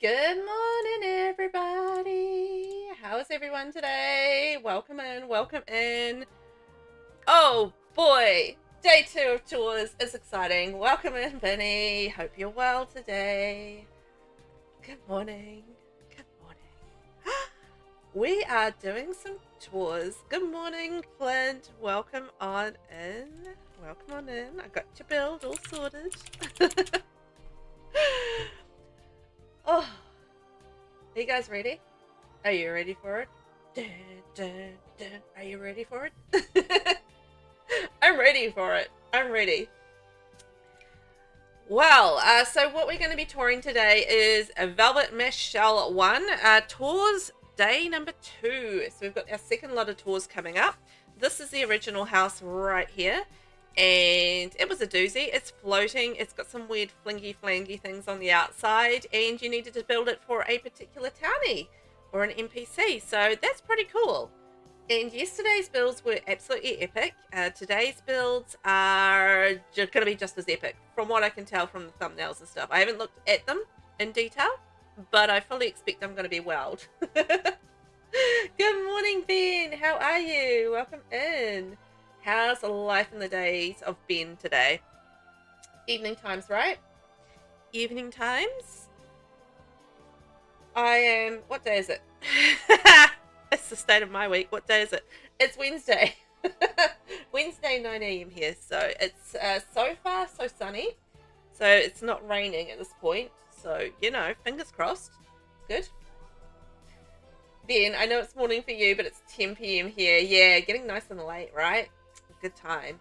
Good morning, everybody. How is everyone today? Welcome in, welcome in. Oh boy, day 2 of tours is exciting. Welcome in, Vinny. Hope you're well today. Good morning. Good morning. We are doing some tours. Good morning, Clint. Welcome on in. Welcome on in. I got your build all sorted. Oh, are you guys ready? Are you ready for it? Dun, dun, dun. Are you ready for it? I'm ready for it. I'm ready. Well, so what we're going to be touring today is a Velvet Mesh Shell 1 tours day number 2. So we've got our second lot of tours coming up. This is the original house right here. And it was a doozy. It's floating. It's got some weird flingy flangy things on the outside, and you needed to build it for a particular townie or an NPC. So that's pretty cool. And yesterday's builds were absolutely epic. Today's builds are going to be just as epic, from what I can tell from the thumbnails and stuff. I haven't looked at them in detail, but I fully expect I'm going to be wowed. Good morning, Ben. How are you? Welcome in. How's life in the days of Ben today? Evening times, right? Evening times? I am... What day is it? That's the state of my week. What day is it? It's Wednesday. Wednesday, 9 a.m. here. So it's so far so sunny. So it's not raining at this point. So, you know, fingers crossed. Good. Ben, I know it's morning for you, but it's 10 p.m. here. Yeah, getting nice and late, right? Good time.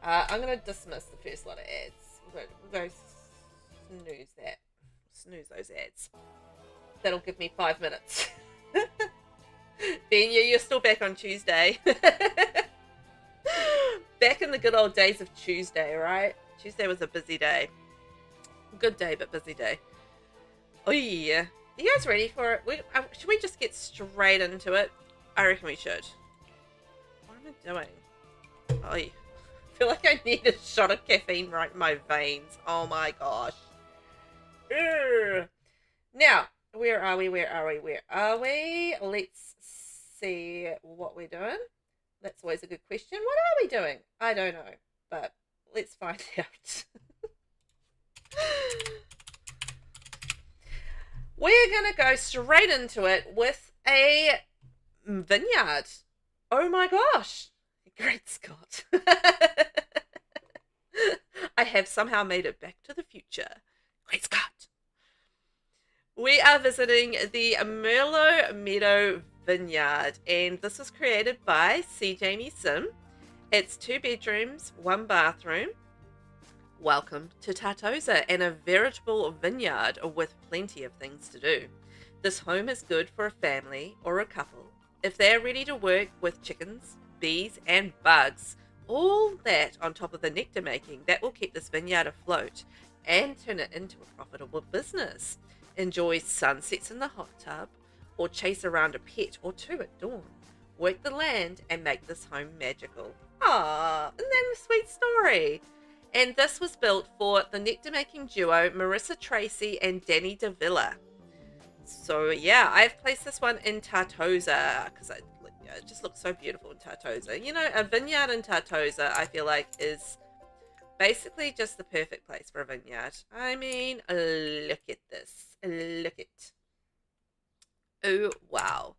I'm going to dismiss the first lot of ads. We'll go snooze that. Snooze those ads. That'll give me 5 minutes. Ben, you're still back on Tuesday. Back in the good old days of Tuesday, right? Tuesday was a busy day. Good day, but busy day. Oh yeah. Are you guys ready for it? Should we just get straight into it? I reckon we should. What am I doing? Oh, I feel like I need a shot of caffeine right in my veins. Oh my gosh. Urgh. Now, where are we? Let's see what we're doing. That's always a good question. What are we doing? I don't know, but let's find out. We're going to go straight into it with a vineyard. Oh my gosh. Great Scott. I have somehow made it back to the future. Great Scott. We are visiting the Merlot Meadow Vineyard, and this was created by SEEJAMIESIM. It's 2 bedrooms, 1 bathroom. Welcome to Tartosa, and a veritable vineyard with plenty of things to do. This home is good for a family or a couple if they're ready to work with chickens, bees, and bugs. All that on top of the nectar making that will keep this vineyard afloat and turn it into a profitable business. Enjoy sunsets in the hot tub, or chase around a pet or 2 at dawn. Work the land and make this home magical. Ah, isn't that a sweet story? And this was built for the nectar making duo Marissa Tracy and Danny DeVilla. So yeah, I've placed this one in Tartosa because it just looks so beautiful in Tartosa. You know, a vineyard in Tartosa, I feel like, is basically just the perfect place for a vineyard. I mean, look at this. Look at. Oh, wow.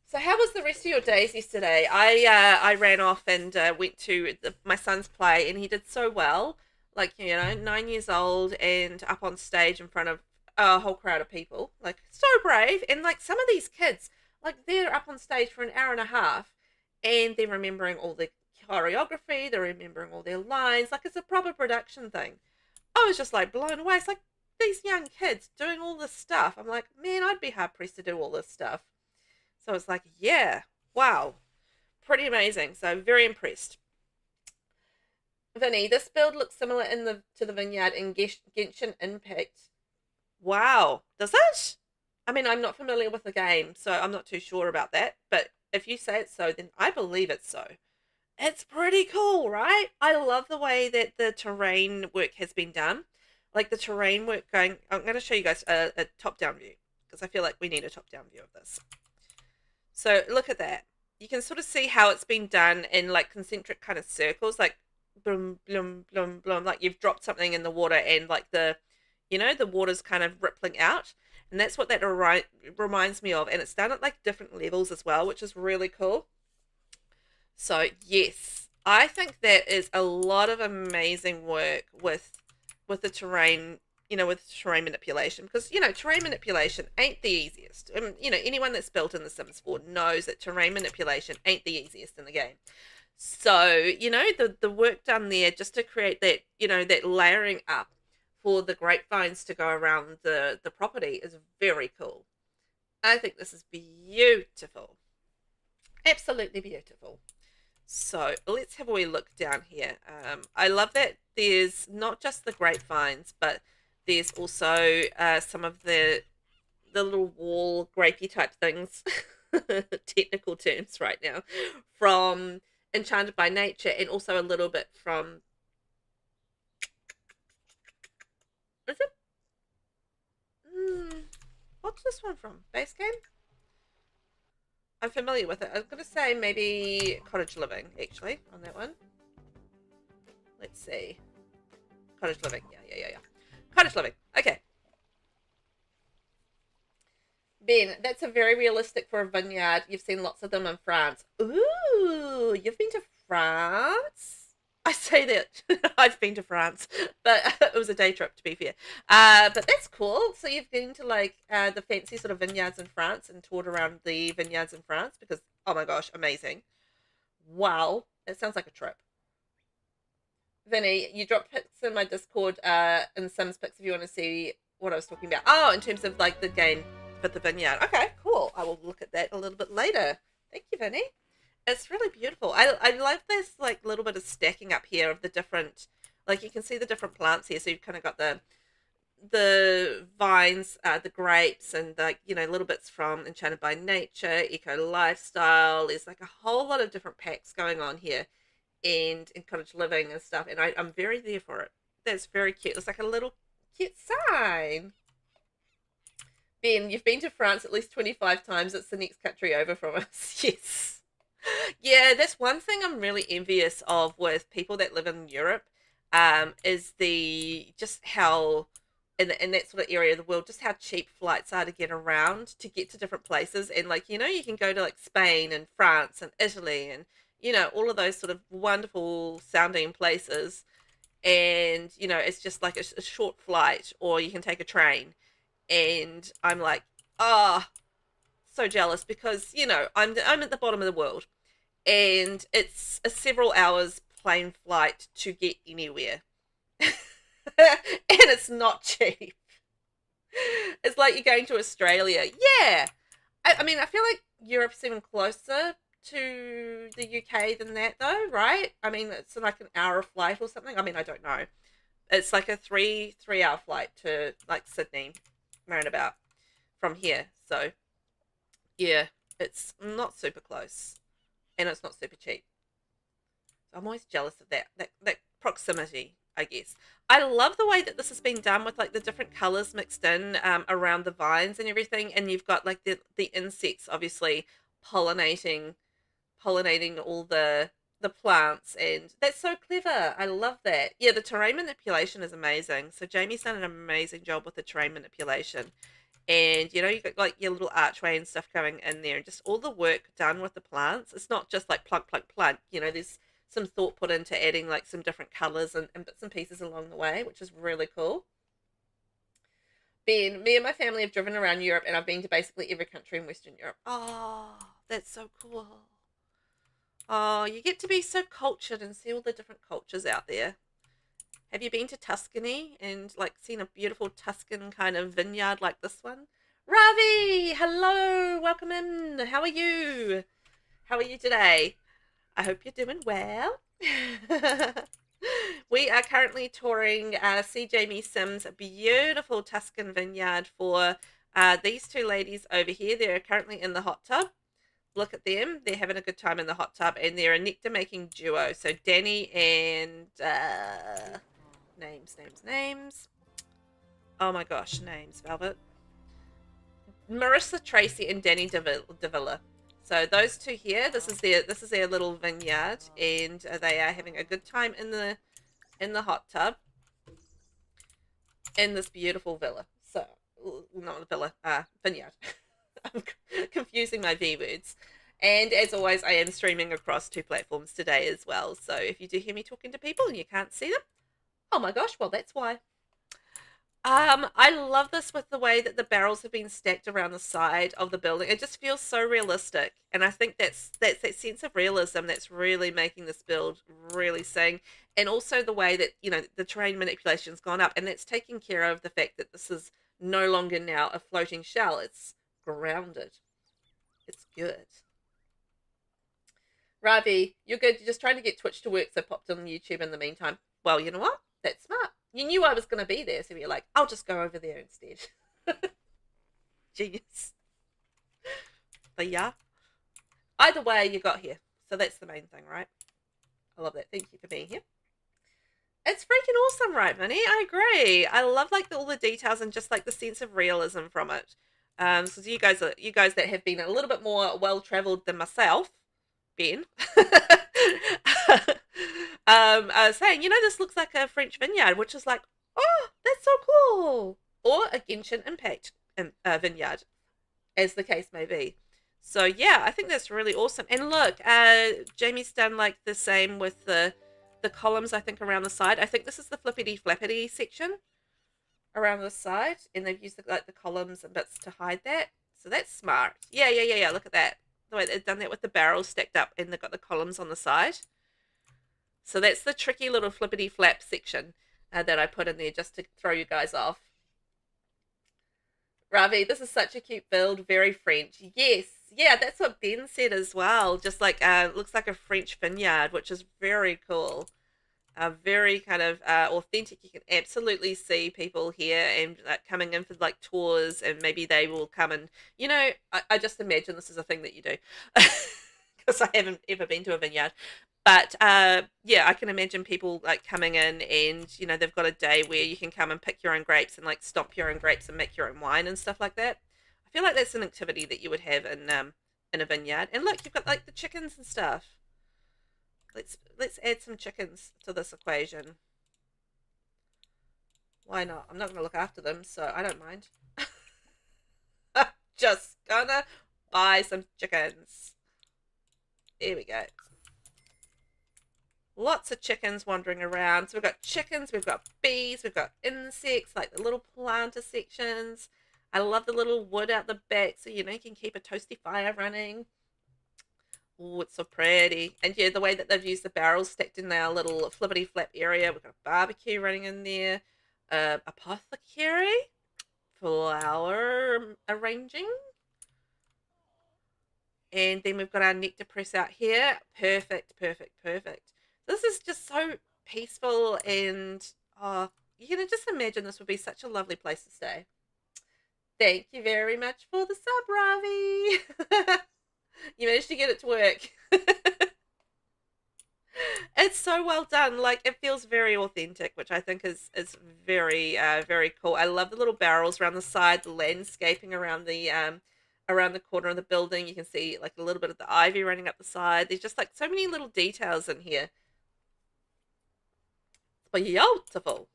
So how was the rest of your days yesterday? I ran off and went to my son's play, and he did so well. Like, you know, 9 years old and up on stage in front of a whole crowd of people. Like, so brave. And, like, some of these kids, like, they're up on stage for an hour and a half, and they're remembering all the choreography. They're remembering all their lines. Like, it's a proper production thing. I was just, like, blown away. It's like these young kids doing all this stuff. I'm like, man, I'd be hard-pressed to do all this stuff. So it's like, yeah, wow, pretty amazing. So very impressed. Vinny, this build looks similar to the vineyard in Genshin Impact. Wow, does it? I mean, I'm not familiar with the game, so I'm not too sure about that. But if you say it's so, then I believe it's so. It's pretty cool, right? I love the way that the terrain work has been done. Like the terrain work going, I'm going to show you guys a top-down view. because I feel like we need a top-down view of this. So look at that. You can sort of see how it's been done in like concentric kind of circles, like bloom, bloom, bloom, bloom, like you've dropped something in the water and like the, you know, the water's kind of rippling out. And that's what that reminds me of. And it's done at like different levels as well, which is really cool. So yes, I think that is a lot of amazing work with the terrain, you know, with terrain manipulation, because, you know, terrain manipulation ain't the easiest. You know, anyone that's built in The Sims 4 knows that terrain manipulation ain't the easiest in the game. So, you know, the work done there just to create that, you know, that layering up for the grapevines to go around the property is very cool. I think this is beautiful. Absolutely beautiful. So let's have a wee look down here. I love that there's not just the grapevines, but there's also some of the little wall grapey type things, technical terms right now, from Enchanted by Nature, and also a little bit from, is it? What's this one from? Base Game? I'm familiar with it. I was going to say maybe Cottage Living, actually, on that one. Let's see. Cottage Living. Yeah. Cottage Living. Okay. Ben, that's a very realistic for a vineyard. You've seen lots of them in France. Ooh, you've been to France? I say that I've been to France, but it was a day trip, to be fair. But that's cool. So you've been to like the fancy sort of vineyards in France and toured around the vineyards in France, because, oh my gosh, amazing. Wow, it sounds like a trip. Vinny, you dropped pics in my Discord in Sims pics if you want to see what I was talking about. Oh, in terms of like the game for the vineyard. Okay, cool. I will look at that a little bit later. Thank you, Vinny. It's really beautiful. I love this like little bit of stacking up here of the different, like you can see the different plants here. So you've kind of got the vines, the grapes, and like, you know, little bits from Enchanted by Nature, Eco Lifestyle. There's like a whole lot of different packs going on here, and in Cottage Living and stuff. And I'm very there for it. That's very cute. It's like a little cute sign. Ben, you've been to France at least 25 times. It's the next country over from us. Yes. Yeah, that's one thing I'm really envious of with people that live in Europe, is the just how in that sort of area of the world, just how cheap flights are to get around, to get to different places. And like, you know, you can go to like Spain and France and Italy and, you know, all of those sort of wonderful sounding places. And, you know, it's just like a short flight, or you can take a train. And I'm like, ah, so jealous, because, you know, I'm at the bottom of the world, and it's a several hours plane flight to get anywhere. And it's not cheap. It's like you're going to Australia. Yeah. I mean, I feel like Europe's even closer to the UK than that, though, right? I mean, it's like an hour flight or something. I mean, I don't know. It's like a three-hour flight to like Sydney, roundabout, from here. So yeah, it's not super close, and it's not super cheap. So I'm always jealous of that proximity, I guess. I love the way that this has been done with like the different colors mixed in around the vines and everything, and you've got like the insects obviously pollinating all the plants, and that's so clever. I love that. Yeah, the terrain manipulation is amazing. So Jamie's done an amazing job with the terrain manipulation. And, you know, you got like your little archway and stuff going in there, and just all the work done with the plants. It's not just like plunk, plunk, plunk. You know, there's some thought put into adding like some different colors and bits and pieces along the way, which is really cool. Ben, me and my family have driven around Europe, and I've been to basically every country in Western Europe. Oh, that's so cool. Oh, you get to be so cultured and see all the different cultures out there. Have you been to Tuscany and like seen a beautiful Tuscan kind of vineyard like this one? Ravi, hello, welcome in. How are you? How are you today? I hope you're doing well. We are currently touring SEEJAMIESIM's beautiful Tuscan vineyard for these two ladies over here. They're currently in the hot tub. Look at them. They're having a good time in the hot tub, and they're a nectar making duo. So Danny and names. Oh my gosh, names, Velvet. Marissa Tracy and Danny Davila. So those two here, this is their little vineyard, and they are having a good time in the hot tub in this beautiful villa. So not a villa, vineyard. I'm confusing my V words. And as always, I am streaming across 2 platforms today as well. So if you do hear me talking to people and you can't see them, oh my gosh, well that's why. I love this with the way that the barrels have been stacked around the side of the building. It just feels so realistic, and I think that's that sense of realism that's really making this build really sing. And also the way that, you know, the terrain manipulation's gone up, and that's taking care of the fact that this is no longer now a floating shell. It's grounded. It's good. Ravi, you're good. You're just trying to get Twitch to work, so popped on YouTube in the meantime. Well, you know what? That's smart. You knew I was going to be there, so you're like, I'll just go over there instead. Genius. But yeah. Either way, you got here. So that's the main thing, right? I love that. Thank you for being here. It's freaking awesome, right, Vinny? I agree. I love like all the details and just like the sense of realism from it. So you guys that have been a little bit more well-traveled than myself, Ben. Saying, you know, this looks like a French vineyard, which is like, oh, that's so cool. Or a Genshin Impact vineyard, as the case may be. So yeah, I think that's really awesome. And look, Jamie's done like the same with the columns, I think, around the side. I think this is the flippity flappity section around the side, and they've used like the columns and bits to hide that. So that's smart. Yeah. Look at that. The way they've done that with the barrels stacked up, and they've got the columns on the side. So that's the tricky little flippity flap section that I put in there just to throw you guys off. Ravi, this is such a cute build, very French. Yes, yeah, that's what Ben said as well. Just like, looks like a French vineyard, which is very cool. Very kind of authentic. You can absolutely see people here and coming in for like tours, and maybe they will come and, you know, I just imagine this is a thing that you do because I haven't ever been to a vineyard. But yeah, I can imagine people like coming in, and you know, they've got a day where you can come and pick your own grapes and like stomp your own grapes and make your own wine and stuff like that. I feel like that's an activity that you would have in a vineyard. And look, you've got like the chickens and stuff. Let's add some chickens to this equation. Why not? I'm not going to look after them, so I don't mind. Just gonna buy some chickens. Here we go. Lots of chickens wandering around. So we've got chickens, we've got bees, we've got insects, like the little planter sections. I love the little wood out the back, so you know you can keep a toasty fire running. Oh, it's so pretty. And yeah, the way that they've used the barrels stacked in our little flippity flap area. We've got a barbecue running in there. Apothecary. Flower arranging. And then we've got our nectar press out here. Perfect. This is just so peaceful, and you can just imagine this would be such a lovely place to stay. Thank you very much for the sub, Ravi. You managed to get it to work. It's so well done. Like, it feels very authentic, which I think is very very cool. I love the little barrels around the side, the landscaping around the corner of the building. You can see like a little bit of the ivy running up the side. There's just like so many little details in here. Beautiful.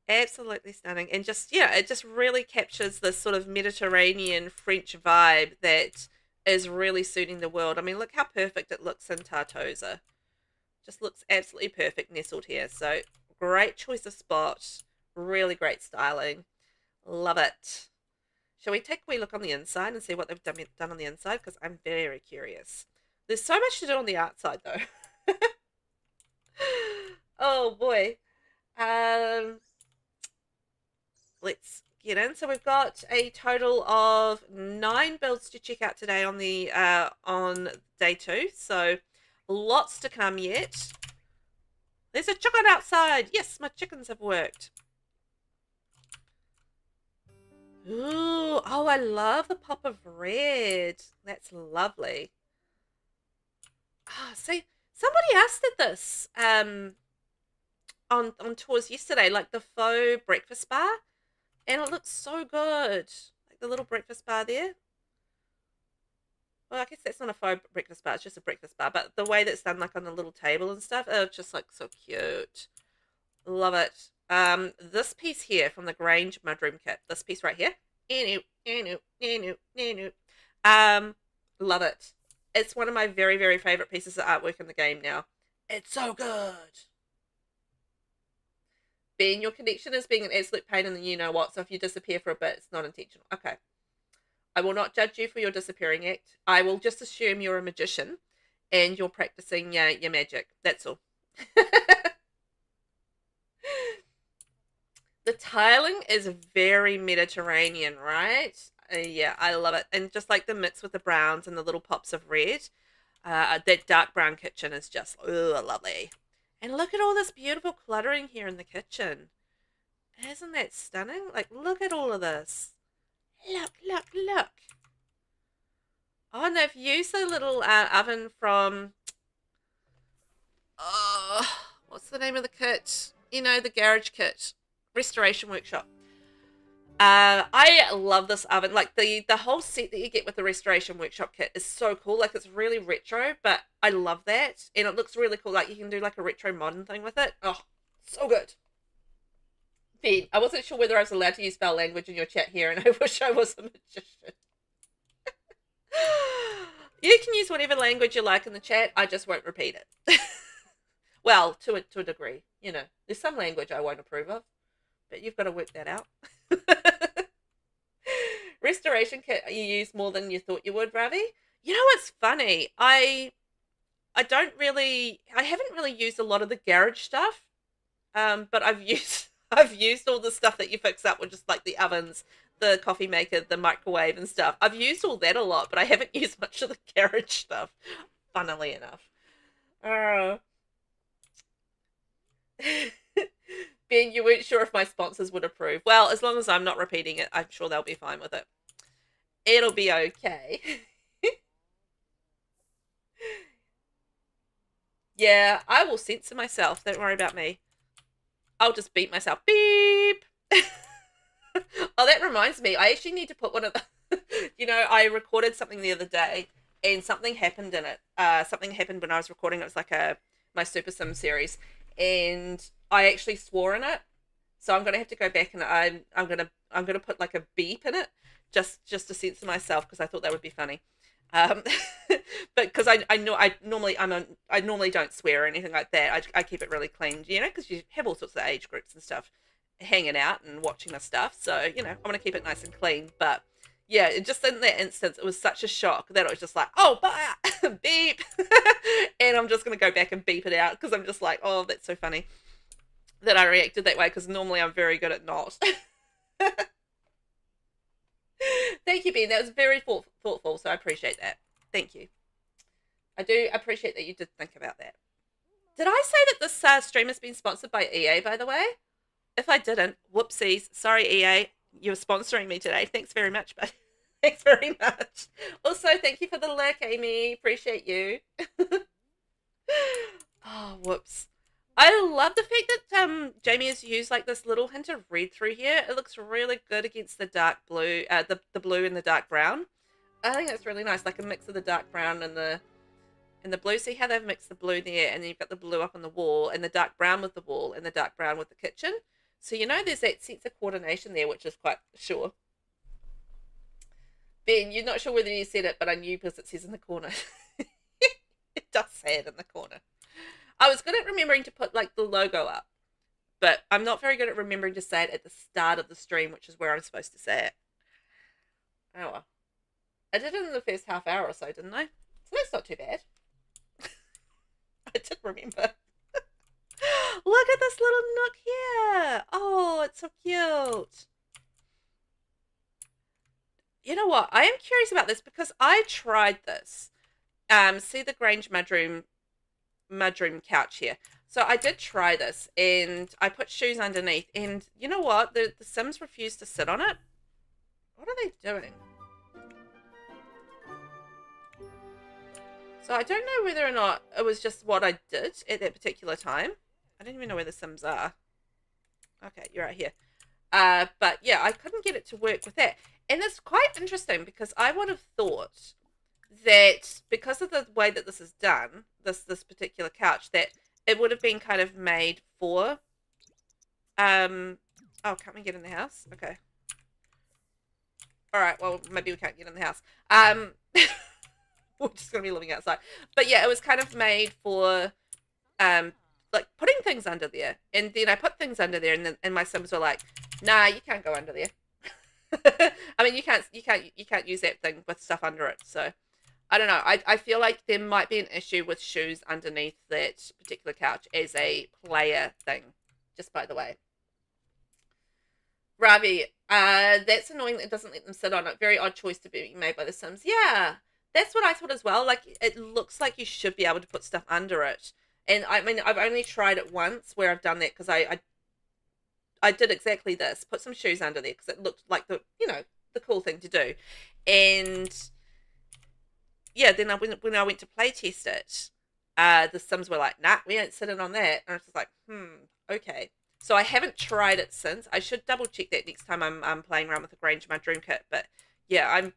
Absolutely stunning. And just, yeah, it just really captures this sort of Mediterranean French vibe that is really suiting the world. I mean, look how perfect it looks in Tartosa. Just looks absolutely perfect nestled here. So great choice of spot. Really great styling. Love it. Shall we take a wee look on the inside and see what they've done on the inside? Because I'm very curious. There's so much to do on the outside, though. Oh boy. Let's get in. So we've got a total of 9 builds to check out today on the on day 2. So lots to come yet. There's a chicken outside. Yes, my chickens have worked. Ooh, oh, I love the pop of red. That's lovely. Ah, see, somebody else did this on tours yesterday, like the faux breakfast bar. And it looks so good. Like the little breakfast bar there. Well, I guess that's not a faux breakfast bar. It's just a breakfast bar. But the way that's done, like on the little table and stuff, it's just like so cute. Love it. This piece here from the Grange Mudroom Kit. This piece right here. Love it. It's one of my very, very favorite pieces of artwork in the game now. It's so good. Ben, your connection is being an absolute pain in the you-know-what, so if you disappear for a bit, it's not intentional. Okay. I will not judge you for your disappearing act. I will just assume you're a magician and you're practicing your magic. That's all. The tiling is very Mediterranean, right? Yeah, I love it. And just like the mix with the browns and the little pops of red, that dark brown kitchen is just lovely. And look at all this beautiful cluttering here in the kitchen. Isn't that stunning? Like, look at all of this. Look, look, look. Oh, and they've used the little oven from... what's the name of the kit? You know, the garage kit. Restoration Workshop. I love this oven. Like the whole set that you get with the Restoration Workshop kit is so cool. Like it's really retro, but I love that. And it looks really cool. Like you can do like a retro modern thing with it. Oh, so good. Ben, I wasn't sure whether I was allowed to use foul language in your chat here, and I wish I was a magician. You can use whatever language you like in the chat. I just won't repeat it. Well, to a degree. You know, there's some language I won't approve of. But you've got to work that out. Restoration kit you use more than you thought you would, Ravi. You know what's funny? I haven't really used a lot of the garage stuff. But I've used all the stuff that you fix up with just like the ovens, the coffee maker, the microwave and stuff. I've used all that a lot, but I haven't used much of the garage stuff, funnily enough. Ben, you weren't sure if my sponsors would approve. Well, as long as I'm not repeating it, I'm sure they'll be fine with it. It'll be okay. Yeah, I will censor myself. Don't worry about me. I'll just beat myself. Beep! Oh, that reminds me. I actually need to put one of the... You know, I recorded something the other day, and something happened in it. Something happened when I was recording. It was like my Super Sim series. And I actually swore in it, so I'm gonna have to go back and I'm gonna put like a beep in it just to censor myself because I thought that would be funny. But because I normally don't swear or anything like that. I keep it really clean, you know, because you have all sorts of age groups and stuff hanging out and watching the stuff. So you know, I want to keep it nice and clean. But yeah, just in that instance, it was such a shock that it was just like, oh, beep, and I'm just gonna go back and beep it out because I'm just like, oh, that's so funny that I reacted that way because normally I'm very good at not. Thank you, Ben. That was very thoughtful, so I appreciate that. Thank you. I do appreciate that you did think about that. Did I say that this stream has been sponsored by EA, by the way? If I didn't, whoopsies. Sorry, EA. You're sponsoring me today. Thanks very much, bud. Thanks very much. Also, thank you for the lurk, Amy. Appreciate you. Oh, whoops. I love the fact that Jamie has used like this little hint of red through here. It looks really good against the dark blue, the blue and the dark brown. I think that's really nice, like a mix of the dark brown and the blue. See how they've mixed the blue there, and then you've got the blue up on the wall, and the dark brown with the wall, and the dark brown with the kitchen. So you know there's that sense of coordination there, which is quite sure. Ben, you're not sure whether you said it, but I knew because it says in the corner. It does say it in the corner. I was good at remembering to put like the logo up, but I'm not very good at remembering to say it at the start of the stream, which is where I'm supposed to say it. Oh well. I did it in the first half hour or so, didn't I? So that's not too bad. I did remember. Look at this little nook here. Oh, it's so cute. You know what? I am curious about this because I tried this. See the Grange mudroom couch here. So I did try this and I put shoes underneath, and you know what? The Sims refused to sit on it. What are they doing? So I don't know whether or not it was just what I did at that particular time. I don't even know where the Sims are. Okay, you're right here. But yeah, I couldn't get it to work with that. And it's quite interesting because I would have thought that because of the way that this is done, this particular couch, that it would have been kind of made for oh, can't we get in the house? Okay. All right, well, maybe we can't get in the house. We're just gonna be living outside. But yeah, it was kind of made for like putting things under there. And then I put things under there, and then my Sims were like, "Nah, you can't go under there." I mean, you can't use that thing with stuff under it. So I don't know. I feel like there might be an issue with shoes underneath that particular couch as a player thing. Just by the way. Ravi, that's annoying that it doesn't let them sit on it. Very odd choice to be made by the Sims. Yeah, that's what I thought as well. Like, it looks like you should be able to put stuff under it. And I mean, I've only tried it once where I've done that because I did exactly this. Put some shoes under there because it looked like the cool thing to do. And yeah, then when I went to play test it, the Sims were like, "Nah, we ain't sitting on that." And I was just like, okay. So I haven't tried it since. I should double check that next time I'm playing around with the Grange my Dream Kit. But yeah,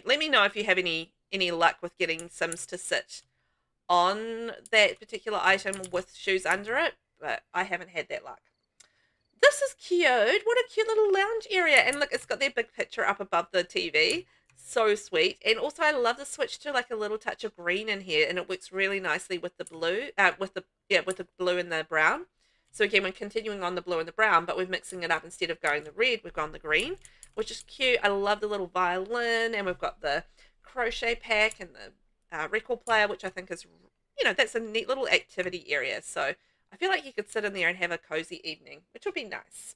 let me know if you have any luck with getting Sims to sit on that particular item with shoes under it. But I haven't had that luck. This is cute. What a cute little lounge area. And look, it's got their big picture up above the TV. So sweet. And also I love the switch to like a little touch of green in here, and it works really nicely with the blue, with the blue and the brown. So again, we're continuing on the blue and the brown, but we're mixing it up. Instead of going the red, we've gone the green, which is cute. I love the little violin, and we've got the crochet pack and the record player, which I think is, that's a neat little activity area. So I feel like you could sit in there and have a cozy evening, which would be nice.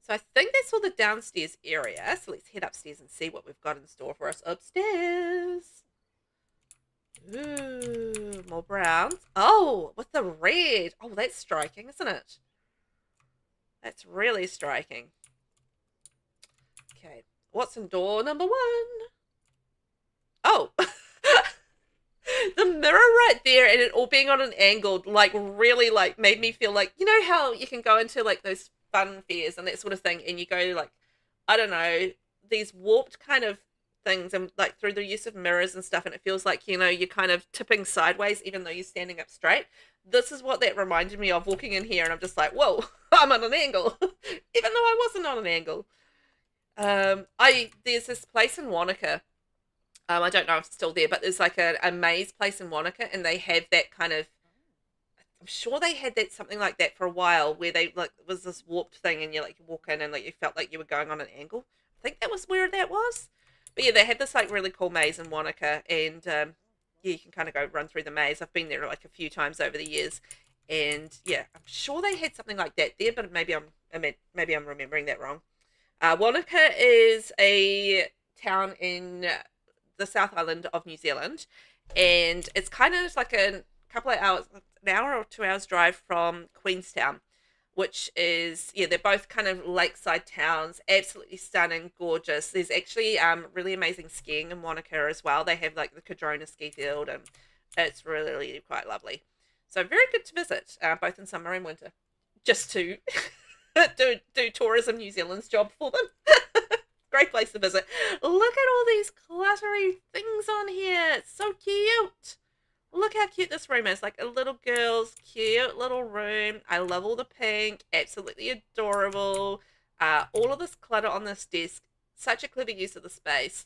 So I think that's all the downstairs area. So let's head upstairs and see what we've got in store for us upstairs. Ooh, more browns. Oh, with the red. Oh, that's striking, isn't it? That's really striking. Okay, what's in door number 1? Oh, the mirror right there, and it all being on an angle, like really like made me feel like, how you can go into like those fun fairs and that sort of thing, and you go like, I don't know, these warped kind of things, and like through the use of mirrors and stuff, and it feels like you're kind of tipping sideways even though you're standing up straight. This is what that reminded me of walking in here, and I'm just like, whoa, I'm on an angle even though I wasn't on an angle. There's this place in Wanaka, I don't know if it's still there, but there's like a maze place in Wanaka, and they have that kind of, I'm sure they had that something like that for a while, where they like was this warped thing, and you walk in and like you felt like you were going on an angle. I think that was where that was. But yeah, they had this like really cool maze in Wanaka, and yeah, you can kind of go run through the maze. I've been there like a few times over the years, and yeah, I'm sure they had something like that there, but maybe I'm remembering that wrong. Wanaka is a town in the South Island of New Zealand, and it's kind of like a couple of hours, an hour or 2 hours drive from Queenstown, which is, yeah, they're both kind of lakeside towns, absolutely stunning, gorgeous. There's actually really amazing skiing in Wanaka as well. They have like the Cadrona ski field, and it's really, really quite lovely. So very good to visit, both in summer and winter, just to do Tourism New Zealand's job for them. Great place to visit. Look at all these cluttery things on here. It's so cute. Look how cute this room is. Like a little girl's cute little room. I love all the pink. Absolutely adorable. All of this clutter on this desk. Such a clever use of the space.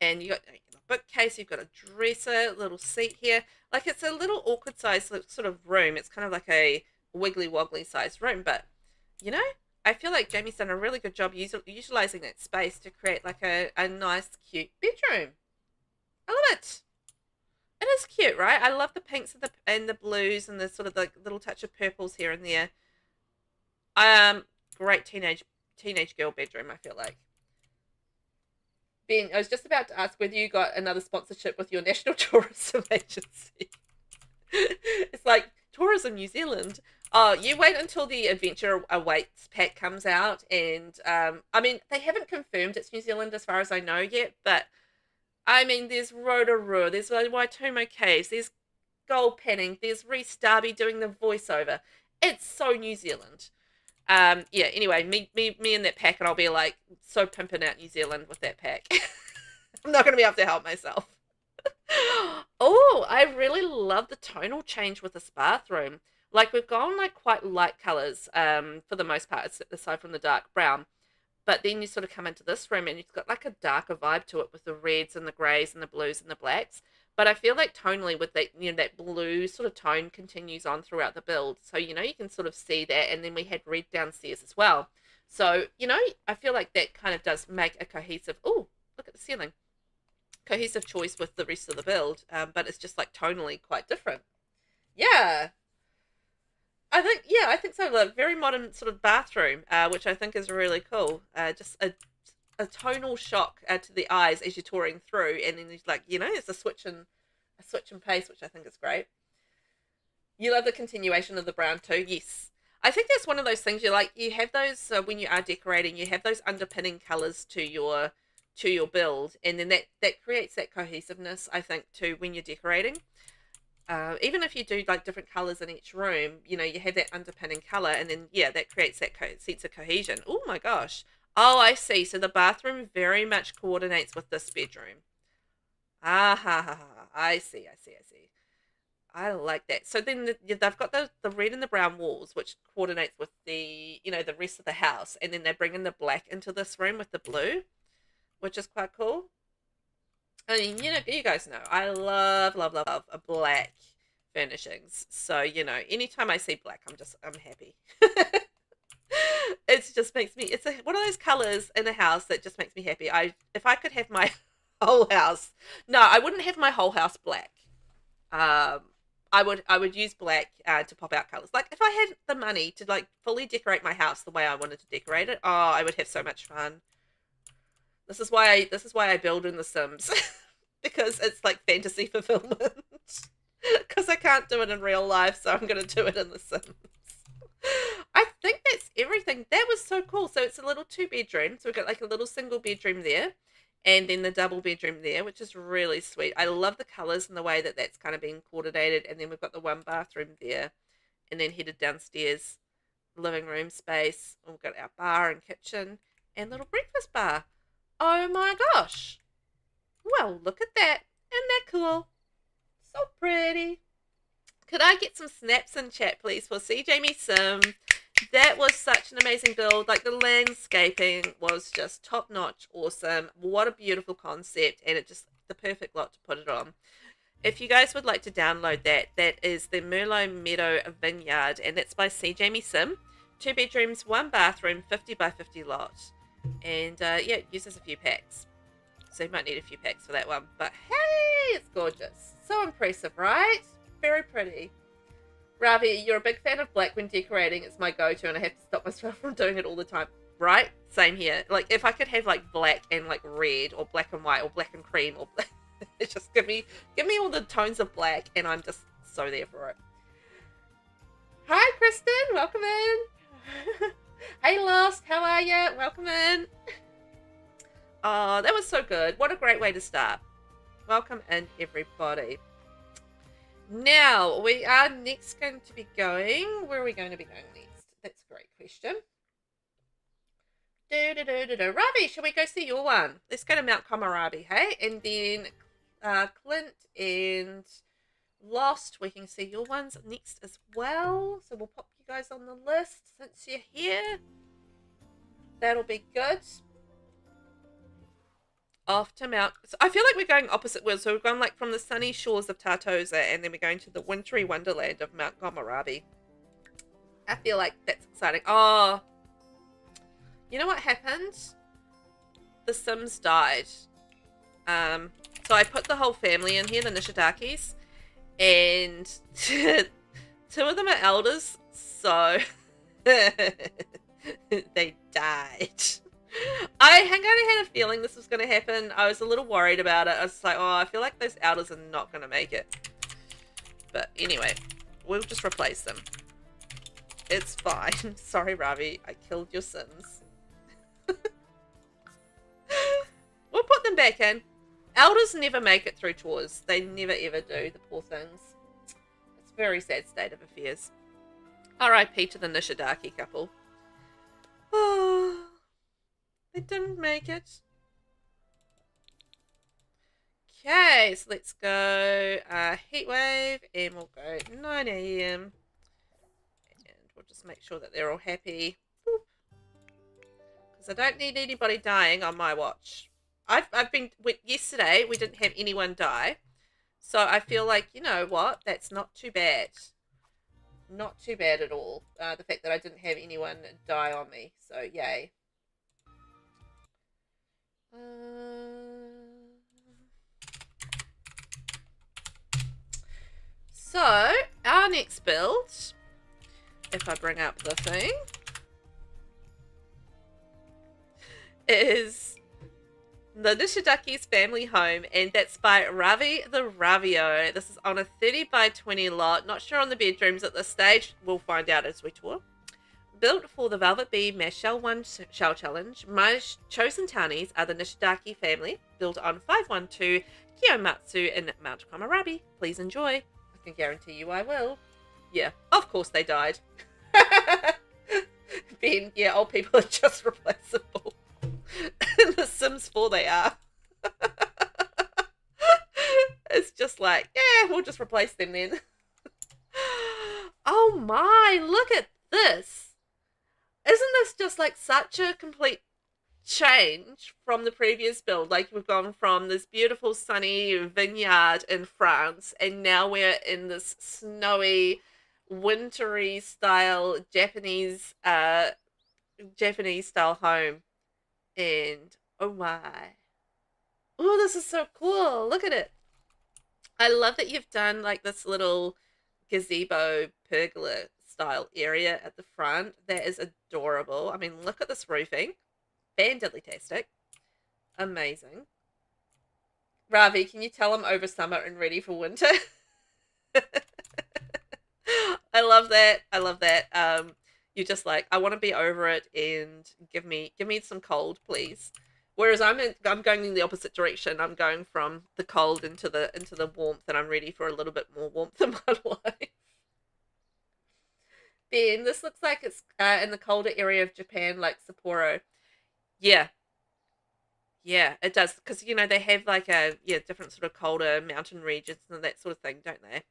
And you got a bookcase. You've got a dresser. Little seat here. Like it's a little awkward size sort of room. It's kind of like a wiggly woggly sized room. But, I feel like Jamie's done a really good job utilizing that space to create like a nice, cute bedroom. I love it. It is cute, right? I love the pinks and the blues and the sort of the little touch of purples here and there. Great teenage girl bedroom, I feel like. Ben, I was just about to ask whether you got another sponsorship with your National Tourism Agency. It's like Tourism New Zealand. Oh, you wait until the Adventure Awaits pack comes out, and I mean, they haven't confirmed it's New Zealand as far as I know yet, but I mean, there's Rotorua, there's Waitomo Caves, there's Gold Panning, there's Rhys Darby doing the voiceover. It's so New Zealand. Yeah, anyway, me in that pack, and I'll be like so pimping out New Zealand with that pack. I'm not going to be able to help myself. Oh, I really love the tonal change with this bathroom. Like, we've gone like quite light colors for the most part, aside from the dark brown. But then you sort of come into this room and you've got like a darker vibe to it with the reds and the greys and the blues and the blacks. But I feel like tonally with that, you know, that blue sort of tone continues on throughout the build. So, you know, you can sort of see that. And then we had red downstairs as well. So, you know, I feel like that kind of does make a cohesive, oh, look at the ceiling, cohesive choice with the rest of the build. But it's just like tonally quite different. Yeah. I think so. A very modern sort of bathroom, which I think is really cool. Just a tonal shock to the eyes as you're touring through, and then there's like, you know, it's a switch in pace, which I think is great. You love the continuation of the brown too. Yes, I think that's one of those things you like. You have those when you are decorating, you have those underpinning colors to your build, and then that creates that cohesiveness, I think, too, when you're decorating. Even if you do like different colors in each room, you know, you have that underpinning color, and then yeah, that creates that sense of cohesion. Oh my gosh. Oh, I see. So the bathroom very much coordinates with this bedroom. Ah ha ha ha. I see. I like that. So then they've got the red and the brown walls, which coordinates with the, you know, the rest of the house, and then they bring in the black into this room with the blue, which is quite cool. I mean, you know, you guys know, I love, love, love, love a black furnishings. So, you know, anytime I see black, I'm happy. It just makes me, it's one of those colors in a house that just makes me happy. If I could have my whole house, no, I wouldn't have my whole house black. I would use black to pop out colors. Like, if I had the money to like fully decorate my house the way I wanted to decorate it, oh, I would have so much fun. This is why I build in The Sims. Because it's like fantasy fulfillment. Because I can't do it in real life, so I'm going to do it in The Sims. I think that's everything. That was so cool. So it's a little 2-bedroom. So we've got like a little single bedroom there, and then the double bedroom there, which is really sweet. I love the colors and the way that that's kind of being coordinated. And then we've got the 1 bathroom there, and then headed downstairs, living room space. We've got our bar and kitchen and little breakfast bar. Oh my gosh. Well, look at that. Isn't that cool? So pretty. Could I get some snaps in chat, please, for SEEJAMIESIM? That was such an amazing build. Like, the landscaping was just top-notch awesome. What a beautiful concept, and it just the perfect lot to put it on. If you guys would like to download that, that is the Merlot Meadow Vineyard, and that's by SEEJAMIESIM. 2 bedrooms, 1 bathroom, 50 by 50 lot. And yeah, it uses a few packs. So you might need a few packs for that one. But hey, it's gorgeous. So impressive, right? Very pretty. Ravi, you're a big fan of black when decorating. It's my go-to, and I have to stop myself from doing it all the time. Right? Same here. Like, if I could have like black and like red, or black and white, or black and cream, or black, it's just give me all the tones of black, and I'm just so there for it. Hi, Kristen. Welcome in. Hey, Lost. How are you? Welcome in. Oh, that was so good. What a great way to start. Welcome in, everybody. Now, we are next going to be going... Where are we going to be going next? That's a great question. Ravi, shall we go see your one? Let's go to Mount Komorabi, hey? And then Clint and Lost, we can see your ones next as well. So we'll pop you guys on the list since you're here. That'll be good. Off to Mount... So I feel like we're going opposite worlds. So we're going like from the sunny shores of Tartosa, and then we're going to the wintry wonderland of Mount Komorabi. I feel like that's exciting. Oh, you know what happened? The Sims died. So I put the whole family in here, the Nishidakis, and 2 of them are elders, so they died. I kind of had a feeling this was going to happen. I was a little worried about it. I was like, oh, I feel like those elders are not going to make it. But anyway, we'll just replace them. It's fine. Sorry, Ravi. I killed your sins. We'll put them back in. Elders never make it through tours. They never ever do, the poor things. It's a very sad state of affairs. R.I.P. to the Nishidaki couple. Oh, they didn't make it. Okay, so let's go heat wave, and we'll go 9 a.m. and we'll just make sure that they're all happy. Because I don't need anybody dying on my watch. I've been yesterday we didn't have anyone die, so I feel like, you know what, that's not too bad. Not too bad at all. The fact that I didn't have anyone die on me, so yay. So, our next build, if I bring up the thing, is the Nishidaki's family home, and that's by RAVITHERAVIO. This is on a 30 by 20 lot. Not sure on the bedrooms at this stage. We'll find out as we tour. Built for the VelvettB Mash Shell 1 Shell Challenge, my chosen townies are the Nishidaki family, built on 512 Kiyomatsu in Mount Komarabi. Please enjoy. I can guarantee you I will. Yeah, of course they died. Ben, yeah, old people are just replaceable. In The Sims 4 they are. It's just like, yeah, we'll just replace them then. Oh my, look at this. Isn't this just like such a complete change from the previous build? Like, we've gone from this beautiful sunny vineyard in France, and now we're in this snowy, wintry style Japanese style home. And oh my, oh, this is so cool. Look at it. I love that you've done like this little gazebo pergola style area at the front. That is adorable. I mean, look at this roofing. Fantastic. Amazing. Ravi, can you tell I'm over summer and ready for winter? I love that. I love that. You're just like, I want to be over it, and give me some cold, please. Whereas I'm going in the opposite direction. I'm going from the cold into the warmth, and I'm ready for a little bit more warmth in my life. Ben, this looks like it's in the colder area of Japan, like Sapporo. Yeah. Yeah, it does, because, you know, they have like different sort of colder mountain regions and that sort of thing, don't they?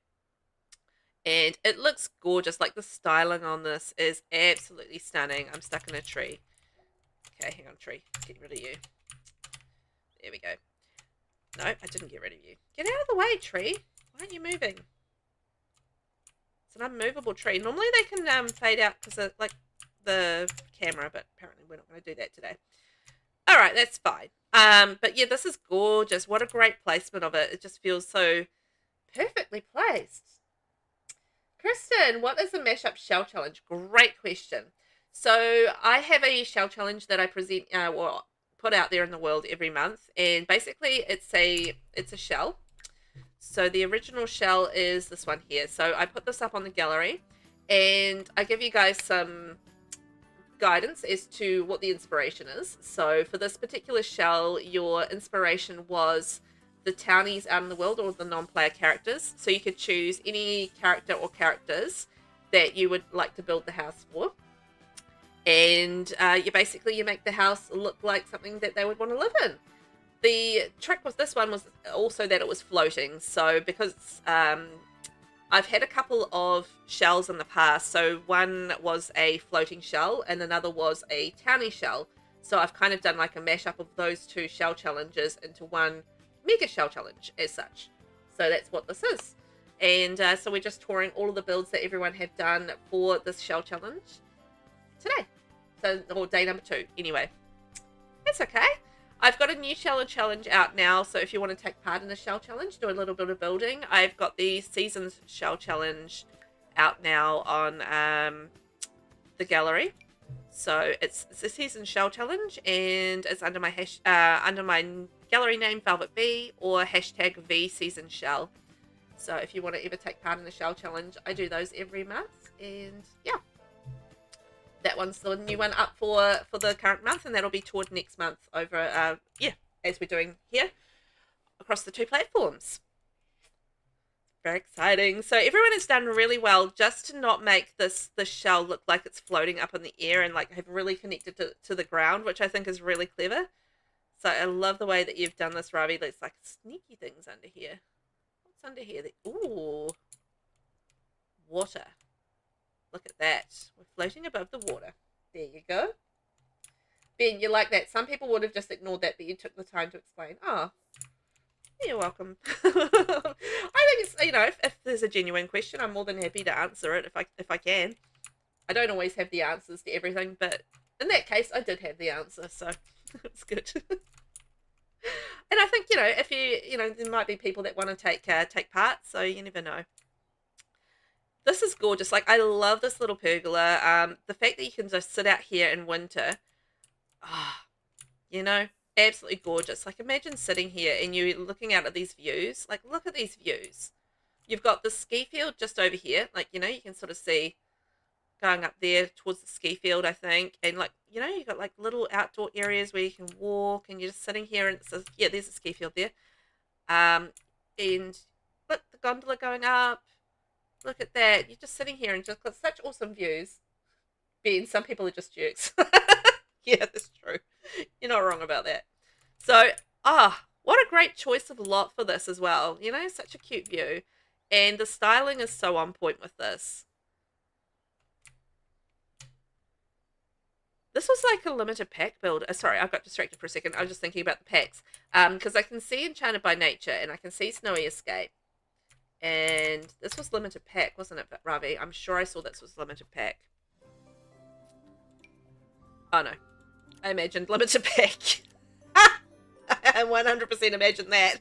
And it looks gorgeous. Like, the styling on this is absolutely stunning. I'm stuck in a tree. Okay, hang on, tree. Get rid of you. There we go. No, I didn't get rid of you. Get out of the way, tree. Why aren't you moving? It's an unmovable tree. Normally they can fade out because of like the camera, but apparently we're not going to do that today. All right, that's fine. But yeah, this is gorgeous. What a great placement of it. It just feels so perfectly placed. Kristen, what is the Mashup Shell Challenge? Great question. So I have a shell challenge that I present, put out there in the world every month, and basically it's a shell. So the original shell is this one here. So I put this up on the gallery, and I give you guys some guidance as to what the inspiration is. So for this particular shell, your inspiration was the townies out in the world, or the non-player characters. So you could choose any character or characters that you would like to build the house for, and you make the house look like something that they would want to live in. The trick with this one was also that it was floating. So because I've had a couple of shells in the past, so one was a floating shell and another was a townie shell. So I've kind of done like a mashup of those two shell challenges into one mega shell challenge as such. So that's what this is. And so we're just touring all of the builds that everyone have done for this shell challenge today. So, or day number 2 anyway. That's okay. I've got a new shell challenge out now, so if you want to take part in the shell challenge, do a little bit of building, I've got the Seasons shell challenge out now on the gallery. So it's a Season shell challenge, and it's under my gallery name VelvettB, or hashtag #VSeasonShell. So if you want to ever take part in the shell challenge, I do those every month, and yeah, that one's the new one up for the current month, and that'll be toward next month over as we're doing here across the 2 platforms. very exciting. So everyone has done really well just to not make this shell look like it's floating up in the air and like have really connected to the ground, which I think is really clever. So I love the way that you've done this, Ravi. There's like sneaky things under here. What's under here? Ooh, water. Look at that. We're floating above the water. There you go. Ben, you like that? Some people would have just ignored that, but you took the time to explain. Oh, you're welcome. I think it's, you know, if there's a genuine question, I'm more than happy to answer it if I can. I don't always have the answers to everything, but in that case, I did have the answer, so it's good. And I think, you know, if you know, there might be people that want to take part, so you never know. This is gorgeous. Like, I love this little pergola. The fact that you can just sit out here in winter, you know, absolutely gorgeous. Like, imagine sitting here and you're looking out at these views. Like, look at these views. You've got the ski field just over here. Like, you know, you can sort of see going up there towards the ski field, I think. And, like, you know, you've got, like, little outdoor areas where you can walk and you're just sitting here and it says, yeah, there's a ski field there. And look, the gondola going up. Look at that. You're just sitting here and just got such awesome views. Ben, some people are just jerks. Yeah, that's true. You're not wrong about that. So, what a great choice of lot for this as well. You know, such a cute view. And the styling is so on point with this. This was like a limited pack build. Sorry, I got distracted for a second. I was just thinking about the packs. Because I can see Enchanted by Nature and I can see Snowy Escape. And this was limited pack, wasn't it, Ravi? I'm sure I saw this was limited pack. Oh, no. I imagined limited pack. I 100% imagined that.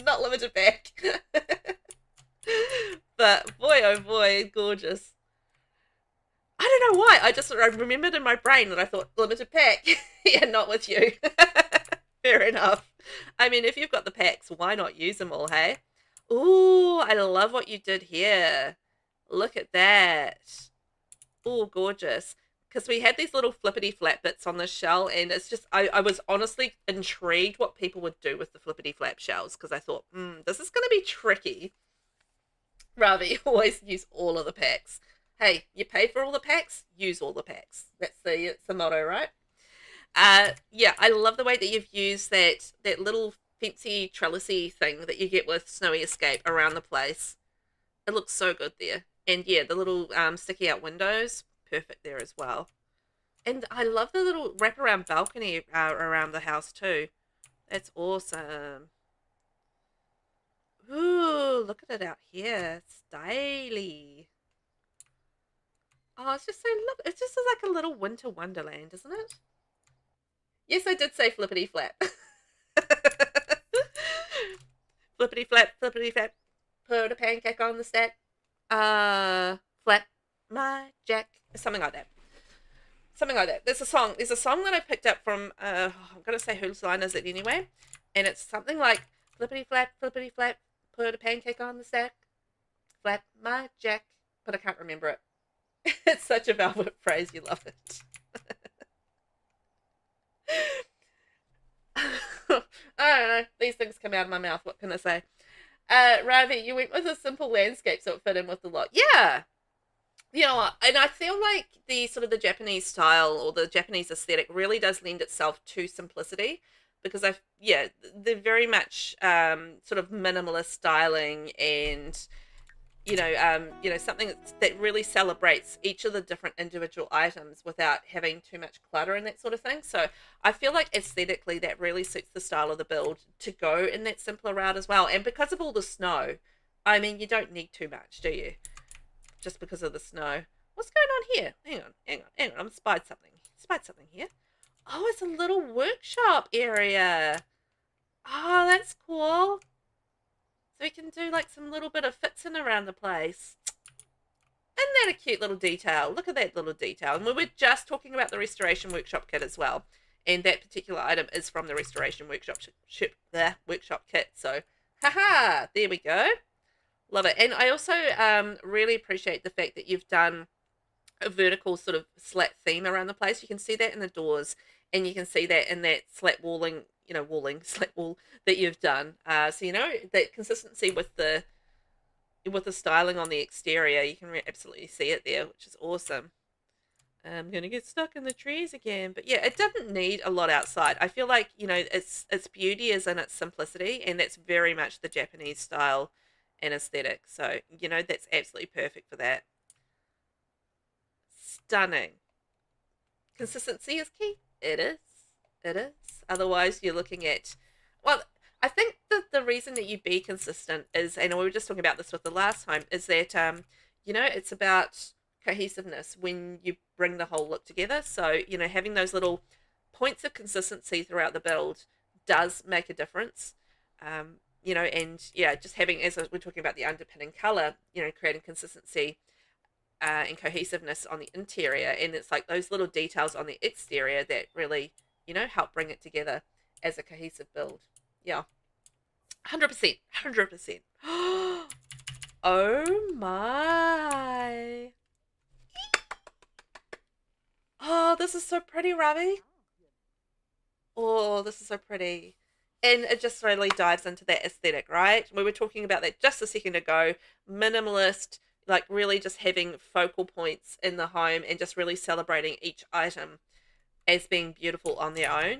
Not limited pack. But boy, oh boy, gorgeous. I don't know why. I remembered in my brain that I thought limited pack. Yeah, not with you. Fair enough. I mean, if you've got the packs, why not use them all, hey? Ooh, I love what you did here. Look at that. Ooh, gorgeous. Because we had these little flippity flap bits on the shell, and it's just, I was honestly intrigued what people would do with the flippity flap shells, because I thought, this is going to be tricky. Ravi, always use all of the packs. Hey, you pay for all the packs, use all the packs. That's the motto, right? Yeah, I love the way that you've used that little fancy trellisy thing that you get with Snowy Escape around the place. It looks so good there. And yeah, the little sticky out windows, perfect there as well. And I love the little wraparound balcony around the house too. That's awesome. Ooh, look at it out here. Styly. Oh, it's just so, look, it's just like a little winter wonderland, isn't it? Yes, I did say flippity flap. Flippity flap, put a pancake on the stack. Flap my jack. Something like that. Something like that. There's a song that I picked up from, I'm going to say whose line is it anyway. And it's something like, flippity flap, put a pancake on the stack. Flap my jack. But I can't remember it. It's such a Velvet phrase. You love it. I don't know. These things come out of my mouth. What can I say? Ravi, you went with a simple landscape so it fit in with the lot. Yeah. You know what? And I feel like the sort of the Japanese style or the Japanese aesthetic really does lend itself to simplicity because they're very much sort of minimalist styling and something that really celebrates each of the different individual items without having too much clutter and that sort of thing. So I feel like aesthetically that really suits the style of the build to go in that simpler route as well. And because of all the snow, I mean, you don't need too much, do you? Just because of the snow. What's going on here? Hang on. I'm spied something here. Oh, it's a little workshop area. Oh, that's cool. So we can do like some little bit of fixing around the place. Isn't that a cute little detail? Look at that little detail. And we were just talking about the Restoration Workshop kit as well. And that particular item is from the Restoration Workshop kit. So, haha, there we go. Love it. And I also really appreciate the fact that you've done a vertical sort of slat theme around the place. You can see that in the doors and you can see that in that slat wall that you've done. So, that consistency with the with the styling on the exterior. You can absolutely see it there, which is awesome. I'm gonna get stuck in the trees again, but yeah, it doesn't need a lot outside. I feel like, you know, its beauty is in its simplicity, and that's very much the Japanese style and aesthetic. So, you know, that's absolutely perfect for that. Stunning. Consistency is key. It is. It is. Otherwise, you're looking at, well, I think that the reason that you be consistent is, and we were just talking about this with the last time, is that, you know, it's about cohesiveness when you bring the whole look together. So, you know, having those little points of consistency throughout the build does make a difference. You know, and yeah, just having, as we're talking about the underpinning color, you know, creating consistency and cohesiveness on the interior, and it's like those little details on the exterior that really, you know, help bring it together as a cohesive build. Yeah, 100%, 100%. Oh my! Oh, this is so pretty, Ravi. Oh, this is so pretty. And it just really dives into that aesthetic, right? We were talking about that just a second ago. Minimalist, like really just having focal points in the home and just really celebrating each item as being beautiful on their own.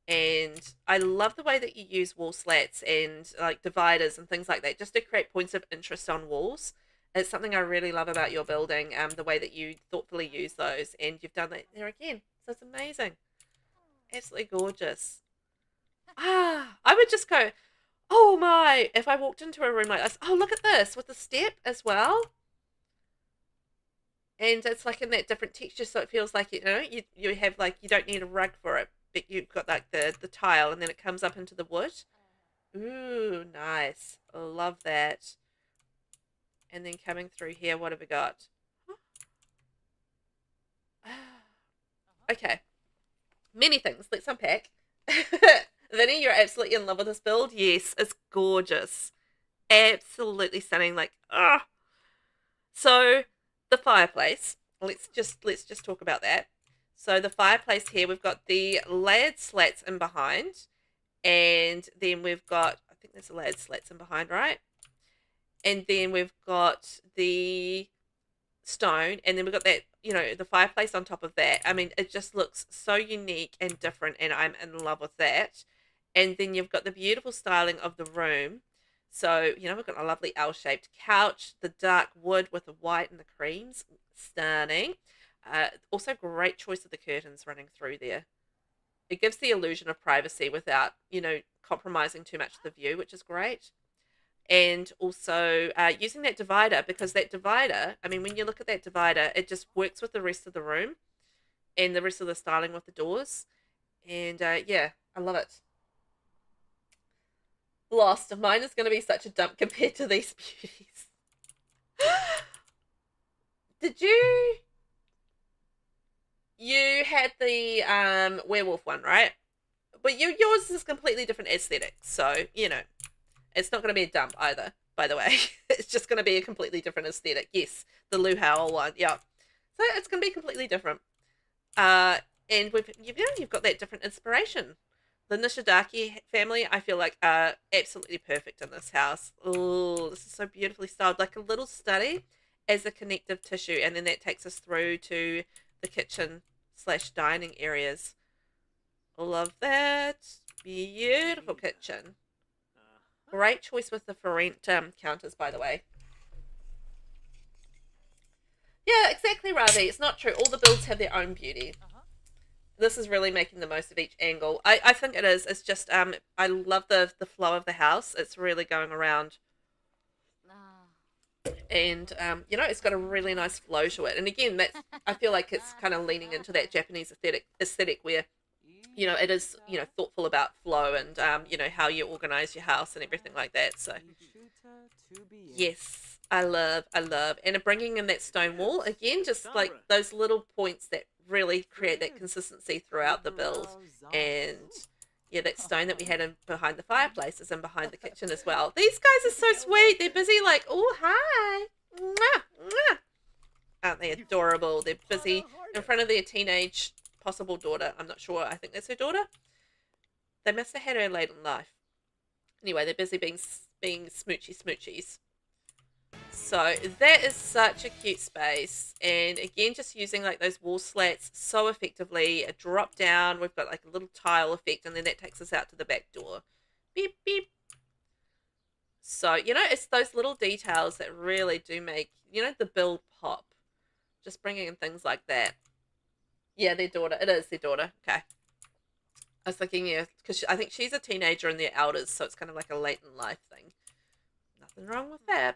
And I love the way that you use wall slats and like dividers and things like that just to create points of interest on walls. It's something I really love about your building, the way that you thoughtfully use those, and you've done that there again. So it's amazing. Absolutely gorgeous. I would just go, oh my, if I walked into a room like this, oh, look at this with the step as well. And it's like in that different texture, so it feels like, you know, you have like, you don't need a rug for it, but you've got like the tile, and then it comes up into the wood. Ooh, nice. Love that. And then coming through here, what have we got? Okay. Many things. Let's unpack. Vinny, you're absolutely in love with this build. Yes, it's gorgeous. Absolutely stunning. Like, ah. So the fireplace. Let's just talk about that. So the fireplace here, we've got the layered slats in behind, and then we've got, I think there's a layered slats in behind, right? And then we've got the stone, and then we've got that, you know, the fireplace on top of that. I mean, it just looks so unique and different, and I'm in love with that. And then you've got the beautiful styling of the room. So, you know, we've got a lovely L-shaped couch, the dark wood with the white and the creams. Stunning. Also, great choice of the curtains running through there. It gives the illusion of privacy without, you know, compromising too much of the view, which is great. And also using that divider, because that divider, I mean, when you look at that divider, it just works with the rest of the room and the rest of the styling with the doors. And yeah, I love it. Lost. Mine is going to be such a dump compared to these beauties. Did you? You had the werewolf one, right? But yours is completely different aesthetic. So, you know, it's not going to be a dump either, by the way. It's just going to be a completely different aesthetic. Yes, the Lou Howell one. Yeah. So it's going to be completely different. And you've got that different inspiration. The Nishidaki family, I feel like, are absolutely perfect in this house. Oh, this is so beautifully styled. Like a little study as a connective tissue. And then that takes us through to the kitchen/dining areas. Love that. Beautiful kitchen. Great choice with the for rent counters, by the way. Yeah, exactly, Ravi. It's not true. All the builds have their own beauty. This is really making the most of each angle. I think it is. It's just I love the flow of the house. It's really going around, and you know, it's got a really nice flow to it. And again, that's, I feel like it's kind of leaning into that Japanese aesthetic where, you know, it is, you know, thoughtful about flow and you know, how you organize your house and everything like that. So yes, I love, and bringing in that stone wall again, just like those little points that really create that consistency throughout the build. And yeah, that stone that we had in behind the fireplace is in behind the kitchen as well. These guys are so sweet. They're busy like, oh, hi. Mwah, mwah. Aren't they adorable? They're busy in front of their teenage possible daughter. I'm not sure. I think that's her daughter. They must have had her late in life. Anyway, they're busy being smoochy smoochies. So that is such a cute space, and again just using like those wall slats so effectively. A drop down, we've got like a little tile effect, and then that takes us out to the back door. Beep beep. So you know, it's those little details that really do make, you know, the build pop. Just bringing in things like that. Yeah, their daughter. It is their daughter. Okay. I was thinking, yeah, because I think she's a teenager and they're elders, so it's kind of like a late in life thing. Nothing wrong with that.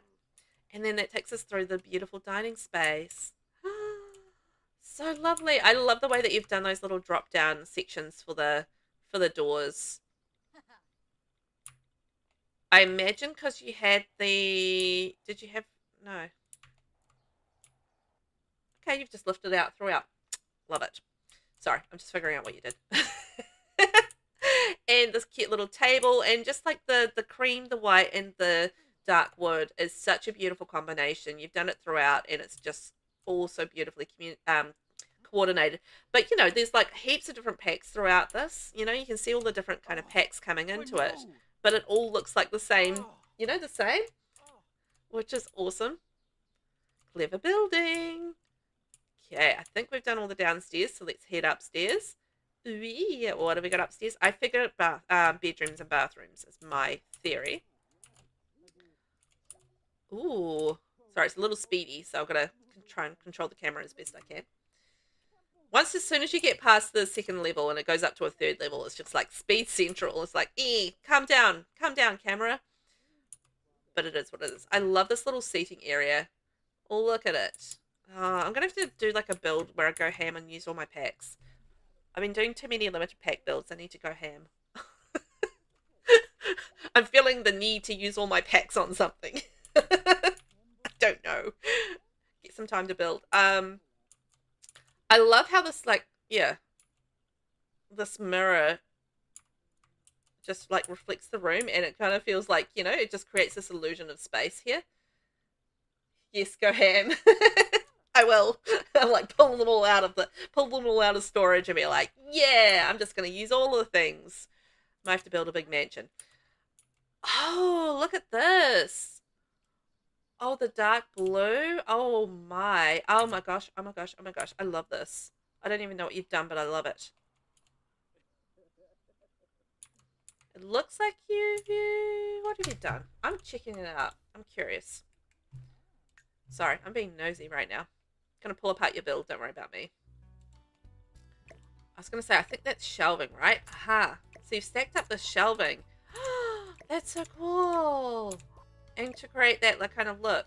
And then that takes us through the beautiful dining space. So lovely. I love the way that you've done those little drop down sections for the doors. I imagine because you had the, did you have, no. Okay, you've just lifted it out throughout. Love it. Sorry, I'm just figuring out what you did. And this cute little table, and just like the cream, the white, and the dark wood is such a beautiful combination. You've done it throughout, and it's just all so beautifully coordinated. But you know, there's like heaps of different packs throughout this. You know, you can see all the different kind of packs coming into it, but it all looks like the same. You know, the same, which is awesome. Clever building. Okay, I think we've done all the downstairs, so let's head upstairs. Ooh, what have we got upstairs? I figured bedrooms and bathrooms is my theory. Ooh, sorry, it's a little speedy, so I've got to try and control the camera as best I can. As soon as you get past the second level and it goes up to a third level, it's just like speed central. It's like, calm down, camera. But it is what it is. I love this little seating area. Oh, look at it. I'm going to have to do like a build where I go ham and use all my packs. I've been doing too many limited pack builds. I need to go ham. I'm feeling the need to use all my packs on something. I don't know. Get some time to build. I love how this, like, yeah, this mirror just like reflects the room, and it kind of feels like, you know, it just creates this illusion of space here. Yes, go ham. I will. I'm like pull them all out of storage and be like, yeah, I'm just gonna use all of the things. Might have to build a big mansion. Oh, look at this. Oh, the dark blue. Oh my. Oh my gosh. Oh my gosh. Oh my gosh. I love this. I don't even know what you've done, but I love it. It looks like what have you done? I'm checking it out. I'm curious. Sorry, I'm being nosy right now. Gonna pull apart your build. Don't worry about me. I was gonna say, I think that's shelving, right? Aha. So you've stacked up the shelving. That's so cool. And to create that like kind of look.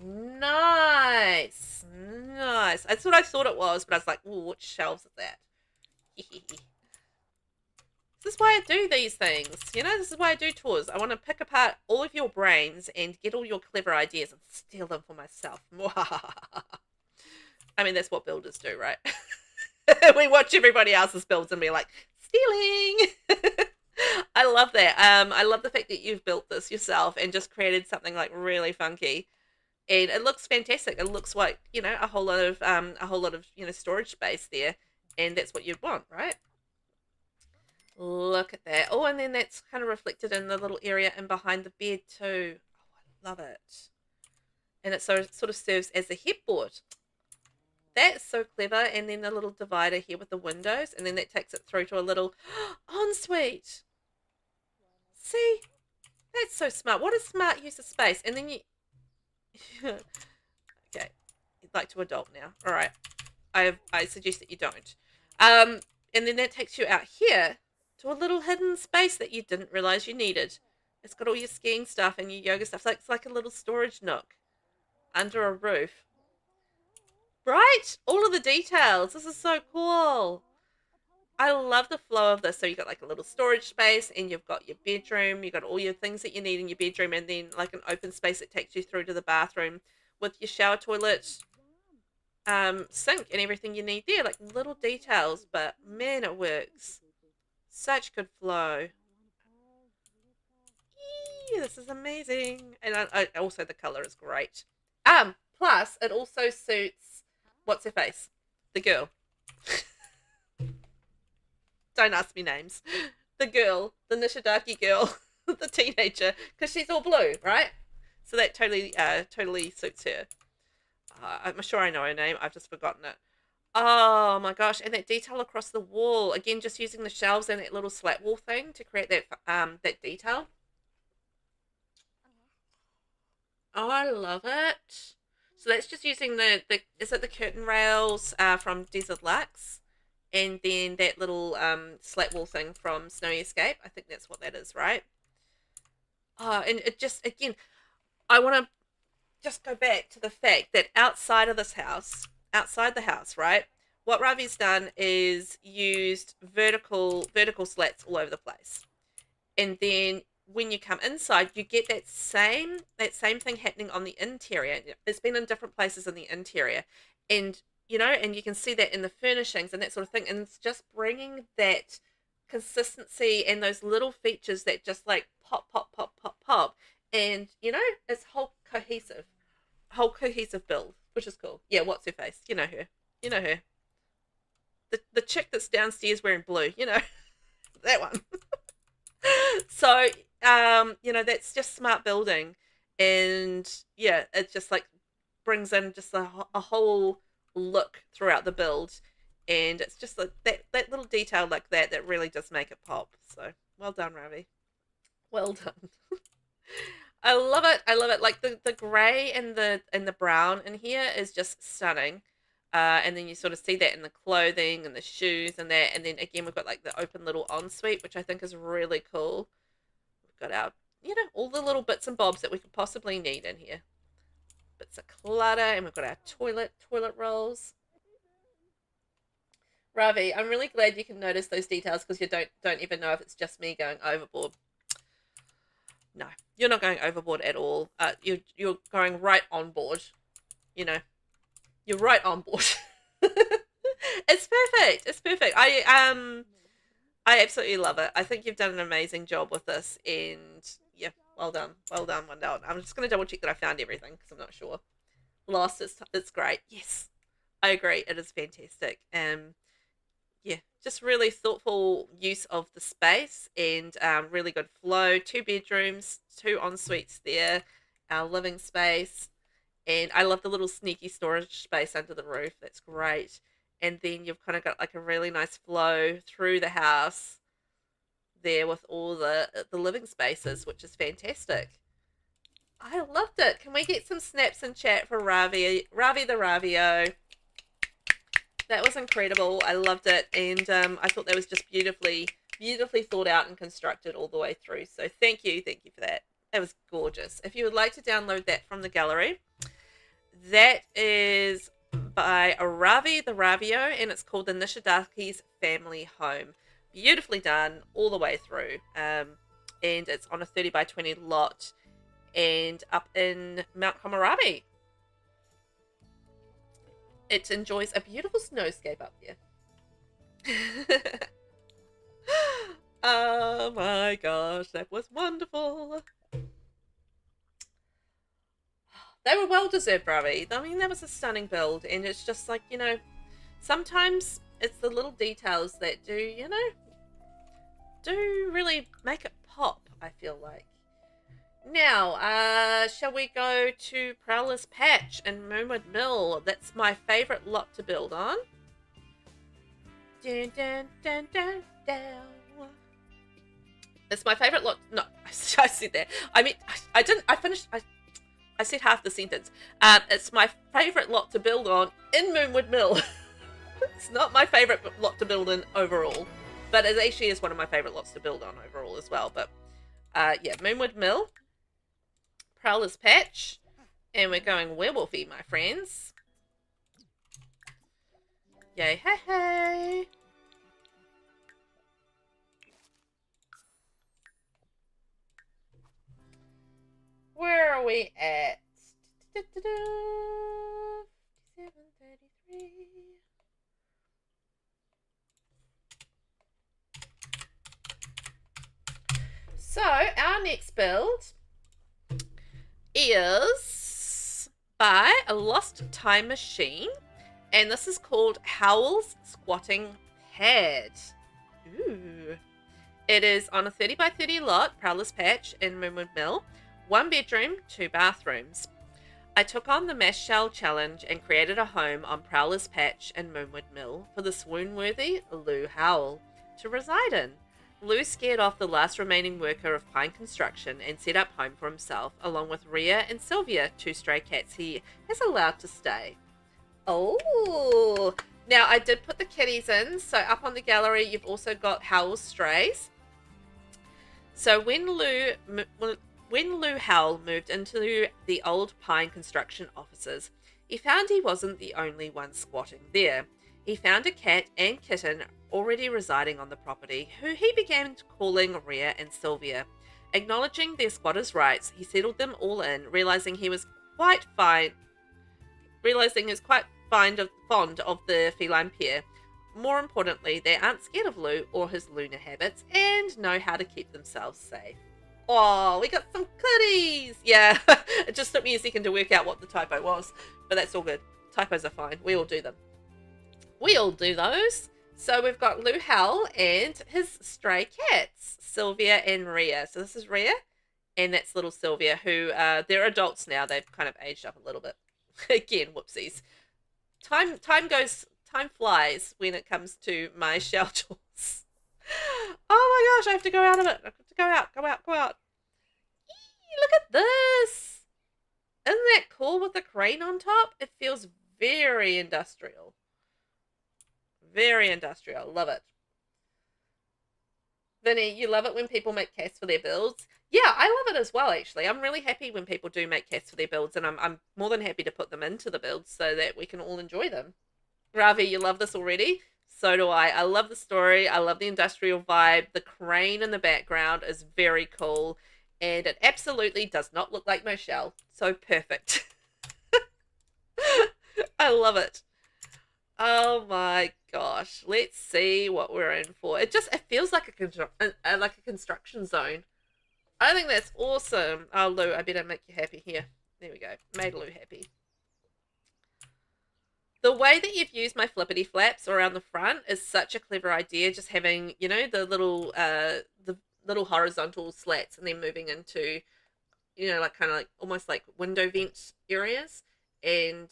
Nice. Nice. That's what I thought it was, but I was like, ooh, what shelves is that? This is why I do these things. You know, this is why I do tours. I want to pick apart all of your brains and get all your clever ideas and steal them for myself. I mean, that's what builders do, right? We watch everybody else's builds and be like, stealing. I love that. I love the fact that you've built this yourself and just created something like really funky. And it looks fantastic. It looks like, you know, a whole lot of, you know, storage space there. And that's what you'd want, right? Look at that. Oh, and then that's kind of reflected in the little area in behind the bed too. Oh, I love it. And it sort of serves as a headboard. That's so clever. And then the little divider here with the windows. And then that takes it through to a little ensuite. See? That's so smart. What a smart use of space. And then you... Okay. You'd like to adult now. All right. I suggest that you don't. And then that takes you out here to a little hidden space that you didn't realize you needed. It's got all your skiing stuff and your yoga stuff. It's like a little storage nook under a roof. Right? All of the details. This is so cool. I love the flow of this. So you've got like a little storage space and you've got your bedroom. You've got all your things that you need in your bedroom, and then like an open space that takes you through to the bathroom with your shower toilet, sink and everything you need there. Like little details, but man, it works. Such good flow. Eee, this is amazing. And I also the color is great. Plus it also suits, what's her face? The girl. Don't ask me names. The girl, the Nishidaki girl, the teenager, because she's all blue, right? So that totally suits her. I'm sure I know her name. I've just forgotten it. Oh my gosh, and that detail across the wall. Again, just using the shelves and that little slat wall thing to create that detail. Oh, I love it. So that's just using is it the curtain rails from Desert Lux? And then that little slat wall thing from Snowy Escape. I think that's what that is, right? Oh, and it just, again, I want to just go back to the fact that outside of this house, outside the house, right? What Ravi's done is used vertical slats all over the place. And then when you come inside, you get that same thing happening on the interior. It's been in different places in the interior. And and you can see that in the furnishings and that sort of thing. And it's just bringing that consistency and those little features that just like pop, pop, pop, pop, pop. And, it's whole cohesive build, which is cool. Yeah, what's her face? You know her. You know her. The chick that's downstairs wearing blue, that one. So, that's just smart building. And yeah, it just like brings in just a whole look throughout the build. And it's just like that little detail like that really does make it pop. So well done, Ravi. Well done. I love it. I love it. Like the grey and the brown in here is just stunning. And then you sort of see that in the clothing and the shoes and that. And then again, we've got like the open little ensuite, which I think is really cool. We've got our, all the little bits and bobs that we could possibly need in here. Bits of clutter, and we've got our toilet rolls. Ravi, I'm really glad you can notice those details because you don't even know if it's just me going overboard. No, you're not going overboard at all. You're going right on board. You're right on board. It's perfect. It's perfect. I absolutely love it. I think you've done an amazing job with this, and yeah, well done. Well done. I'm just gonna double check that I found everything because I'm not sure. Lost, it's great. Yes, I agree. It is fantastic. Yeah, just really thoughtful use of the space and really good flow. 2 bedrooms, 2 en suites there, our living space. And I love the little sneaky storage space under the roof. That's great. And then you've kind of got like a really nice flow through the house there with all the living spaces, which is fantastic. I loved it. Can we get some snaps in chat for Ravi the Ravio? That was incredible. I loved it. And I thought that was just beautifully thought out and constructed all the way through. So thank you for that. That was gorgeous. If you would like to download that from the gallery, that is by Ravi the Ravio, and it's called the Nishadaki's Family Home. Beautifully done all the way through. And it's on a 30 by 20 lot and up in Mount Komorebi. It enjoys a beautiful snowscape up there. Oh my gosh, that was wonderful. They were well deserved, Ravi. I mean, that was a stunning build, and it's just like, sometimes it's the little details that do really make it pop, I feel like. Now, shall we go to Prowler's Patch and Moonwood Mill? That's my favourite lot to build on. Dun, dun, dun, dun, dun. It's my favourite lot. No, I said that. I mean, I didn't. I said half the sentence. It's my favourite lot to build on in Moonwood Mill. It's not my favourite lot to build in overall, but it actually is one of my favourite lots to build on overall as well. But yeah, Moonwood Mill, Prowler's Patch, and we're going werewolfy, my friends. Yay, hey, hey. Where are we at? 5733. So, our next build is by a Lost Time Machine, and this is called Howl's Squatting Pad. Ooh. It is on a 30 by 30 lot, Prowler's Patch in Moonwood Mill, 1 bedroom, 2 bathrooms. I took on the Mash Shell Challenge and created a home on Prowler's Patch and Moonwood Mill for the swoon-worthy Lou Howell to reside in. Lou scared off the last remaining worker of Pine Construction and set up home for himself, along with Rhea and Sylvia, 2 stray cats he has allowed to stay. Oh, now I did put the kitties in, so up on the gallery you've also got Howell's strays. So when Lou Howell moved into the old Pine Construction offices, he found he wasn't the only one squatting there. He found a cat and kitten already residing on the property, who he began calling Rhea and Sylvia. Acknowledging their squatters' rights, he settled them all in, realizing he was quite fond of the feline pair. More importantly, they aren't scared of Lou or his lunar habits and know how to keep themselves safe. Oh, we got some kitties! Yeah, it just took me a second to work out what the typo was, but that's all good. Typos are fine. We all do them. We all do those. So we've got Lou Howell and his stray cats, Sylvia and Rhea. So this is Rhea, and that's little Sylvia, who, they're adults now. They've kind of aged up a little bit. Again, whoopsies. Time flies when it comes to my shell tools. Oh my gosh, I have to go out of it. I have to go out. Eee, look at this. Isn't that cool with the crane on top? It feels very industrial. Very industrial. Love it. Vinny, you love it when people make casts for their builds? Yeah, I love it as well, actually. I'm really happy when people do make casts for their builds, and I'm more than happy to put them into the builds so that we can all enjoy them. Ravi, you love this already? So do I. I love the story. I love the industrial vibe. The crane in the background is very cool, and it absolutely does not look like Moshell. So perfect. I love it. Oh my gosh. Let's see what we're in for. It feels like a construction zone. I think that's awesome. Oh, Lou, I better make you happy here. There we go. Made Lou happy. The way that you've used my flippity flaps around the front is such a clever idea. Just having, you know, the little horizontal slats and then moving into, you know, like kind of like almost like window vent areas, and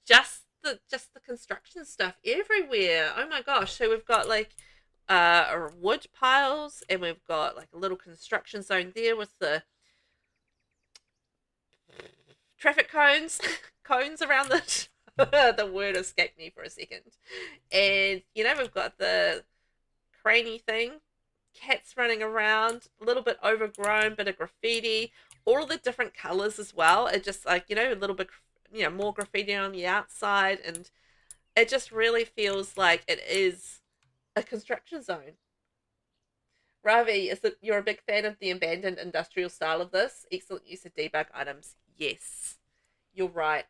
just the construction stuff everywhere. Oh my gosh. So we've got like wood piles, and we've got like a little construction zone there with the traffic cones around it. The word escaped me for a second. And you know, we've got the craney thing, cats running around, a little bit overgrown, bit of graffiti, all the different colors as well. It just, like, you know, a little bit, you know, more graffiti on the outside, and it just really feels like it is a construction zone. Ravi, you're a big fan of the abandoned industrial style of this? Excellent use of debug items. Yes, you're right.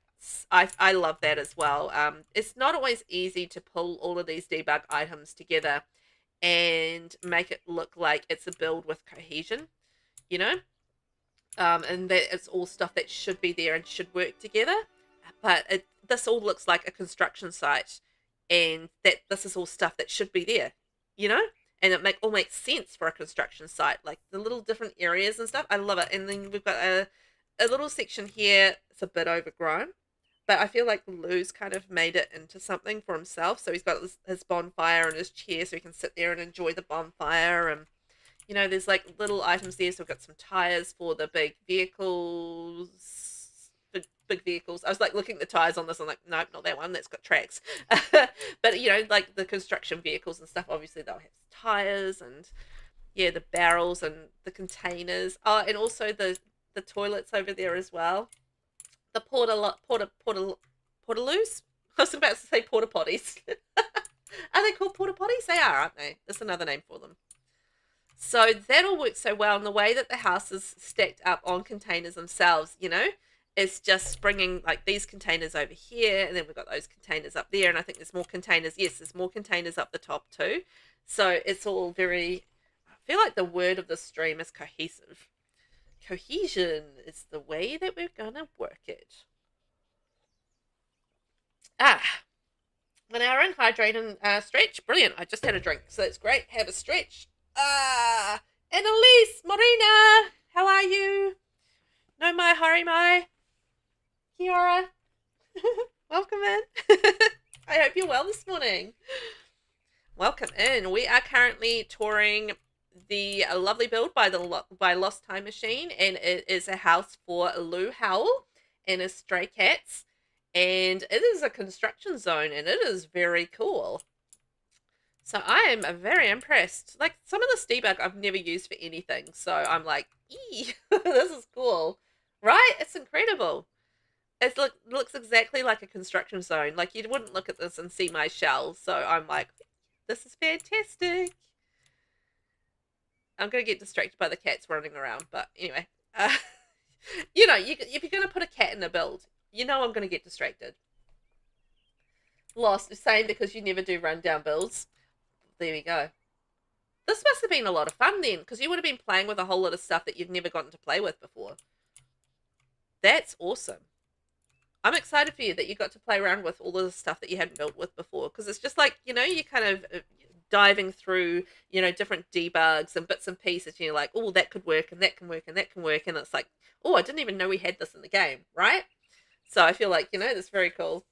I love that as well. It's not always easy to pull all of these debug items together and make it look like it's a build with cohesion, you know? And that it's all stuff that should be there and should work together. But this all looks like a construction site, and that this is all stuff that should be there, you know? And it all makes sense for a construction site, like the little different areas and stuff. I love it. And then we've got a little section here. It's a bit overgrown, but I feel like Lou's kind of made it into something for himself. So he's got his bonfire and his chair, so he can sit there and enjoy the bonfire. And, you know, there's like little items there. So we've got some tires for the big vehicles. Big vehicles. I was like looking at the tires on this. I'm like, nope, not that one. That's got tracks. But, you know, like the construction vehicles and stuff, obviously they'll have tires, and yeah, the barrels and the containers. Oh, and also the toilets over there as well. The portaloos. I was about to say porta potties. Are they called porta potties? They are, aren't they? That's another name for them. So that all works so well, and the way that the house is stacked up on containers themselves, you know, it's just bringing like these containers over here, and then we've got those containers up there, and I think there's more containers. Yes, there's more containers up the top too. So it's all very, I feel like the word of the stream is cohesive. Cohesion is the way that we're gonna work it. An hour in, hydrate and stretch. Brilliant. I just had a drink, so that's great. Have a stretch. Annalise, Marina, how are you? Marimo, Kiara, welcome in. I hope you're well this morning. Welcome in. We are currently touring the lovely build by Lost Time Machine, and it is a house for Lou Howell and his stray cats, and it is a construction zone, and it is very cool. So I am very impressed. Like, some of this debug I've never used for anything, so I'm like, eee, this is cool, right? It's incredible. It looks exactly like a construction zone. Like, you wouldn't look at this and see my shell, so I'm like, this is fantastic. I'm going to get distracted by the cats running around, but anyway. You know, if you're going to put a cat in a build, you know I'm going to get distracted. Lost, same because you never do rundown builds. There we go. This must have been a lot of fun then, because you would have been playing with a whole lot of stuff that you've never gotten to play with before. That's awesome. I'm excited for you that you got to play around with all of the stuff that you hadn't built with before, because it's just like, you know, you kind of diving through, you know, different debugs and bits and pieces, and you're like, oh, that could work, and that can work, and that can work, and it's like, oh, I didn't even know we had this in the game, right? So I feel like, you know, that's very cool.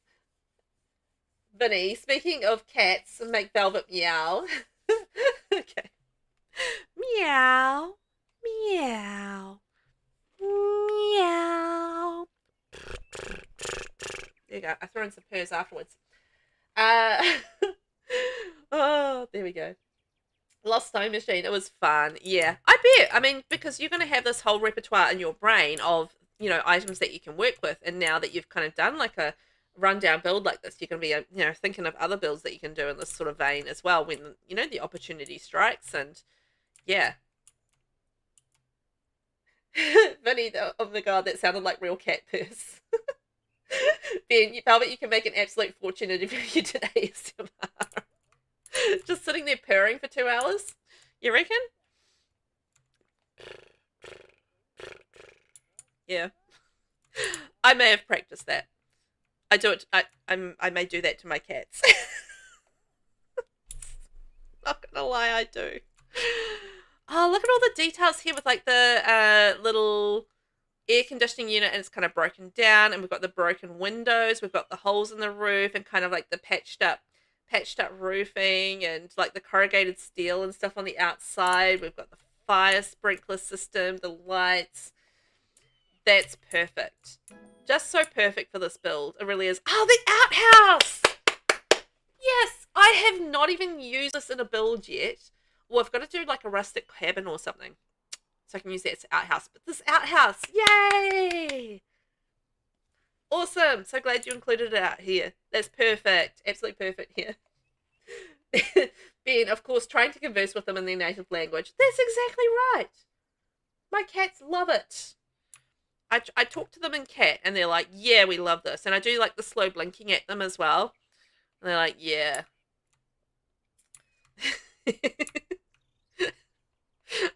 Vinny, speaking of cats, make Velvet meow. Okay. Meow. Meow. Meow. There you go. I throw in some purrs afterwards. Oh, there we go. Lost Time Machine. It was fun. Yeah, I bet. I mean, because you're going to have this whole repertoire in your brain of, you know, items that you can work with. And now that you've kind of done like a rundown build like this, you're going to be, you know, thinking of other builds that you can do in this sort of vein as well when, you know, the opportunity strikes. And yeah. Vinny, oh my god, that sounded like real cat purrs. Ben, Velvet, you can make an absolute fortune if you did ASMR. Just sitting there purring for 2 hours, you reckon? Yeah. I may have practiced that. I do it. I may do that to my cats. Not gonna lie, I do. Oh, look at all the details here with like the little air conditioning unit, and it's kind of broken down, and we've got the broken windows, we've got the holes in the roof, and kind of like the patched up roofing, and like the corrugated steel and stuff on the outside. We've got the fire sprinkler system, the lights. That's perfect. Just so perfect for this build. It really is. Oh, the outhouse! Yes! I have not even used this in a build yet. Well, I've got to do like a rustic cabin or something, so I can use that as an outhouse. But this outhouse, yay! Awesome. So glad you included it out here. That's perfect. Absolutely perfect here. Ben, of course, trying to converse with them in their native language. That's exactly right. My cats love it. I talk to them in cat, and they're like, yeah, we love this. And I do like the slow blinking at them as well. And they're like, yeah.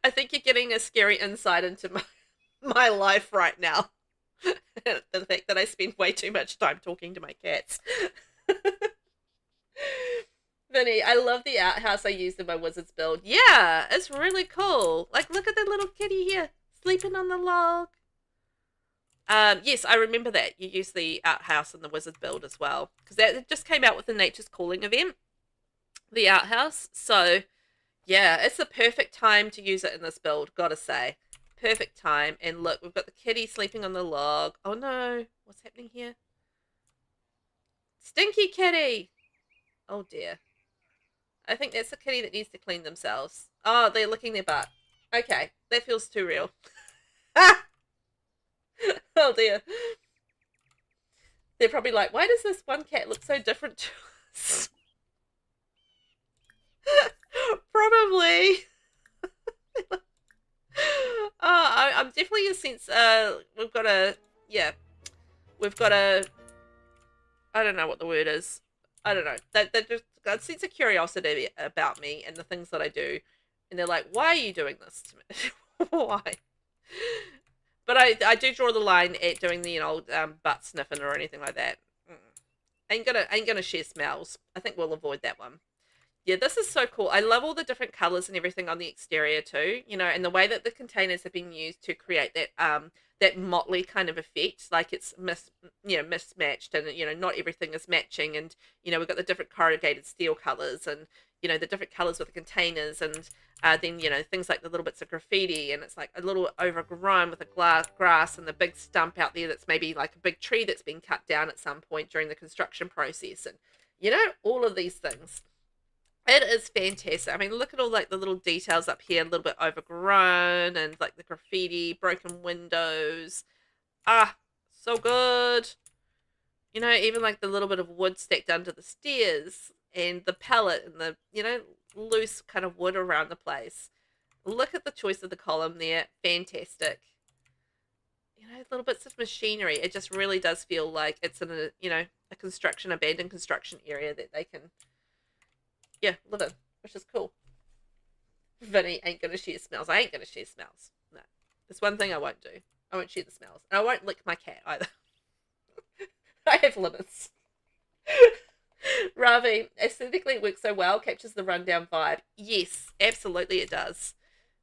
I think you're getting a scary insight into my life right now. The fact that I spend way too much time talking to my cats. Vinny, I love the outhouse I used in my Wizards build. Yeah, it's really cool. Like, look at the little kitty here, sleeping on the log. Yes, I remember that. You used the outhouse in the Wizards build as well, because that just came out with the Nature's Calling event, the outhouse. So, yeah, it's the perfect time to use it in this build, gotta say. Perfect time. And look, we've got the kitty sleeping on the log. Oh no, what's happening here? Stinky kitty! Oh dear. I think that's the kitty that needs to clean themselves. Oh, they're licking their butt. Okay, that feels too real. Oh dear. They're probably like, why does this one cat look so different to us? Probably. I'm definitely a sense, we've got a, I don't know what the word is. I don't know. They just got a sense of curiosity about me and the things that I do. And they're like, why are you doing this to me? Why? But I do draw the line at doing the, you know, butt sniffing or anything like that. Ain't gonna share smells. I think we'll avoid that one. Yeah, this is so cool. I love all the different colors and everything on the exterior too, you know, and the way that the containers have been used to create that motley kind of effect, like it's mismatched, and you know not everything is matching, and you know we've got the different corrugated steel colors, and you know the different colors with the containers, and then you know things like the little bits of graffiti, and it's like a little overgrown with the grass and the big stump out there that's maybe like a big tree that's been cut down at some point during the construction process, and you know all of these things. It is fantastic. I mean, look at all like the little details up here, a little bit overgrown, and like the graffiti, broken windows. Ah, so good. You know, even like the little bit of wood stacked under the stairs, and the pallet, and the, you know, loose kind of wood around the place. Look at the choice of the column there. Fantastic. You know, little bits of machinery. It just really does feel like it's in a, you know, abandoned construction area that they can, yeah, live in, which is cool. Vinny ain't gonna share smells. I ain't gonna share smells. No. There's one thing I won't do. I won't share the smells. And I won't lick my cat either. I have limits. Ravi, aesthetically it works so well, captures the rundown vibe. Yes, absolutely it does.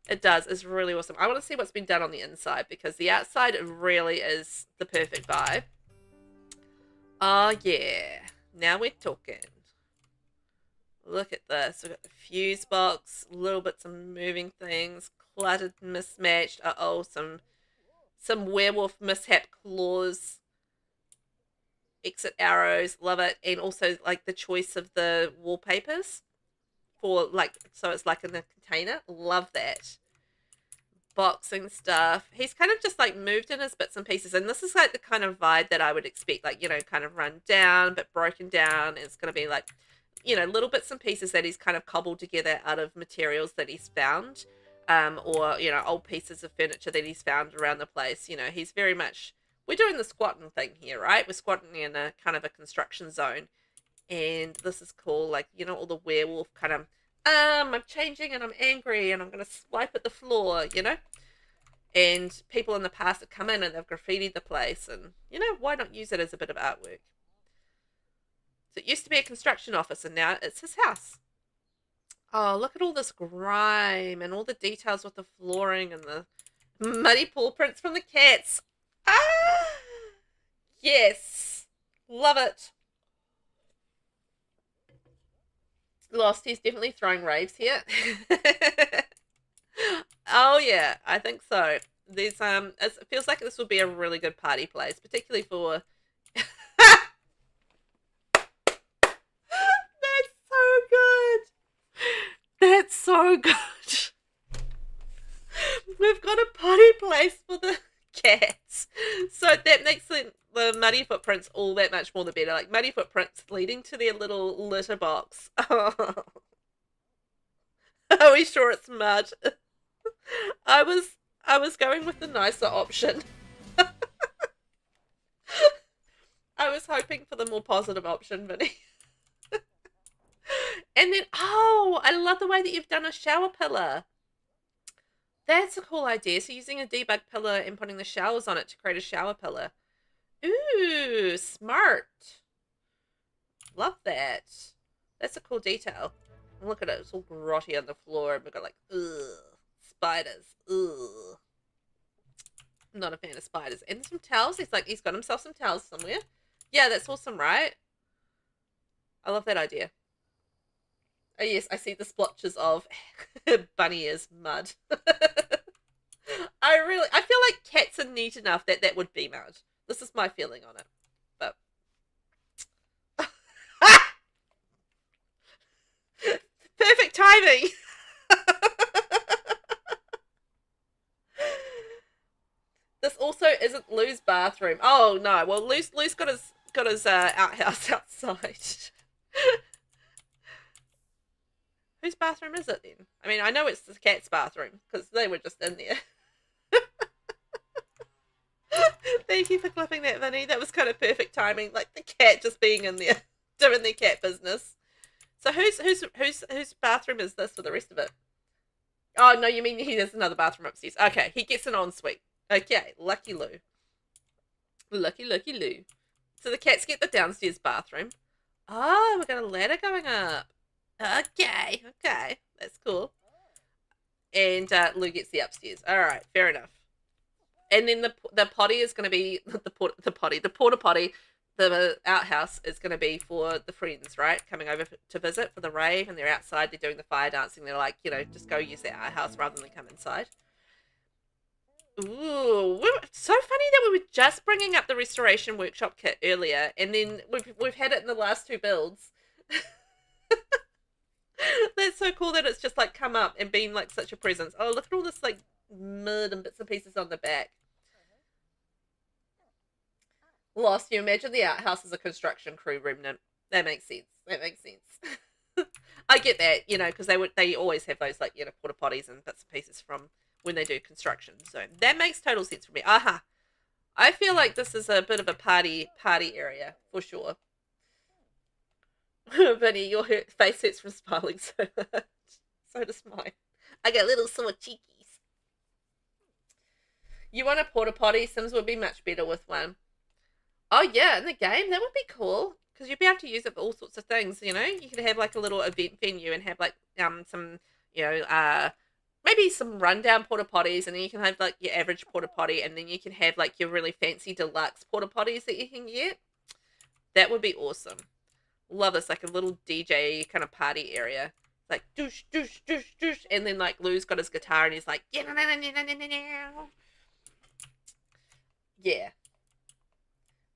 It does. It's really awesome. I want to see what's been done on the inside, because the outside really is the perfect vibe. Oh yeah. Now we're talking. Look at this. We've got the fuse box, little bits of moving things, cluttered, mismatched. Uh-oh, some werewolf mishap claws. Exit arrows, love it. And also like the choice of the wallpapers for like, so it's like in the container. Love that. Boxing stuff. He's kind of just like moved in his bits and pieces, and this is like the kind of vibe that I would expect, like, you know, kind of run down but broken down. It's going to be like, you know, little bits and pieces that he's kind of cobbled together out of materials that he's found, or, you know, old pieces of furniture that he's found around the place. You know, he's very much, we're doing the squatting thing here, right? We're squatting in a kind of a construction zone, and this is cool. Like, you know, all the werewolf kind of, I'm changing and I'm angry and I'm going to swipe at the floor, you know? And people in the past have come in and they've graffitied the place, and, you know, why not use it as a bit of artwork? So it used to be a construction office, and now it's his house. Oh, look at all this grime and all the details with the flooring and the muddy paw prints from the cats. Ah! Yes. Love it. Lost, he's definitely throwing raves here. Oh yeah, I think so. There's it feels like this would be a really good party place, particularly for That's so good. That's so good. We've got a potty place for the cats. So that makes the muddy footprints all that much more the better. Like muddy footprints leading to their little litter box. Oh. Are we sure it's mud? I was going with the nicer option. I was hoping for the more positive option, Vinny. And then, oh, I love the way that you've done a shower pillar. That's a cool idea. So using a debug pillar and putting the showers on it to create a shower pillar. Ooh, smart. Love that. That's a cool detail. Look at it. It's all grotty on the floor. And we've got like, ugh, spiders. Ugh. I'm not a fan of spiders. And some towels. He's got himself some towels somewhere. Yeah, that's awesome, right? I love that idea. Oh yes, I see the splotches of bunny ears mud. I feel like cats are neat enough that that would be mud. This is my feeling on it. But perfect timing. This also isn't Lou's bathroom. Oh no, well Lou's got his outhouse outside. Whose bathroom is it then? I mean, I know it's the cat's bathroom because they were just in there. Thank you for clipping that, Vinny. That was kind of perfect timing. Like the cat just being in there doing their cat business. So whose bathroom is this for the rest of it? Oh no, you mean he has another bathroom upstairs? Okay, he gets an ensuite. Okay, lucky Lou. Lucky Lou. So the cats get the downstairs bathroom. Oh, we've got a ladder going up. Okay, okay, that's cool. And Lou gets the upstairs. All right, fair enough. And then the potty is going to be the porta potty. The outhouse is going to be for the friends, right? Coming over to visit for the rave, and they're outside. They're doing the fire dancing. They're like, just go use the outhouse rather than come inside. Ooh, so funny that we were just bringing up the restoration workshop kit earlier, and then we've had it in the last two builds. That's so cool that it's just like come up and been like such a presence. Oh, look at all this like mud and bits and pieces on the back. Lost, you imagine the outhouse as a construction crew remnant. That makes sense. That makes sense. I get that, because they always have those like, porta potties and bits and pieces from when they do construction. So that makes total sense for me. Aha. I feel like this is a bit of a party area for sure. Vinny, your face hurts from smiling so much. So does mine. I get little sore cheekies. You want a porta potty? Sims would be much better with one. Oh yeah, in the game that would be cool because you'd be able to use it for all sorts of things. You could have like a little event venue and have like some maybe some rundown porta potties, and then you can have like your average porta potty, and then you can have like your really fancy deluxe porta potties that you can get. That would be awesome. Love this, like a little DJ kind of party area. Like douche, douche, douche, douche, and then like Lou's got his guitar and he's like yeah.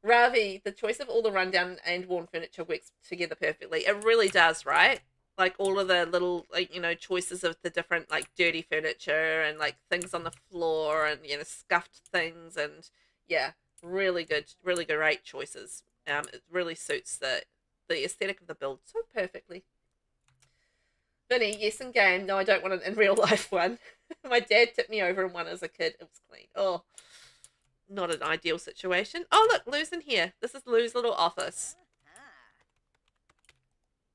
Ravi, the choice of all the rundown and worn furniture works together perfectly. It really does, right? Like all of the little, like, choices of the different, like, dirty furniture and, like, things on the floor and, scuffed things. And, yeah, really great choices. It really suits the aesthetic of the build so perfectly. Vinny, yes, in game. No, I don't want an in real life one. My dad tipped me over in one as a kid. It was clean. Oh, not an ideal situation. Oh, look, Lou's in here. This is Lou's little office.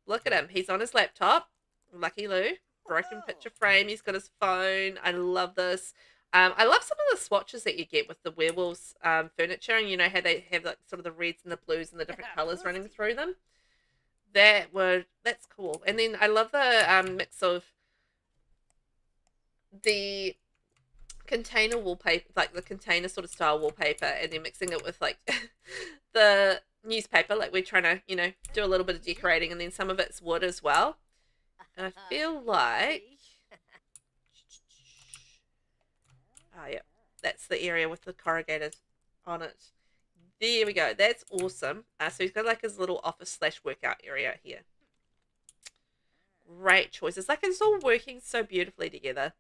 Look at him. He's on his laptop. Lucky Lou. Broken picture frame. He's got his phone. I love this. I love some of the swatches that you get with the werewolves furniture, and how they have like sort of the reds and the blues and the different colors running through them. That's cool. And then I love the mix of the container wallpaper, like the container sort of style wallpaper, and then mixing it with like the newspaper, like we're trying to do a little bit of decorating, and then some of it's wood as well. And I feel like yeah, that's the area with the corrugated on it. There we go. That's awesome. So he's got like his little office / workout area here. Great choices. Like it's all working so beautifully together.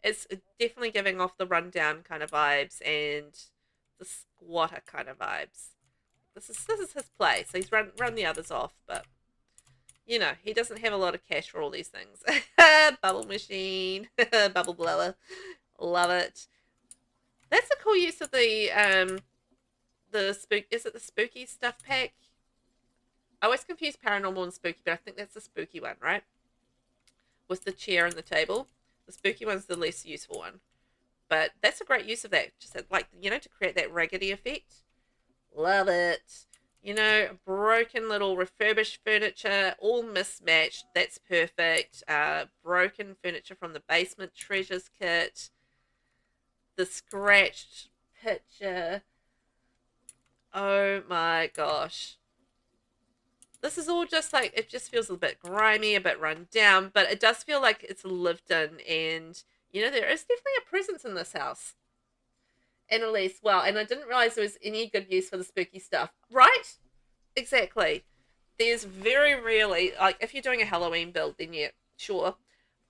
It's definitely giving off the rundown kind of vibes and the squatter kind of vibes. This is his place. So he's run the others off, but he doesn't have a lot of cash for all these things. Bubble machine, bubble blower, love it. That's a cool use of the is it the spooky stuff pack? I always confuse paranormal and spooky, but I think that's the spooky one, right? With the chair and the table. The spooky one's the less useful one. But that's a great use of that. Just like, to create that raggedy effect. Love it. Broken little refurbished furniture, all mismatched. That's perfect. Broken furniture from the basement treasures kit. The scratched picture. Oh my gosh. This is all just like, it just feels a bit grimy, a bit run down, but it does feel like it's lived in, and, there is definitely a presence in this house. And Elise, well, and I didn't realize there was any good use for the spooky stuff. Right? Exactly. There's very rarely, like, if you're doing a Halloween build, then yeah, sure.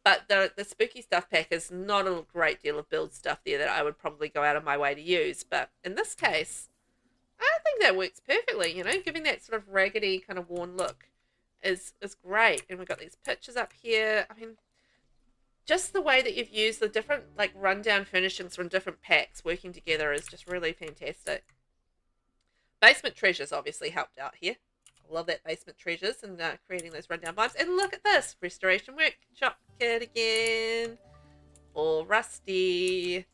But the spooky stuff pack is not a great deal of build stuff there that I would probably go out of my way to use. But in this case, I think that works perfectly, giving that sort of raggedy kind of worn look is great. And we've got these pictures up here. I mean, just the way that you've used the different like rundown furnishings from different packs working together is just really fantastic. Basement treasures obviously helped out here. I love that basement treasures and creating those rundown vibes. And look at this, restoration workshop kit again. All rusty.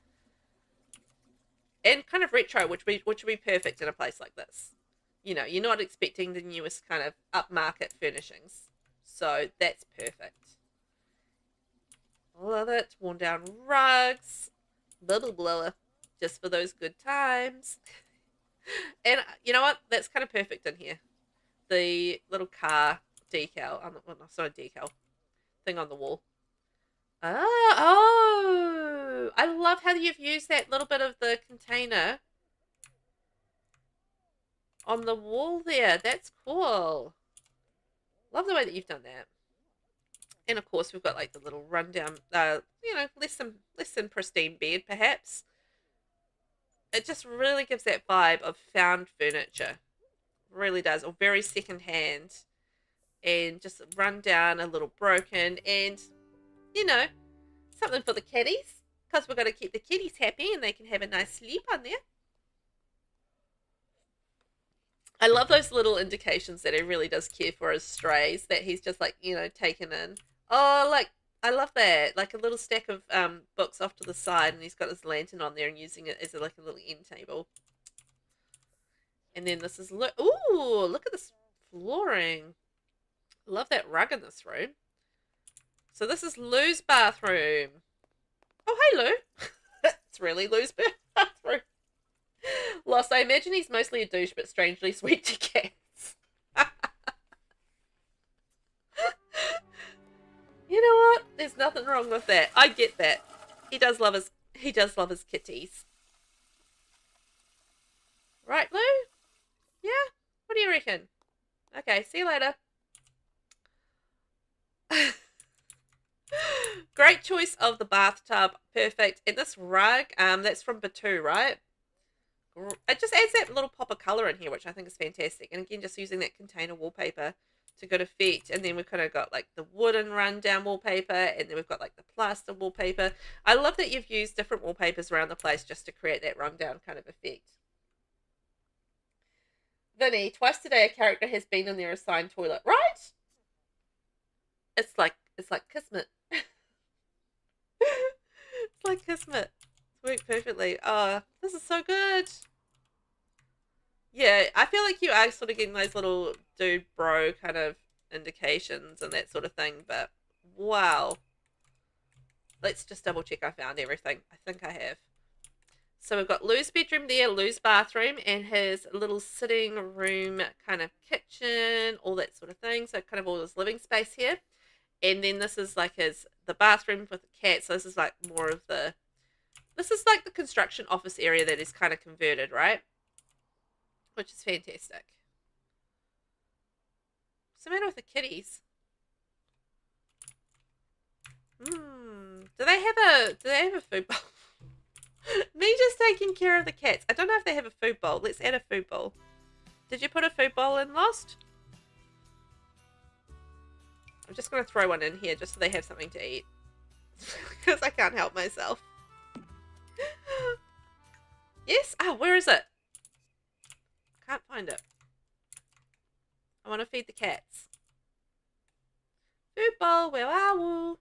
And kind of retro, which would be perfect in a place like this. You're not expecting the newest kind of upmarket furnishings. So that's perfect. Love it. Worn down rugs. Bubble blower. Just for those good times. And you know what? That's kind of perfect in here. The little car decal. Well, no, it's not a decal. Thing on the wall. Oh, I love how you've used that little bit of the container on the wall there. That's cool. Love the way that you've done that. And of course, we've got like the little rundown, you know, less than pristine bed, perhaps. It just really gives that vibe of found furniture. Really does, or very secondhand, and just run down, a little broken, and you know, something for the kitties, because we're going to keep the kitties happy and they can have a nice sleep on there. I love those little indications that he really does care for his strays, that he's just like, you know, taken in. Oh, like, I love that. Like a little stack of books off to the side, and he's got his lantern on there and using it as like a little end table. And then this is, ooh, look at this flooring. Love that rug in this room. So this is Lou's bathroom. Oh, hey, Lou. It's really Lou's bathroom. Lost, I imagine he's mostly a douche, but strangely sweet to cats. You know what? There's nothing wrong with that. I get that. He does love his kitties. Right, Lou? Yeah? What do you reckon? Okay, see you later. Great choice of the bathtub. Perfect. And this rug, that's from Batu, right? It just adds that little pop of colour in here, which I think is fantastic. And again, just using that container wallpaper to good effect. And then we've kind of got like the wooden rundown wallpaper, and then we've got like the plaster wallpaper. I love that you've used different wallpapers around the place just to create that rundown kind of effect. Vinny, twice today a character has been in their assigned toilet, right? It's like Kismet. It's like Kismet. It's worked perfectly. Oh, this is so good. Yeah, I feel like you are sort of getting those little dude bro kind of indications and that sort of thing, but wow. Let's just double check I found everything. I think I have. So we've got Lou's bedroom there, Lou's bathroom, and his little sitting room kind of kitchen, all that sort of thing. So kind of all his living space here. And then this is like the bathroom with the cat. So this is like more of this is like the construction office area that is kind of converted, right? Which is fantastic. What's the matter with the kitties? Do they have a food bowl? Me just taking care of the cats. I don't know if they have a food bowl. Let's add a food bowl. Did you put a food bowl in, Lost? I'm just going to throw one in here just so they have something to eat. Because I can't help myself. Yes? Ah, where is it? Can't find it. I want to feed the cats. Food bowl, where are we?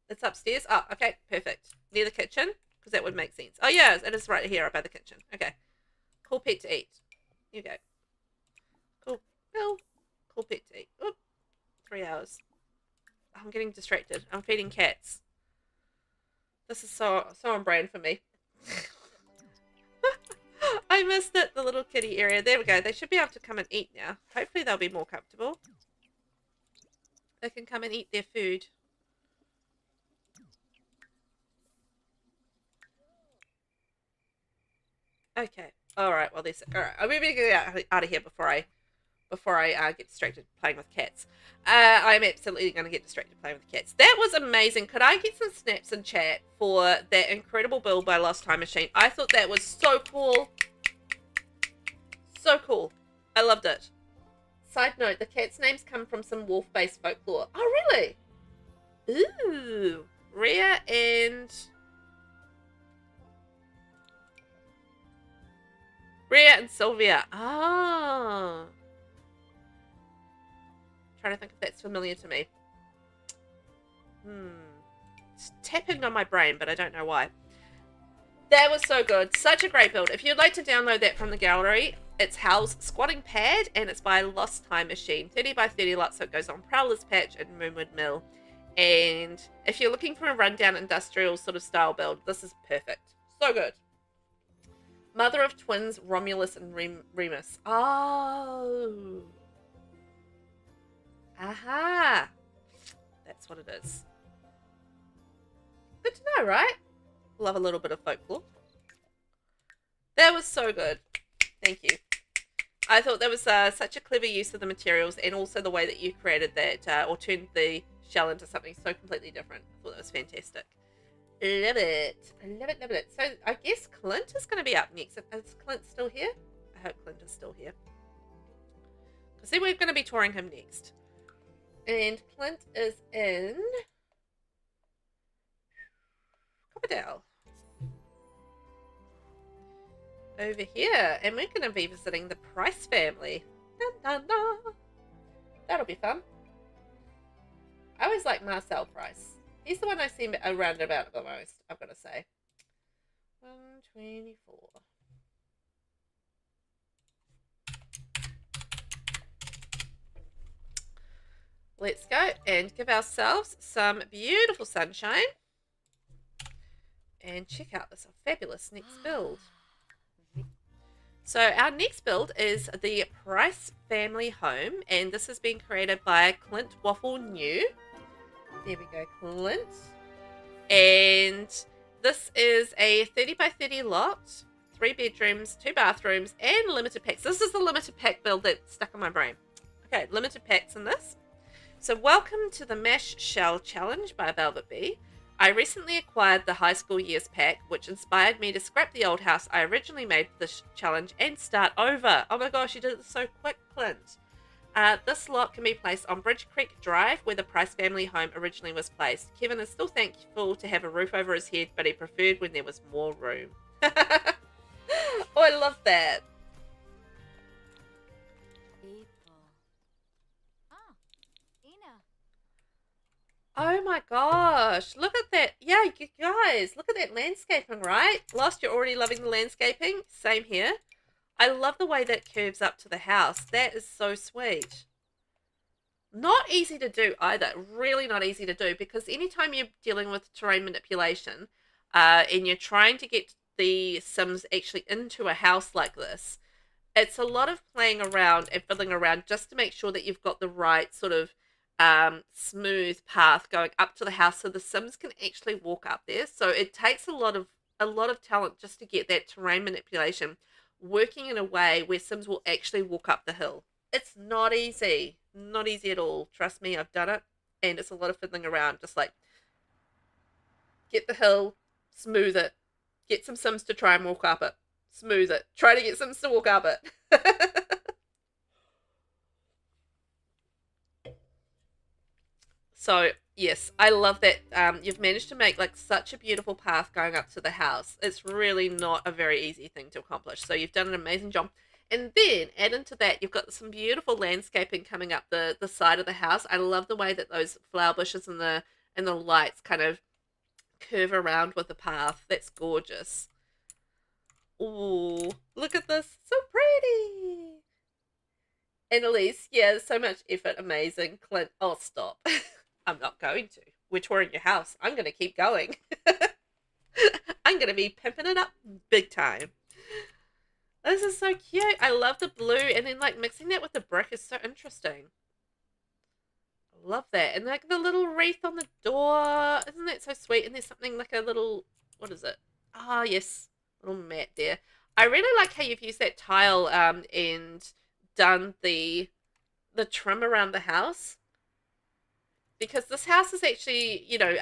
It's upstairs. Oh, okay, perfect. Near the kitchen, because that would make sense. Oh, yeah, it is right here by the kitchen. Okay. Cool pet to eat. Here you go. Cool. Cool pet to eat. Oop. 3 hours. I'm getting distracted. I'm feeding cats. This is so on brand for me. I missed it, the little kitty area. There we go. They should be able to come and eat now. Hopefully they'll be more comfortable. They can come and eat their food. Okay. Alright, well, this. Alright, I'm moving to get out of here before I get distracted playing with cats. I'm absolutely going to get distracted playing with cats. That was amazing. Could I get some snaps in chat for that incredible build by Lost Time Machine? I thought that was so cool. So cool. I loved it. Side note, the cats' names come from some wolf-based folklore. Oh, really? Ooh. Rhea and Sylvia. Ah. Trying to think if that's familiar to me. It's tapping on my brain, but I don't know why. That was so good. Such a great build. If you'd like to download that from the gallery, it's Hal's Squatting Pad, and it's by Lost Time Machine. 30 by 30 lots, so it goes on Prowler's Patch and Moonwood Mill. And if you're looking for a rundown industrial sort of style build, this is perfect. So good. Mother of twins, Romulus and Remus. Oh. Aha. That's what it is. Good to know, right? Love a little bit of folklore. That was so good. Thank you. I thought that was such a clever use of the materials, and also the way that you created that, or turned the shell into something so completely different. I thought that was fantastic. Love it. I love it, love it. So I guess Clint is going to be up next. Is Clint still here? I hope Clint is still here. Because then we're going to be touring him next. And Clint is in Copperdale. Over here. And we're going to be visiting the Price family. Dun, dun, dun. That'll be fun. I always like Marcel Price. He's the one I see around about the most, I've got to say. 124. Let's go and give ourselves some beautiful sunshine. And check out this fabulous next build. So our next build is the Price family home. And this has been created by CLINTWAFFLENOW. There we go, Clint. And this is a 30 by 30 lot, 3 bedrooms, 2 bathrooms, and limited packs. This is the limited pack build that stuck in my brain. Okay, limited packs in this. So welcome to the Mash Shell Challenge by VelvettB. I recently acquired the high school years pack, which inspired me to scrap the old house I originally made for this challenge and start over. Oh my gosh, you did it so quick, Clint. This lot can be placed on Bridge Creek Drive, where the Price family home originally was placed. Kevin is still thankful to have a roof over his head, but he preferred when there was more room. Oh, I love that. Oh my gosh, look at that. Yeah, you guys, look at that landscaping, right? Lost, you're already loving the landscaping? Same here. I love the way that curves up to the house. That is so sweet. Not easy to do either. Really not easy to do, because anytime you're dealing with terrain manipulation and you're trying to get the Sims actually into a house like this, it's a lot of playing around and fiddling around just to make sure that you've got the right sort of smooth path going up to the house so the Sims can actually walk up there. So it takes a lot of talent just to get that terrain manipulation working in a way where Sims will actually walk up the hill. It's not easy. Not easy at all. Trust me, I've done it. And it's a lot of fiddling around. Just like, get the hill, smooth it. Get some Sims to try and walk up it. Smooth it. Try to get Sims to walk up it. So, yes, I love that you've managed to make like such a beautiful path going up to the house. It's really not a very easy thing to accomplish. So you've done an amazing job. And then add into that, you've got some beautiful landscaping coming up the side of the house. I love the way that those flower bushes and the lights kind of curve around with the path. That's gorgeous. Ooh, look at this. So pretty. And Elise, yeah, so much effort. Amazing. Clint, oh, stop. I'm not going to. We're touring your house. I'm going to keep going. I'm going to be pimping it up big time. This is so cute. I love the blue, and then like mixing that with the brick is so interesting. I love that. And like the little wreath on the door. Isn't that so sweet? And there's something like a little, what is it? Ah, yes. Little mat there. I really like how you've used that tile and done the trim around the house. Because this house is actually, you know,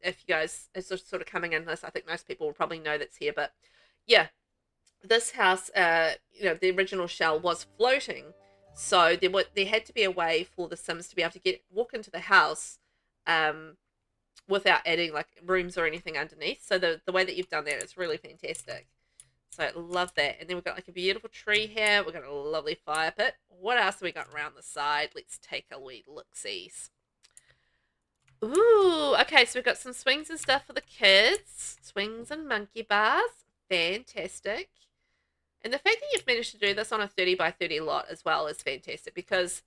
if you guys are sort of coming in this, I think most people will probably know that's here. But yeah, this house, you know, the original shell was floating. So there had to be a way for the Sims to be able to walk into the house without adding like rooms or anything underneath. So the way that you've done that is really fantastic. So I love that. And then we've got like a beautiful tree here. We've got a lovely fire pit. What else have we got around the side? Let's take a wee look-sees. Ooh, okay, so we've got some swings and stuff for the kids. Swings and monkey bars. Fantastic. And the fact that you've managed to do this on a 30 by 30 lot as well is fantastic because,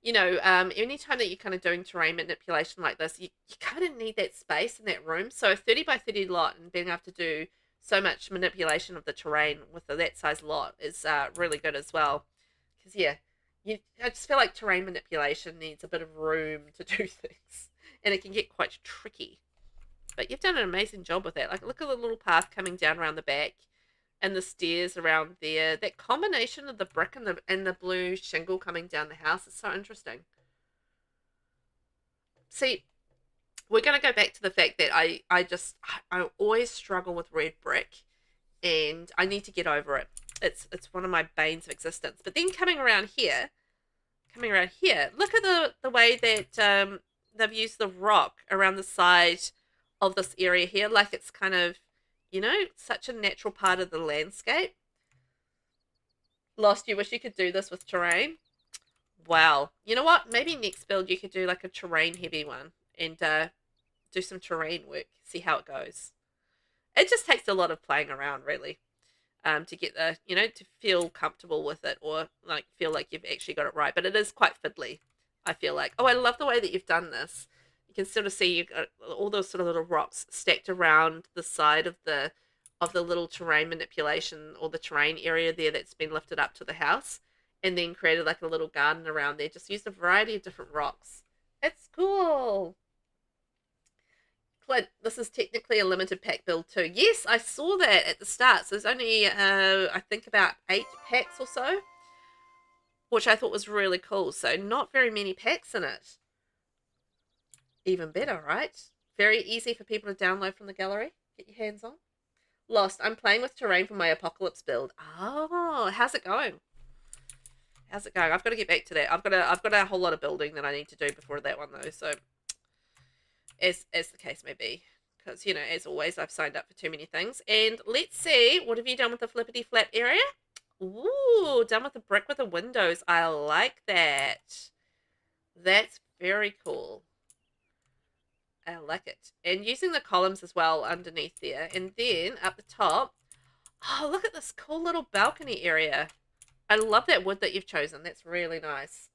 you know, anytime that you're kind of doing terrain manipulation like this, you kind of need that space in that room. So a 30 by 30 lot and being able to do so much manipulation of the terrain with that size lot is really good as well. Because, yeah, I just feel like terrain manipulation needs a bit of room to do things. And it can get quite tricky. But you've done an amazing job with that. Like, look at the little path coming down around the back and the stairs around there. That combination of the brick and the blue shingle coming down the house is so interesting. See, we're going to go back to the fact that I always struggle with red brick, and I need to get over it. It's one of my banes of existence. But then coming around here, look at the way that they've used the rock around the side of this area here, like it's kind of, you know, such a natural part of the landscape. Lost, you wish you could do this with terrain? Wow. You know what? Maybe next build you could do like a terrain heavy one and do some terrain work, see how it goes. It just takes a lot of playing around, really, to get the, you know, to feel comfortable with it or like feel like you've actually got it right. But it is quite fiddly, I feel like. Oh, I love the way that you've done this. You can sort of see you've got all those sort of little rocks stacked around the side of the little terrain manipulation or the terrain area there that's been lifted up to the house, and then created like a little garden around there. Just used a variety of different rocks. It's cool. Clint, this is technically a limited pack build too. Yes, I saw that at the start. So there's only, I think, about 8 packs or so, which I thought was really cool. So not very many packs in it. Even better, right? Very easy for people to download from the gallery. Get your hands on. Lost. I'm playing with terrain for my apocalypse build. Oh, how's it going? How's it going? I've got to get back to that. I've got a whole lot of building that I need to do before that one though. So as the case may be, because, you know, as always, I've signed up for too many things. And let's see, what have you done with the flippity flap area? Ooh, done with the brick with the windows. I like that. That's very cool. I like it. And using the columns as well underneath there. And then up the top, oh, look at this cool little balcony area. I love that wood that you've chosen. That's really nice.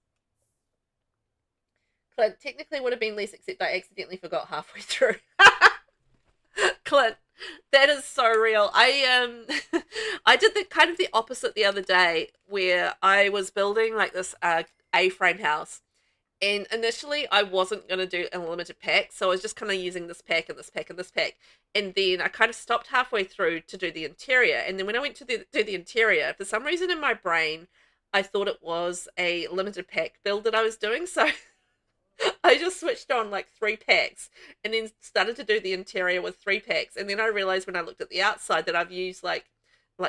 Clint, technically would have been less, except I accidentally forgot halfway through. Clint, that is so real. I I did the kind of the opposite the other day, where I was building like this A-frame house. And initially, I wasn't going to do a limited pack, so I was just kind of using this pack and this pack and this pack. And then I kind of stopped halfway through to do the interior. And then when I went to do the interior, for some reason in my brain, I thought it was a limited pack build that I was doing. So I just switched on like 3 packs and then started to do the interior with 3 packs. And then I realized when I looked at the outside that I've used like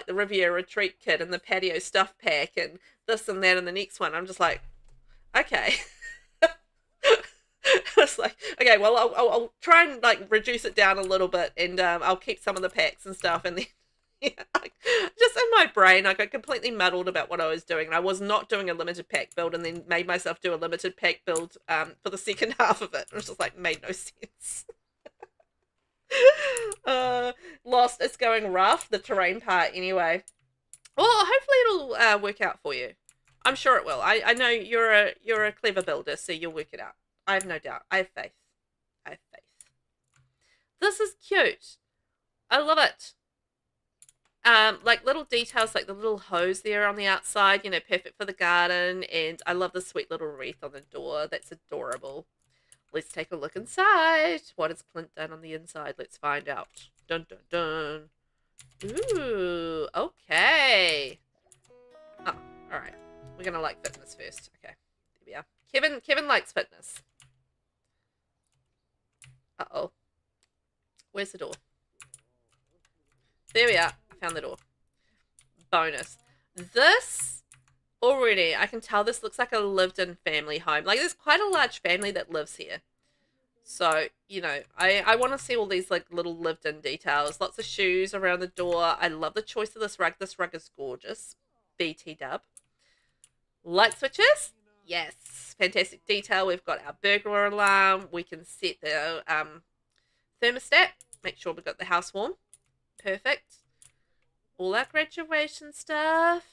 the Riviera Retreat Kit and the patio stuff pack and this and that and the next one. I'm just like, okay. It's like, okay, well, I'll try and like reduce it down a little bit, and I'll keep some of the packs and stuff, and then yeah, just in my brain, I got completely muddled about what I was doing, and I was not doing a limited pack build, and then made myself do a limited pack build for the second half of it. It was just like made no sense. Lost. It's going rough, the terrain part anyway. Well, hopefully it'll work out for you. I'm sure it will. I know you're a clever builder, so you'll work it out. I have no doubt. I have faith. I have faith. This is cute. I love it. Like little details, like the little hose there on the outside, you know, perfect for the garden. And I love the sweet little wreath on the door. That's adorable. Let's take a look inside. What has Clint done on the inside? Let's find out. Dun, dun, dun. Ooh, okay. Oh, all right. We're going to like fitness first. Okay, there we are. Kevin likes fitness. Uh-oh. Where's the door? There we are. I found the door. Bonus. This, already, I can tell this looks like a lived-in family home. Like, there's quite a large family that lives here. So, you know, I want to see all these, like, little lived-in details. Lots of shoes around the door. I love the choice of this rug. This rug is gorgeous. BT dub. Light switches. Yes, fantastic detail. We've got our burglar alarm. We can set the thermostat. Make sure we've got the house warm. Perfect. All our graduation stuff.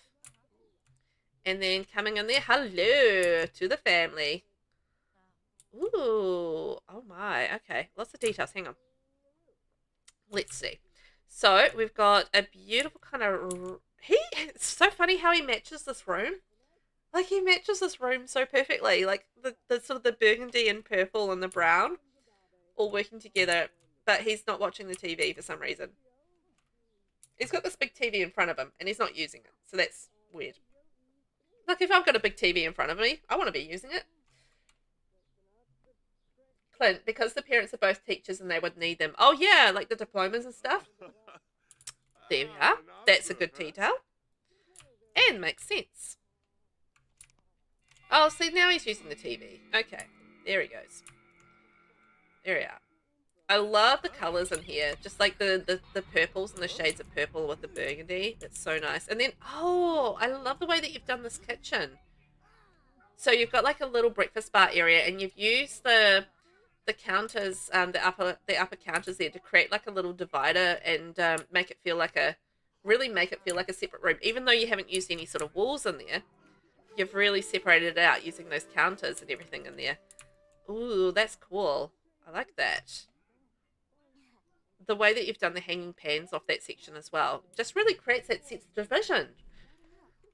And then coming in there, hello to the family. Ooh, oh my, okay. Lots of details, hang on. Let's see. So, we've got a beautiful kind of... It's so funny how he matches this room. Like, he matches this room so perfectly. Like, the sort of the burgundy and purple and the brown all working together. But he's not watching the TV for some reason. He's got this big TV in front of him, and he's not using it. So that's weird. Like, if I've got a big TV in front of me, I want to be using it. Clint, because the parents are both teachers and they would need them. Oh, yeah, like the diplomas and stuff. There we are. That's a good detail. And makes sense. Oh, see, now he's using the TV. Okay, there he goes. There we are. I love the colours in here. Just like the purples and the shades of purple with the burgundy. That's so nice. And then, oh, I love the way that you've done this kitchen. So you've got like a little breakfast bar area and you've used the counters, the upper counters there to create like a little divider and make it feel like a separate room. Even though you haven't used any sort of walls in there, you've really separated it out using those counters and everything in there. Ooh, that's cool. I like that. The way that you've done the hanging pans off that section as well just really creates that sense of division.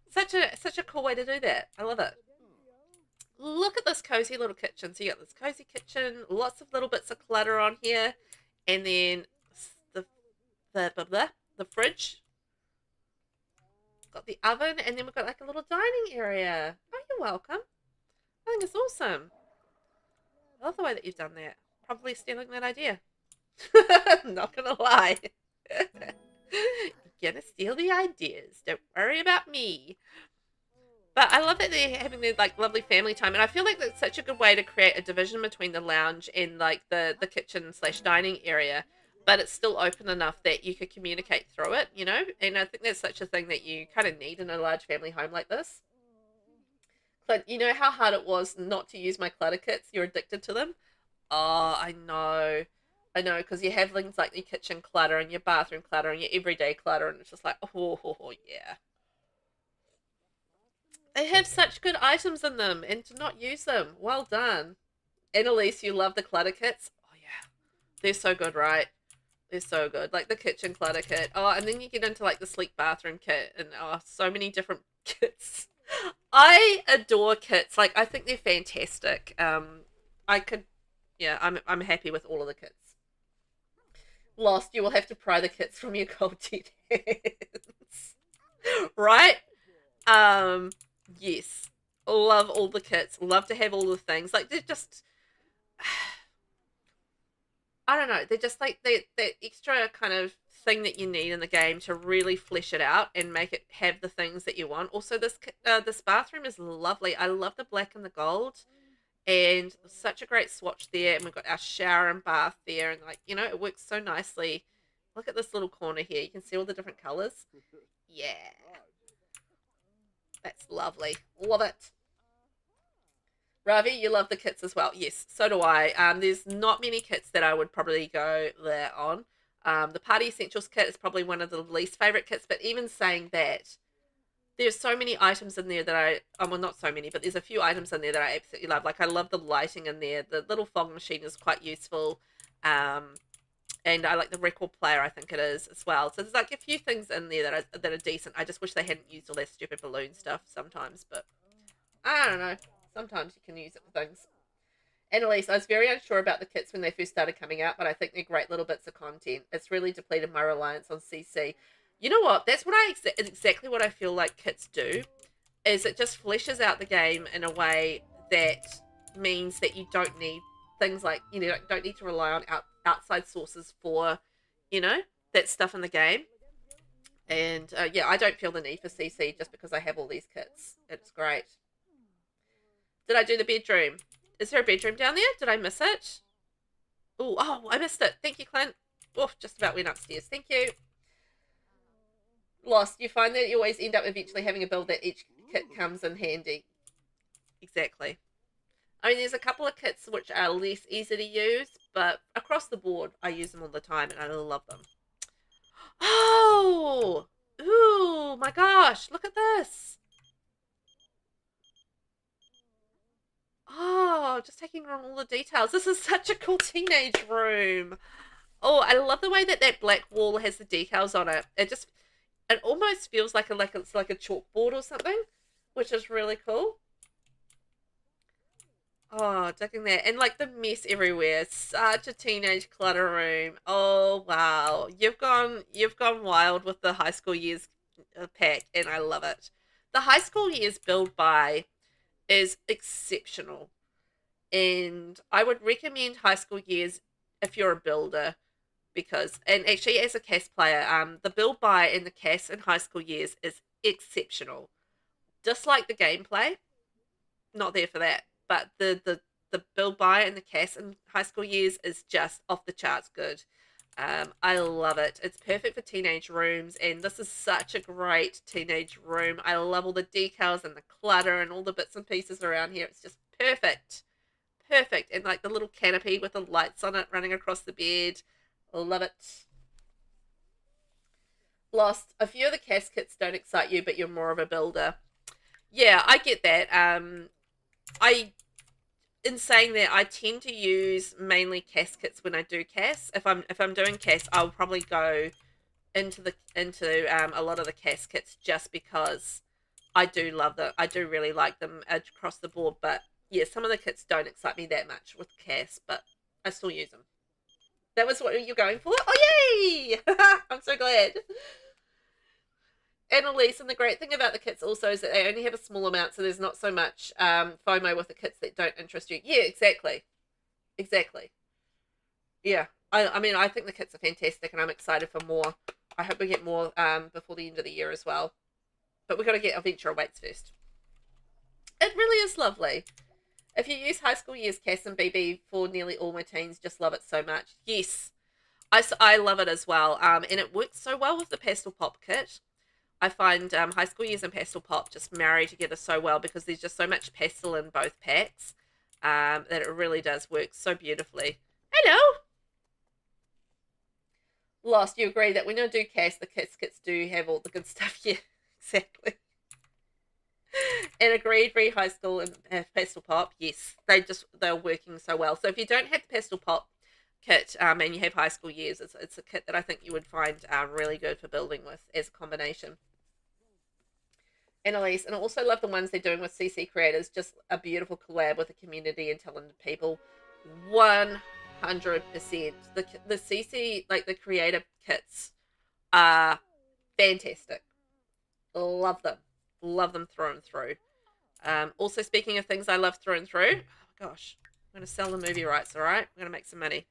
Such a cool way to do that. I love it. Look at this cozy little kitchen. So you got this cozy kitchen, lots of little bits of clutter on here, and then the fridge. Got the oven, and then we've got like a little dining area. Oh, you're welcome. I think it's awesome. I love the way that you've done that. Probably stealing that idea. Not gonna lie. You're gonna steal the ideas. Don't worry about me. But I love that they're having their like lovely family time, and I feel like that's such a good way to create a division between the lounge and like the kitchen / dining area, but it's still open enough that you could communicate through it, you know. And I think that's such a thing that you kind of need in a large family home like this. But you know how hard it was not to use my clutter kits? You're addicted to them. Oh, I know. I know, because you have things like your kitchen clutter and your bathroom clutter and your everyday clutter, and it's just like, oh yeah. They have such good items in them, and to not use them, well done. Annalise, you love the clutter kits? Oh, yeah. They're so good, right? They're so good. Like the kitchen clutter kit. Oh, and then you get into like the sleek bathroom kit, and oh, so many different kits. I adore kits. Like, I think they're fantastic. I'm happy with all of the kits. Lost, you will have to pry the kits from your gold teeth hands. Right? Yes. Love all the kits. Love to have all the things. Like, they're just... I don't know. They're just like that extra kind of thing that you need in the game to really flesh it out and make it have the things that you want. Also, this bathroom is lovely. I love the black and the gold. And such a great swatch there. And we've got our shower and bath there. And, like, you know, it works so nicely. Look at this little corner here. You can see all the different colors. Yeah. That's lovely. Love it. Ravi, you love the kits as well. Yes, so do I. There's not many kits that I would probably go there on. The Party Essentials kit is probably one of the least favorite kits, but even saying that, there's so many items in there that well, not so many, but there's a few items in there that I absolutely love. Like, I love the lighting in there. The little fog machine is quite useful. And I like the record player, I think it is, as well. So there's like a few things in there that are decent. I just wish they hadn't used all that stupid balloon stuff sometimes, but I don't know. Sometimes you can use it for things. Annalise, I was very unsure about the kits when they first started coming out, but I think they're great little bits of content. It's really depleted my reliance on CC. You know what? That's exactly what I feel like kits do, is it just fleshes out the game in a way that means that you don't need things like, you know, don't need to rely on outside sources for, you know, that stuff in the game. And yeah, I don't feel the need for CC just because I have all these kits. It's great. Did I do the bedroom? Is there a bedroom down there? Did I miss it? Ooh, oh, I missed it. Thank you, Clint. Oh, just about went upstairs. Thank you. Lost. You find that you always end up eventually having a build that each kit comes in handy. Exactly. I mean, there's a couple of kits which are less easy to use, but across the board, I use them all the time and I love them. Oh! Ooh, my gosh, look at this. Oh, just taking on all the details. This is such a cool teenage room. Oh, I love the way that that black wall has the decals on it. It almost feels like it's like a chalkboard or something, which is really cool. Oh, digging that. And like the mess everywhere. Such a teenage clutter room. Oh wow. You've gone wild with the high school years pack and I love it. The high school years build by is exceptional. And I would recommend high school years if you're a builder because and actually as a CAS player, the build by and the CAS in high school years is exceptional. Dislike the gameplay, not there for that. But the build by and the CAS in high school years is just off the charts good. I love it. It's perfect for teenage rooms, and this is such a great teenage room. I love all the decals and the clutter and all the bits and pieces around here. It's just perfect. Perfect. And like the little canopy with the lights on it running across the bed. Love it. Lost. A few of the CAS kits don't excite you, but you're more of a builder. Yeah, I get that. I in saying that, I tend to use mainly CAS kits when I do CAS. If I'm doing CAS, I'll probably go into a lot of the CAS kits just because I do love them. I do really like them across the board. But yeah, some of the kits don't excite me that much with CAS, but I still use them. That was what you're going for? Oh yay! I'm so glad. And Elise, and the great thing about the kits also is that they only have a small amount, so there's not so much FOMO with the kits that don't interest you. Yeah, exactly. Exactly. Yeah. I mean, I think the kits are fantastic, and I'm excited for more. I hope we get more before the end of the year as well. But we've got to get Adventure Awaits first. It really is lovely. If you use high school years CAS and BB for nearly all my teens, just love it so much. Yes, I love it as well. And it works so well with the Pastel Pop kit. I find high school years and pastel pop just marry together so well because there's just so much pastel in both packs that it really does work so beautifully. Hello! Lost, you agree that when I do CAS, the kits do have all the good stuff? Yeah, exactly. And agreed, re high school and pastel pop, yes, they're working so well. So if you don't have the pastel pop kit and you have high school years, it's a kit that I think you would find really good for building with as a combination. Annalise, and I also love the ones they're doing with CC creators. Just a beautiful collab with the community and talented people. 100%. The CC, like the creator kits, are fantastic. Love them. Love them through and through. Also, speaking of things I love through and through, oh my gosh, I'm going to sell the movie rights, all right? We're going to make some money.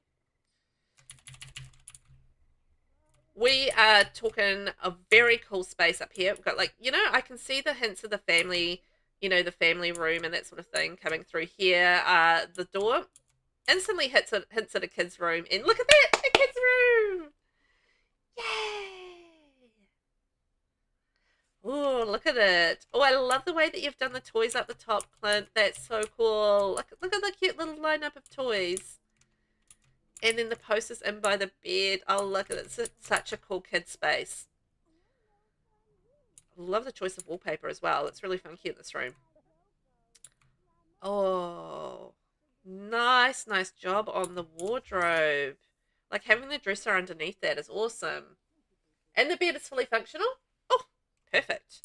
We are talking a very cool space up here. We've got like, I can see the hints of the family, the family room and that sort of thing coming through here. The door instantly hints at a kid's room. And look at that, a kid's room. Yay. Oh, look at it. Oh, I love the way that you've done the toys up the top, Clint. That's so cool. Look at the cute little lineup of toys. And then the posters in by the bed. Oh, look at it. It's such a cool kid space. Love the choice of wallpaper as well. It's really funky in this room. Oh, nice job on the wardrobe. Like having the dresser underneath that is awesome. And the bed is fully functional. Oh, perfect.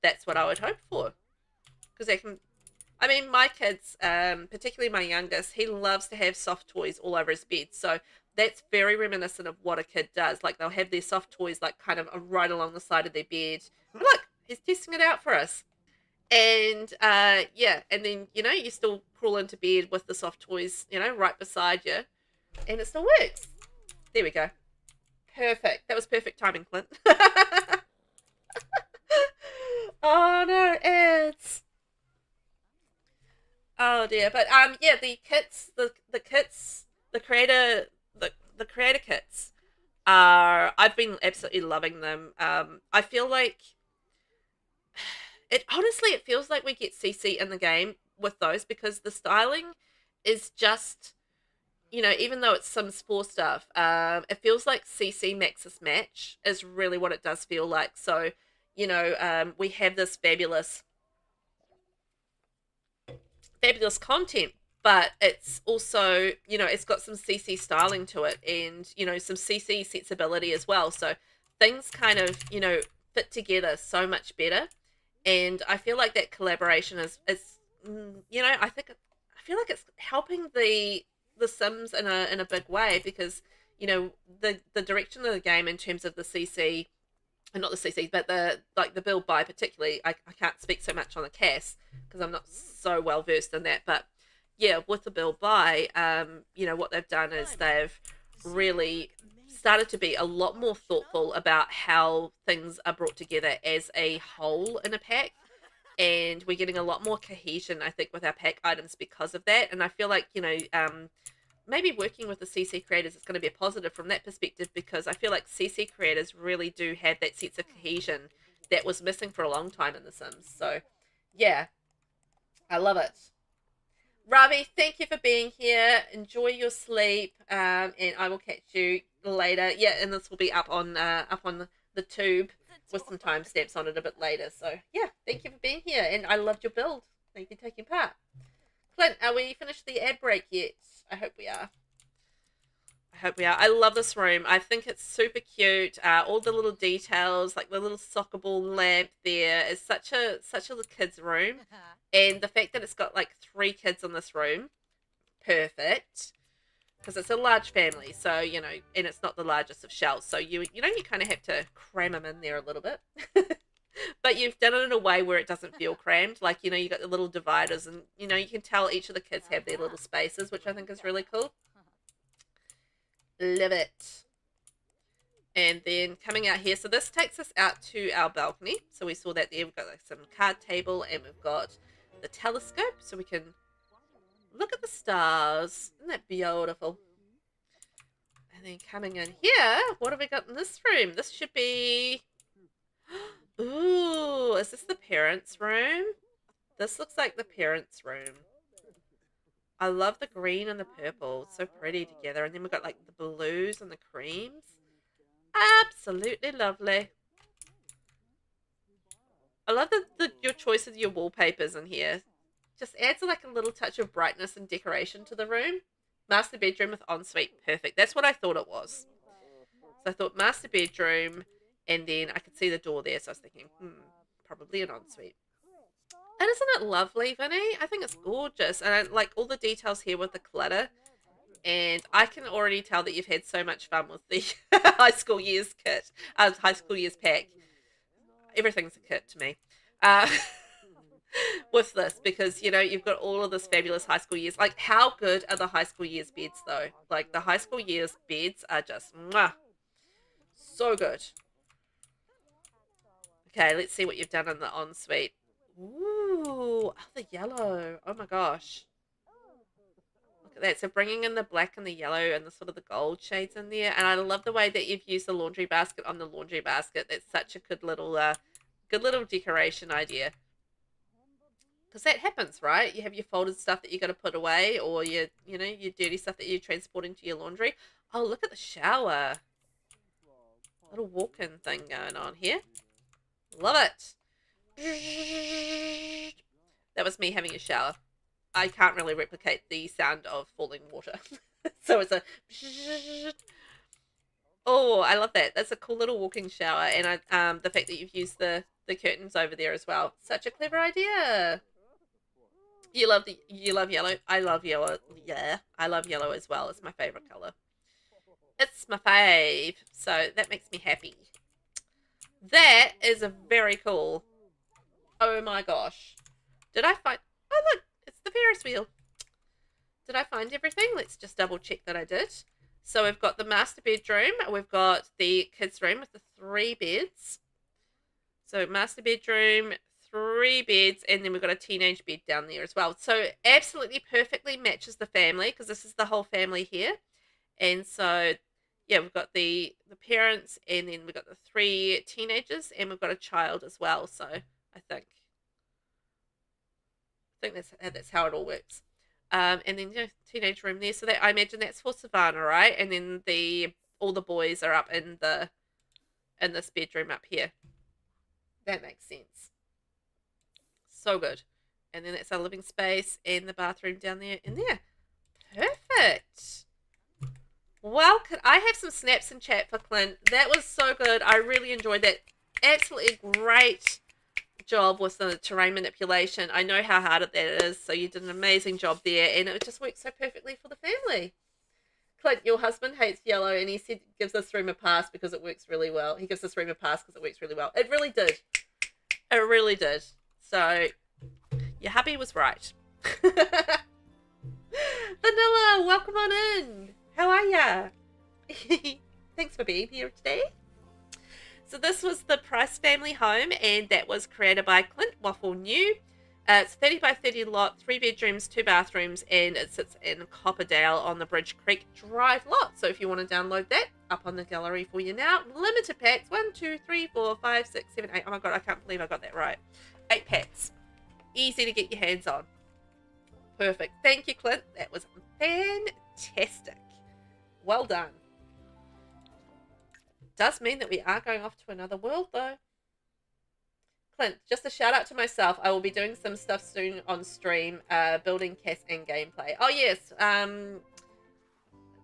That's what I would hope for. Because they can... I mean, my kids, particularly my youngest, he loves to have soft toys all over his bed. So that's very reminiscent of what a kid does. Like they'll have their soft toys like kind of right along the side of their bed. Look, he's testing it out for us. And yeah, and then, you still crawl into bed with the soft toys, right beside you. And it still works. There we go. Perfect. That was perfect timing, Clint. Oh no, it's... Oh dear, but yeah, the kits, the kits, the creator kits are, I've been absolutely loving them. I feel like It feels like we get CC in the game with those because the styling is just, you know, even though it's Sims 4 stuff, it feels like CC Maxis Match is really what it does feel like. So, you know, we have this fabulous content, but it's also, you know, it's got some CC styling to it and, you know, some CC sensibility as well. So things kind of, you know, fit together so much better. And I feel like that collaboration is you know, I feel like it's helping the Sims in a big way because, you know, the direction of the game in terms of the CC, and not the CC, but the build buy particularly. I can't speak so much on the CAS because I'm not so well versed in that. But yeah, with the build buy, you know, what they've done is they've really started to be a lot more thoughtful about how things are brought together as a whole in a pack. And we're getting a lot more cohesion, I think, with our pack items because of that. And I feel like, you know, maybe working with the CC creators is going to be a positive from that perspective because I feel like CC creators really do have that sense of cohesion that was missing for a long time in The Sims. So, yeah, I love it. Ravi, thank you for being here. Enjoy your sleep, and I will catch you later. Yeah, and this will be up on the tube with some timestamps on it a bit later. So, yeah, thank you for being here, and I loved your build. Thank you for taking part. Clint, are we finished the ad break yet? I hope we are. I hope we are. I love this room. I think it's super cute. All the little details, like the little soccer ball lamp there, is such a little kid's room. And the fact that it's got like 3 kids in this room, perfect. Because it's a large family, so, you know, and it's not the largest of shells. So, you know, you kind of have to cram them in there a little bit. But you've done it in a way where it doesn't feel crammed. Like, you know, you got the little dividers and, you know, you can tell each of the kids have their little spaces, which I think is really cool. Love it. And then coming out here. So this takes us out to our balcony. So we saw that there. We've got like some card table and we've got the telescope. So we can look at the stars. Isn't that beautiful? And then coming in here. What have we got in this room? This should be... Ooh, is this the parents' room? This looks like the parents' room. I love the green and the purple. It's so pretty together. And then we've got like the blues and the creams. Absolutely lovely. I love your choice of your wallpapers in here. Just adds like a little touch of brightness and decoration to the room. Master bedroom with ensuite. Perfect. That's what I thought it was. So I thought master bedroom, and then I could see the door there. So I was thinking, probably an ensuite. And isn't it lovely, Vinny? I think it's gorgeous. And I like all the details here with the clutter. And I can already tell that you've had so much fun with the high school years kit, high school years pack. Everything's a kit to me. With this, because, you know, you've got all of this fabulous high school years. Like, how good are the high school years beds, though? Like, the high school years beds are just, mwah, so good. Okay, let's see what you've done in the ensuite. Ooh, oh, the yellow. Oh, my gosh. Look at that. So bringing in the black and the yellow and the sort of the gold shades in there. And I love the way that you've used the laundry basket on the laundry basket. That's such a good little decoration idea. Because that happens, right? You have your folded stuff that you got to put away, or your dirty stuff that you transport into your laundry. Oh, look at the shower. Little walk-in thing going on here. Love it. That was me having a shower. I can't really replicate the sound of falling water. So it's a... Oh, I love that. That's a cool little walking shower. And the fact that you've used the curtains over there as well. Such a clever idea. You love yellow. I love yellow. Yeah, I love yellow as well. It's my favorite color. It's my fave. So that makes me happy. That is very cool. Oh my gosh. Did I find... Oh, look. It's the Ferris wheel. Did I find everything? Let's just double check that I did. So we've got the master bedroom. We've got the kids' room with the 3 beds. So master bedroom, 3 beds, and then we've got a teenage bed down there as well. So absolutely perfectly matches the family, because this is the whole family here. And so, yeah, we've got the parents, and then we've got the 3 teenagers, and we've got a child as well. So I think, I think that's how it all works. And then, you know, teenage room there. So that, I imagine that's for Savannah, right? And then all the boys are up in this bedroom up here. That makes sense. So good. And then that's our living space and the bathroom down there in there. Perfect. Well, could I have some snaps in chat for Clint? That was so good. I really enjoyed that. Absolutely great job with the terrain manipulation. I know how hard that is, so you did an amazing job there, and it just worked so perfectly for the family. Clint, your husband hates yellow, and he said gives this room a pass because it works really well. He gives this room a pass because it works really well. It really did. It really did. So, your hubby was right. Vanilla, welcome on in. How are ya? Thanks for being here today. So this was the Price family home, and that was created by CLINTWAFFLENOW. It's 30 by 30 lot, 3 bedrooms, 2 bathrooms, and it sits in Copperdale on the Bridge Creek Drive lot. So if you want to download that, up on the gallery for you now. Limited packs, 1, 2, 3, 4, 5, 6, 7, 8. Oh my god, I can't believe I got that right. 8 packs. Easy to get your hands on. Perfect. Thank you, Clint. That was fantastic. Well done. Does mean that we are going off to another world, though. Clint, just a shout out to myself. I will be doing some stuff soon on stream, building cast and gameplay. Oh, yes.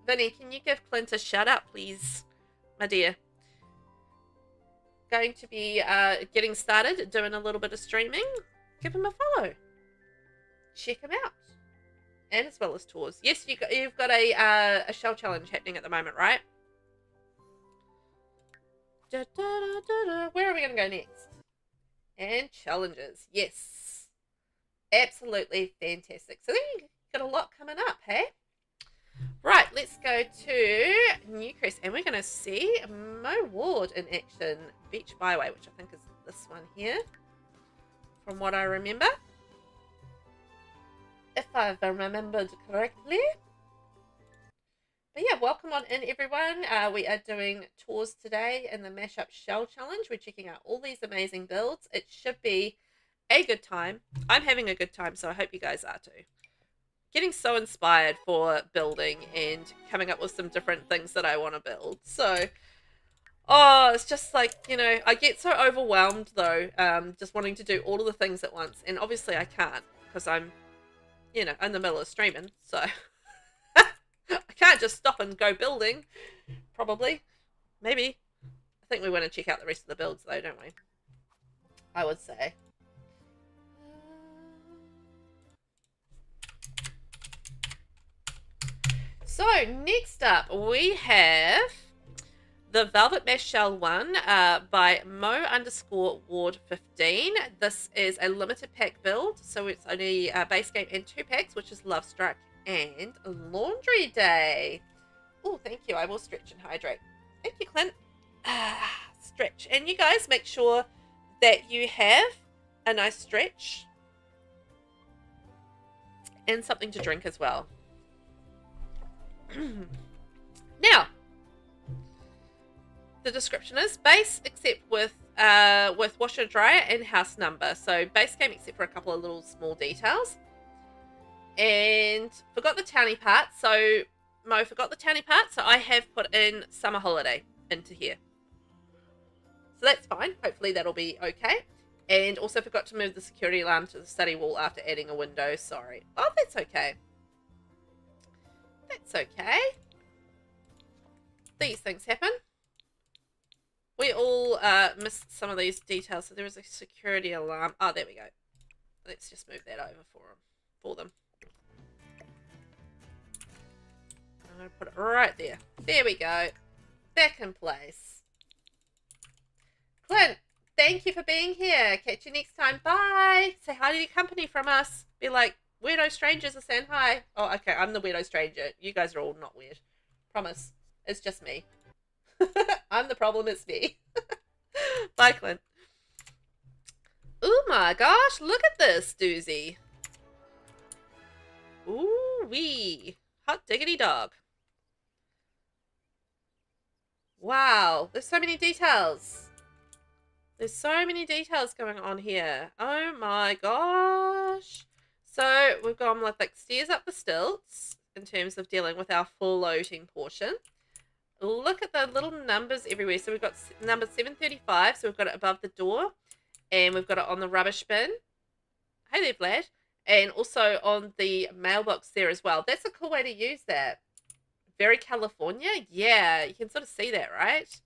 Vinny, can you give Clint a shout out, please, my dear? Going to be getting started, doing a little bit of streaming. Give him a follow. Check him out. And as well as tours. Yes, you've got a shell challenge happening at the moment, right? Where are we going to go next? And challenges. Yes. Absolutely fantastic. So then you've got a lot coming up, hey? Right, let's go to Newcrest. And we're going to see Mo Ward in action. Beach Byway, which I think is this one here. From what I remember. If I've remembered correctly. But yeah, welcome on in, everyone. We are doing tours today in the Mashup Shell Challenge. We're checking out all these amazing builds. It should be a good time. I'm having a good time, so I hope you guys are too. Getting so inspired for building and coming up with some different things that I want to build. So, oh, it's just like, you know, I get so overwhelmed though, just wanting to do all of the things at once. And obviously I can't because I'm, you know, in the middle of streaming, so... I can't just stop and go building. Probably. Maybe. I think we want to check out the rest of the builds though, don't we? I would say. So, next up we have the Velvet Mesh Shell one by Mo_Ward15. This is a limited pack build, so it's only base game and 2 packs, which is Love Struck and Laundry Day. Oh, thank you. I will stretch and hydrate. Thank you, Clint. Stretch. And you guys make sure that you have a nice stretch and something to drink as well. Now, the description is base except with washer dryer and house number. So base game except for a couple of little small details. And forgot the towny part, so Mo forgot the towny part, so I have put in summer holiday into here. So that's fine. Hopefully that'll be okay. And also forgot to move the security alarm to the study wall after adding a window. Sorry. Oh, that's okay. That's okay. These things happen. We all missed some of these details. So there is a security alarm. Oh, there we go. Let's just move that over for them. I'm going to put it right there. There we go. Back in place. Clint, thank you for being here. Catch you next time. Bye. Say hi to your company from us. Be like, weirdo strangers are saying hi. Oh, okay. I'm the weirdo stranger. You guys are all not weird. Promise. It's just me. I'm the problem. It's me. Bye, Clint. Oh my gosh. Look at this doozy. Ooh wee. Hot diggity dog. Wow. There's so many details. There's so many details going on here. Oh my gosh. So we've gone with like stairs up the stilts in terms of dealing with our floating portion. Look at the little numbers everywhere. So we've got number 735, so we've got it above the door, and we've got it on the rubbish bin. Hey there, Vlad. And also on the mailbox there as well. That's a cool way to use that. Very California. Yeah, you can sort of see that, right? It's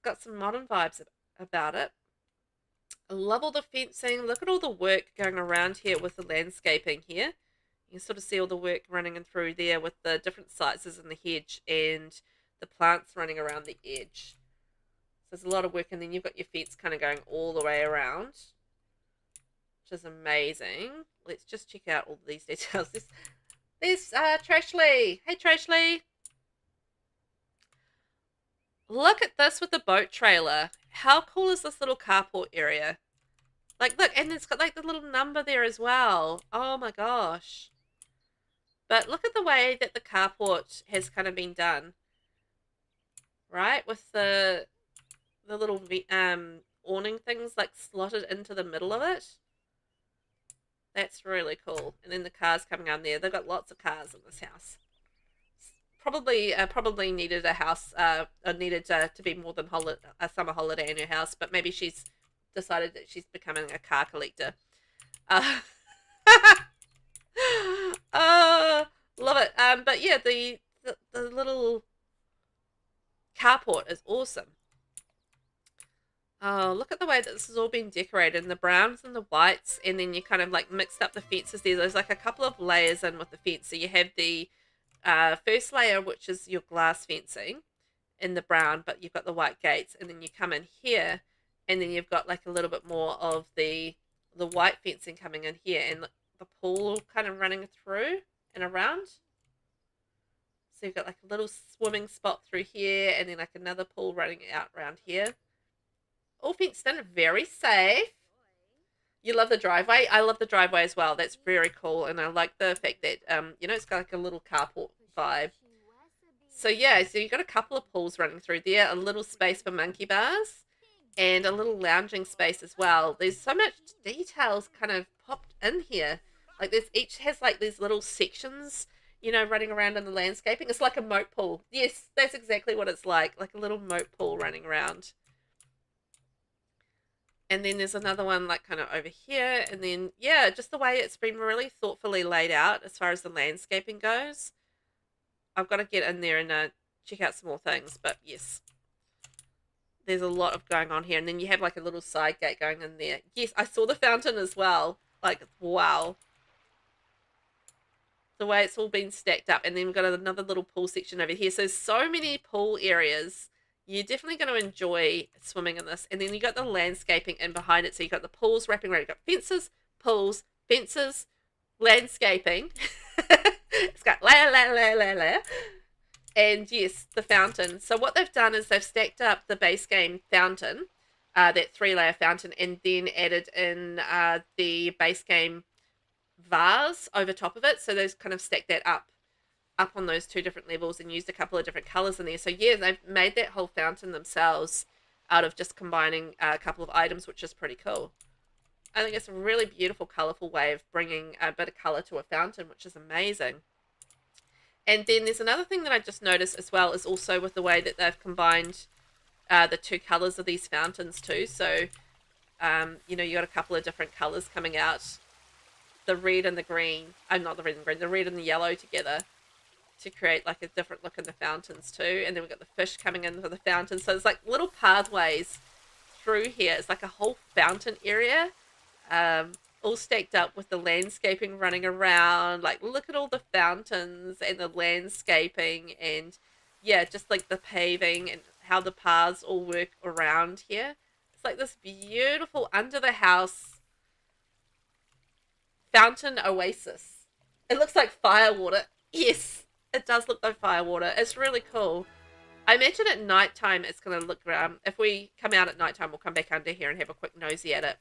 got some modern vibes about it. I love all the fencing. Look at all the work going around here with the landscaping here. You can sort of see all the work running in through there with the different sizes in the hedge and the plants running around the edge. So there's a lot of work, and then you've got your fence kind of going all the way around, which is amazing. Let's just check out all these details. There's Trashley. Hey, Trashley. Look at this with the boat trailer. How cool is this little carport area? Like, look, and it's got like the little number there as well. Oh my gosh. But look at the way that the carport has kind of been done. Right? With the little awning things like slotted into the middle of it. That's really cool. And then the cars coming on there. They've got lots of cars in this house. Probably needed a house, needed to be more than a summer holiday in her house, but maybe she's decided that she's becoming a car collector. Love it. But yeah, the little carport is awesome. Oh, look at the way that this has all been decorated, and the browns and the whites, and then you kind of like mixed up the fences there. There's like a couple of layers in with the fence. So you have the first layer, which is your glass fencing in the brown, but you've got the white gates, and then you come in here, and then you've got like a little bit more of the white fencing coming in here, and the pool kind of running through and around. So you've got like a little swimming spot through here, and then like another pool running out around here. All fenced in, very safe. You love the driveway? I love the driveway as well. That's very cool, and I like the fact that it's got like a little carport vibe. So yeah, so you've got a couple of pools running through there, a little space for monkey bars, and a little lounging space as well. There's so much details kind of popped in here. Like each has like these little sections, running around in the landscaping. It's like a moat pool. Yes, that's exactly what it's like a little moat pool running around. And then there's another one like kind of over here. And then, yeah, just the way it's been really thoughtfully laid out as far as the landscaping goes. I've got to get in there and check out some more things. But yes, there's a lot of going on here. And then you have like a little side gate going in there. Yes, I saw the fountain as well. Like, wow. The way it's all been stacked up. And then we've got another little pool section over here. So many pool areas. You're definitely going to enjoy swimming in this. And then you got the landscaping in behind it. So you got the pools wrapping around. You've got fences, pools, fences, landscaping. It's got layer. And yes, the fountain. So what they've done is they've stacked up the base game fountain, that 3-layer fountain, and then added in the base game vase over top of it. So they've kind of stacked that up on those 2 different levels and used a couple of different colors in there. So yeah, they've made that whole fountain themselves out of just combining a couple of items, which is pretty cool. I think it's a really beautiful, colorful way of bringing a bit of color to a fountain, which is amazing. And then there's another thing that I just noticed as well, is also with the way that they've combined the 2 colors of these fountains too. So, you got a couple of different colors coming out. The red and the green, not the red and green, the red and the yellow together, to create like a different look in the fountains too. And then we've got the fish coming in for the fountain. So it's like little pathways through here. It's like a whole fountain area, all stacked up with the landscaping running around. Like, look at all the fountains and the landscaping, and yeah, just like the paving and how the paths all work around here. It's like this beautiful under the house fountain oasis. It looks like firewater. Yes. It does look like firewater. It's really cool. I imagine at nighttime it's going to look, if we come out at nighttime, we'll come back under here and have a quick nosy at it.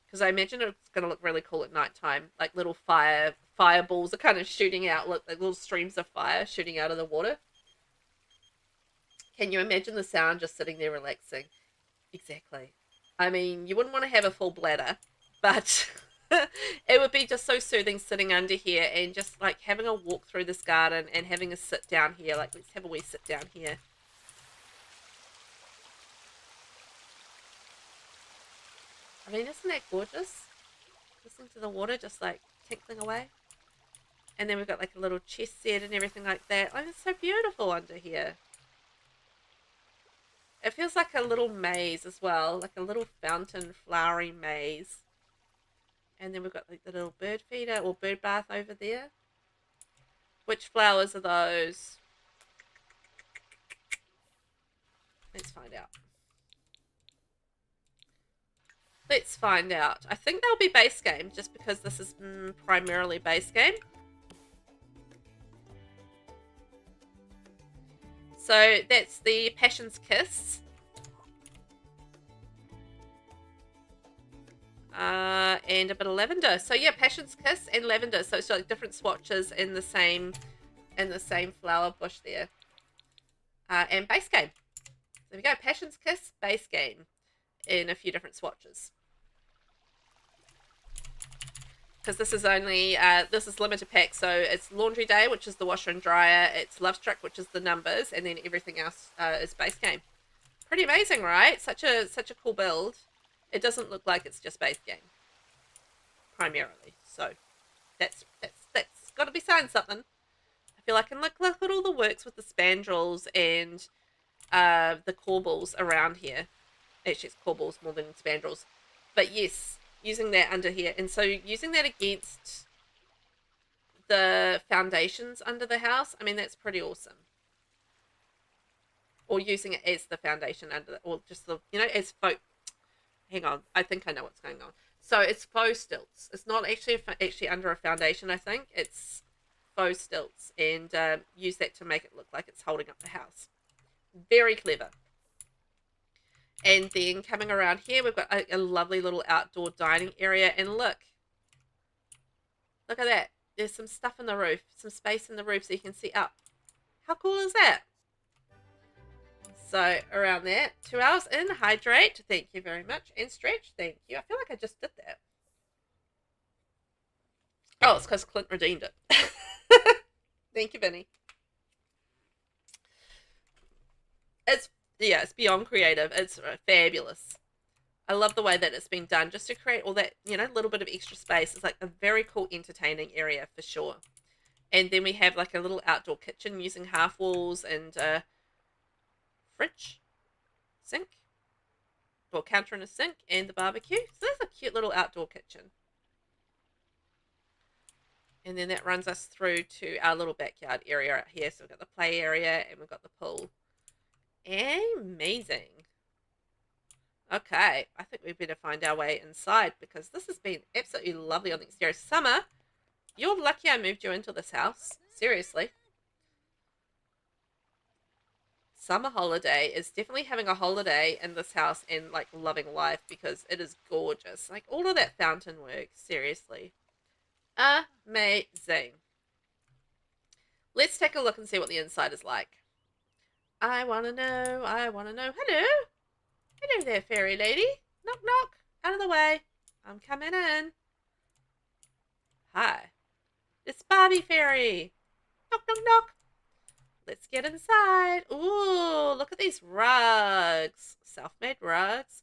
Because I imagine it's going to look really cool at nighttime. Like little fireballs are kind of shooting out, like little streams of fire shooting out of the water. Can you imagine the sound just sitting there relaxing? Exactly. I mean, you wouldn't want to have a full bladder, but It would be just so soothing sitting under here and just like having a walk through this garden and having a sit down here. Like, let's have a wee sit down here. I mean, isn't that gorgeous? Listening to the water just like tinkling away. And then we've got like a little chest set and everything like that. Like, it's so beautiful under here. It feels like a little maze as well, like a little fountain flowery maze. And then we've got like the little bird feeder or bird bath over there. Which flowers are those? Let's find out. Let's find out. I think they'll be base game just because this is primarily base game. So that's the Passion's Kiss. And a bit of lavender. So yeah, Passion's Kiss and lavender. So it's like different swatches in the same flower bush there. And base game. There we go. Passion's Kiss, base game in a few different swatches. Because this is only, this is limited pack, so it's Laundry Day, which is the washer and dryer, it's Love Struck, which is the numbers, and then everything else is base game. Pretty amazing, right? Such a cool build. It doesn't look like it's just base game, primarily. So that's got to be saying something. I feel like, and look at all the works with the spandrels and the corbels around here. Actually, it's corbels more than spandrels, but yes. Using that under here, and so using that against the foundations under the house, I mean, that's pretty awesome. Or using it as the foundation under the, or just the, you know, as faux, hang on, I think I know what's going on. So it's faux stilts. It's not actually under a foundation, I think. It's faux stilts, and use that to make it look like it's holding up the house. Very clever. And then coming around here, we've got a lovely little outdoor dining area. And look at that. There's some stuff in the roof, some space in the roof so you can see up. How cool is that? So around that, 2 hours in, hydrate. Thank you very much. And stretch. Thank you. I feel like I just did that. Oh, it's because Clint redeemed it. Thank you, Vinny. It's beyond creative. It's fabulous. I love the way that it's been done just to create all that, you know, little bit of extra space. It's like a very cool entertaining area for sure. And then we have like a little outdoor kitchen using half walls and fridge, sink, or counter and a sink, and the barbecue. So that's a cute little outdoor kitchen. And then that runs us through to our little backyard area right here. So we've got the play area and we've got the pool. Amazing. Okay, I think we better find our way inside because this has been absolutely lovely on the exterior. Summer, you're lucky I moved you into this house. Seriously. Summer holiday is definitely having a holiday in this house and like loving life because it is gorgeous. Like all of that fountain work, seriously. Amazing. Let's take a look and see what the inside is like. I want to know. Hello. Hello there, fairy lady. Knock, knock. Out of the way. I'm coming in. Hi. It's Barbie Fairy. Knock, knock, knock. Let's get inside. Ooh, look at these rugs. Self-made rugs.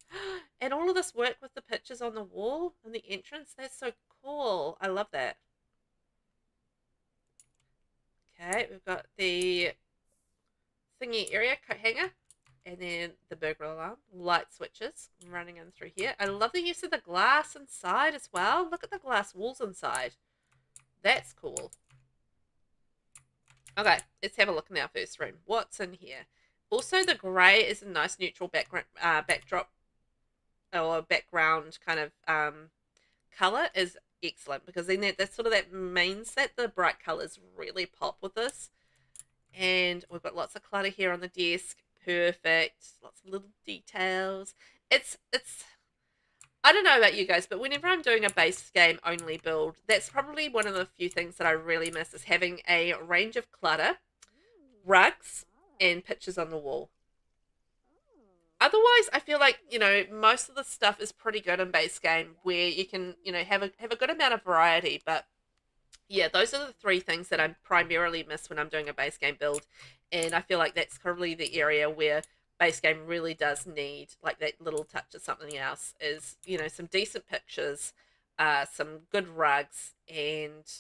And all of this work with the pictures on the wall and the entrance. That's so cool. I love that. Okay, we've got the thingy area, coat hanger, and then the burglar alarm, light switches running in through here. I love the use of the glass inside as well. Look at the glass walls inside. That's cool. Okay, let's have a look in our first room. What's in here? Also, the grey is a nice neutral backdrop or background kind of colour is excellent because then that sort of that means that the bright colours really pop with this. And we've got lots of clutter here on the desk. Perfect. Lots of little details. It's I don't know about you guys, but whenever I'm doing a base game only build, that's probably one of the few things that I really miss is having a range of clutter, rugs, and pictures on the wall. Otherwise, I feel like, you know, most of the stuff is pretty good in base game where you can, you know, have a good amount of variety. But yeah, those are the three things that I primarily miss when I'm doing a base game build. And I feel like that's probably the area where base game really does need like that little touch of something else is, you know, some decent pictures, some good rugs, and,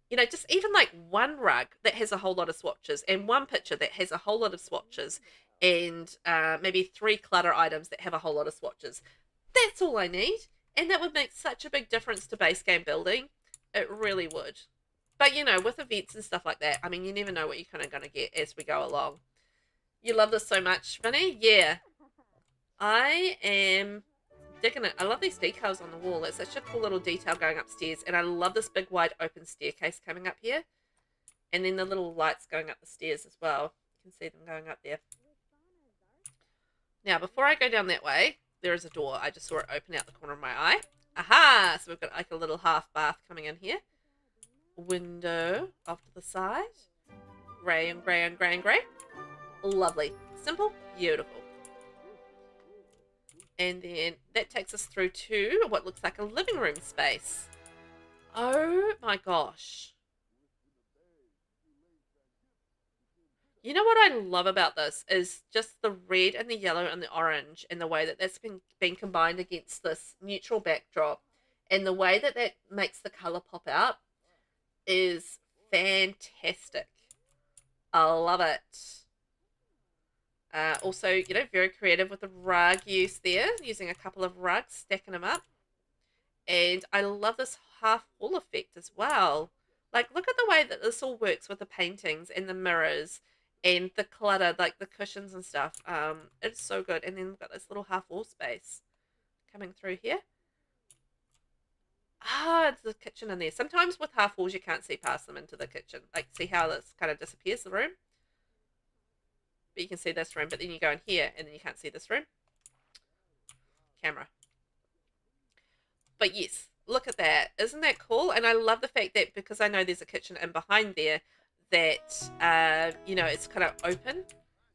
you know, just even like one rug that has a whole lot of swatches and one picture that has a whole lot of swatches, and maybe three clutter items that have a whole lot of swatches. That's all I need. And that would make such a big difference to base game building. It really would. But, you know, with events and stuff like that, I mean, you never know what you're kind of going to get as we go along. You love this so much, Vinny? Yeah. I am digging it. I love these decals on the wall. It's such a cool little detail going upstairs. And I love this big, wide, open staircase coming up here. And then the little lights going up the stairs as well. You can see them going up there. Now, before I go down that way, there is a door. I just saw it open out the corner of my eye. Aha! So we've got like a little half bath coming in here. Window off to the side. Grey and grey and grey and grey. Lovely. Simple. Beautiful. And then that takes us through to what looks like a living room space. Oh my gosh. You know what I love about this is just the red and the yellow and the orange and the way that that's been combined against this neutral backdrop, and the way that that makes the color pop out is fantastic. I love it. Also, you know, very creative with the rug use there, using a couple of rugs, stacking them up. And I love this half wall effect as well. Like, look at the way that this all works with the paintings and the mirrors and the clutter, like the cushions and stuff. It's so good. And then we've got this little half wall space coming through here. Ah, it's the kitchen in there. Sometimes with half walls, you can't see past them into the kitchen. Like, see how this kind of disappears, the room? But you can see this room, but then you go in here, and then you can't see this room. Camera. But yes, look at that. Isn't that cool? And I love the fact that, because I know there's a kitchen in behind there, that, you know, it's kind of open.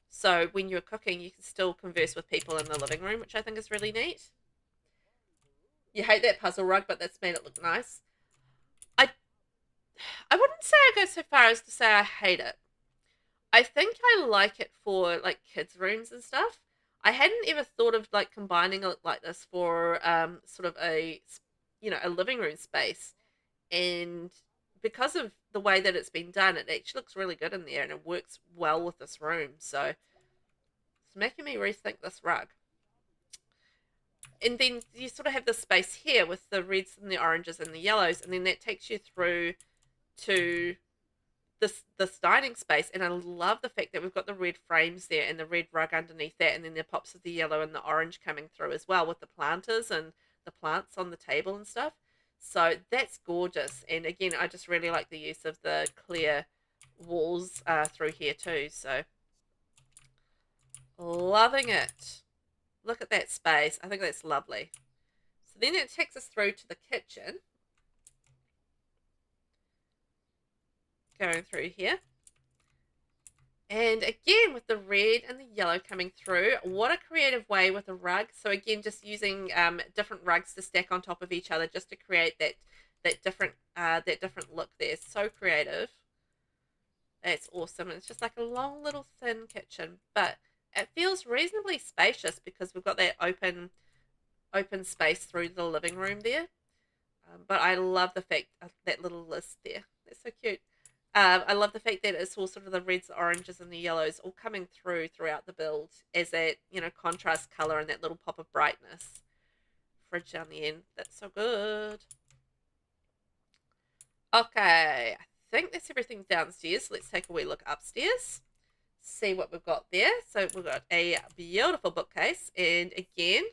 So when you're cooking, you can still converse with people in the living room, which I think is really neat. You hate that puzzle rug, but that's made it look nice. I wouldn't say I go so far as to say I hate it. I think I like it for like kids' rooms and stuff. I hadn't ever thought of like combining it like this for sort of a, you know, a living room space. And because of the way that it's been done, it actually looks really good in there, and it works well with this room. So it's making me rethink this rug. And then you sort of have this space here with the reds and the oranges and the yellows, and then that takes you through to this dining space. And I love the fact that we've got the red frames there and the red rug underneath that, and then the pops of the yellow and the orange coming through as well with the planters and the plants on the table and stuff. So that's gorgeous. And again, I just really like the use of the clear walls through here too. So loving it. Look at that space. I think that's lovely. So then it takes us through to the kitchen. Going through here. And again, with the red and the yellow coming through, what a creative way with a rug. So again, just using different rugs to stack on top of each other just to create that different look there. So creative. It's awesome. It's just like a long little thin kitchen, but it feels reasonably spacious because we've got that open space through the living room there. But I love the fact of that little list there. That's so cute. I love the fact that it's all sort of the reds, the oranges, and the yellows all coming throughout the build as that, you know, contrast color and that little pop of brightness. Fridge down the end. That's so good. Okay, I think that's everything downstairs. Let's take a wee look upstairs. See what we've got there. So we've got a beautiful bookcase, and again,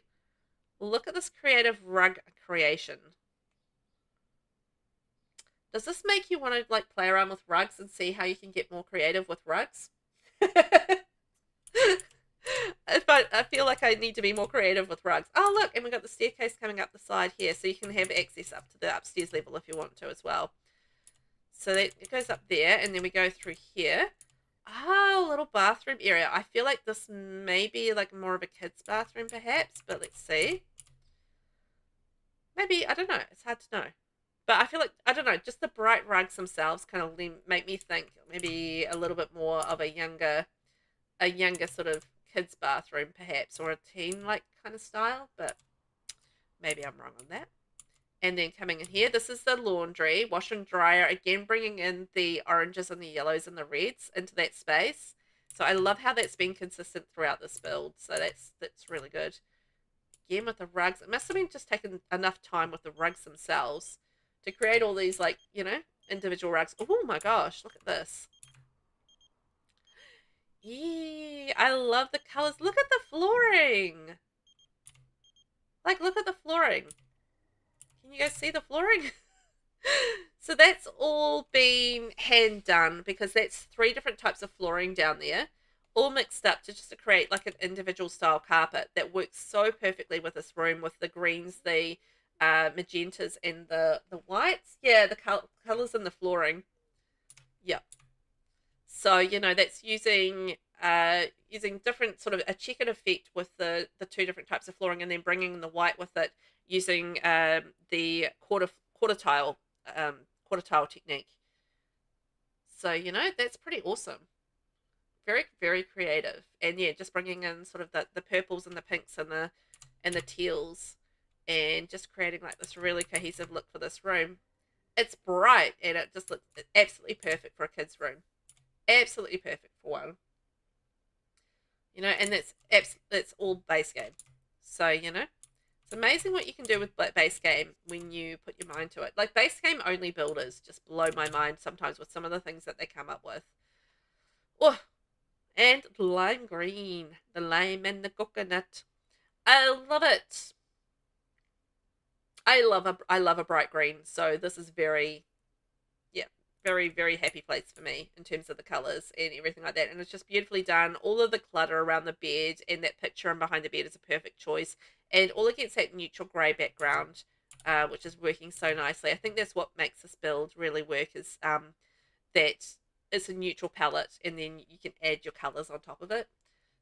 look at this creative rug creation. Does this make you want to like play around with rugs and see how you can get more creative with rugs? I feel like I need to be more creative with rugs. Oh look, and we've got the staircase coming up the side here, so you can have access up to the upstairs level if you want to as well. So that it goes up there, and then we go through here. Oh, little bathroom area. I feel like this may be like more of a kid's bathroom perhaps, but let's see. Maybe, I don't know. It's hard to know. But I feel like, I don't know, just the bright rugs themselves kind of make me think maybe a little bit more of a younger sort of kid's bathroom perhaps, or a teen like kind of style, but maybe I'm wrong on that. And then coming in here, this is the laundry, wash and dryer, again bringing in the oranges and the yellows and the reds into that space. So I love how that's been consistent throughout this build, so that's really good. Again with the rugs, it must have been just taken enough time with the rugs themselves to create all these, like, you know, individual rugs. Oh my gosh, look at this. Yeah, I love the colors. Look at the flooring. Like, look at the flooring. Can you guys see the flooring? So that's all been hand done because that's 3 different types of flooring down there, all mixed up to just to create like an individual style carpet that works so perfectly with this room, with the greens, the magentas, and the whites. Yeah, the colors in the flooring. Yep. So, you know, that's using using different sort of a checkered effect with the 2 different types of flooring, and then bringing the white with it using the quarter tile technique. So, you know, that's pretty awesome. Very, very creative. And yeah, just bringing in sort of the purples and the pinks and the teals, and just creating like this really cohesive look for this room. It's bright and it just looks absolutely perfect for a kid's room. Absolutely perfect for one. You know, and that's all base game. So, you know, it's amazing what you can do with base game when you put your mind to it. Like, base game only builders just blow my mind sometimes with some of the things that they come up with. Oh, and lime green, the lime and the coconut. I love it. I love a bright green. So this is very, yeah, very, very happy place for me in terms of the colors and everything like that. And it's just beautifully done. All of the clutter around the bed and that picture and behind the bed is a perfect choice. And all against that neutral grey background, which is working so nicely. I think that's what makes this build really work, is that it's a neutral palette and then you can add your colors on top of it.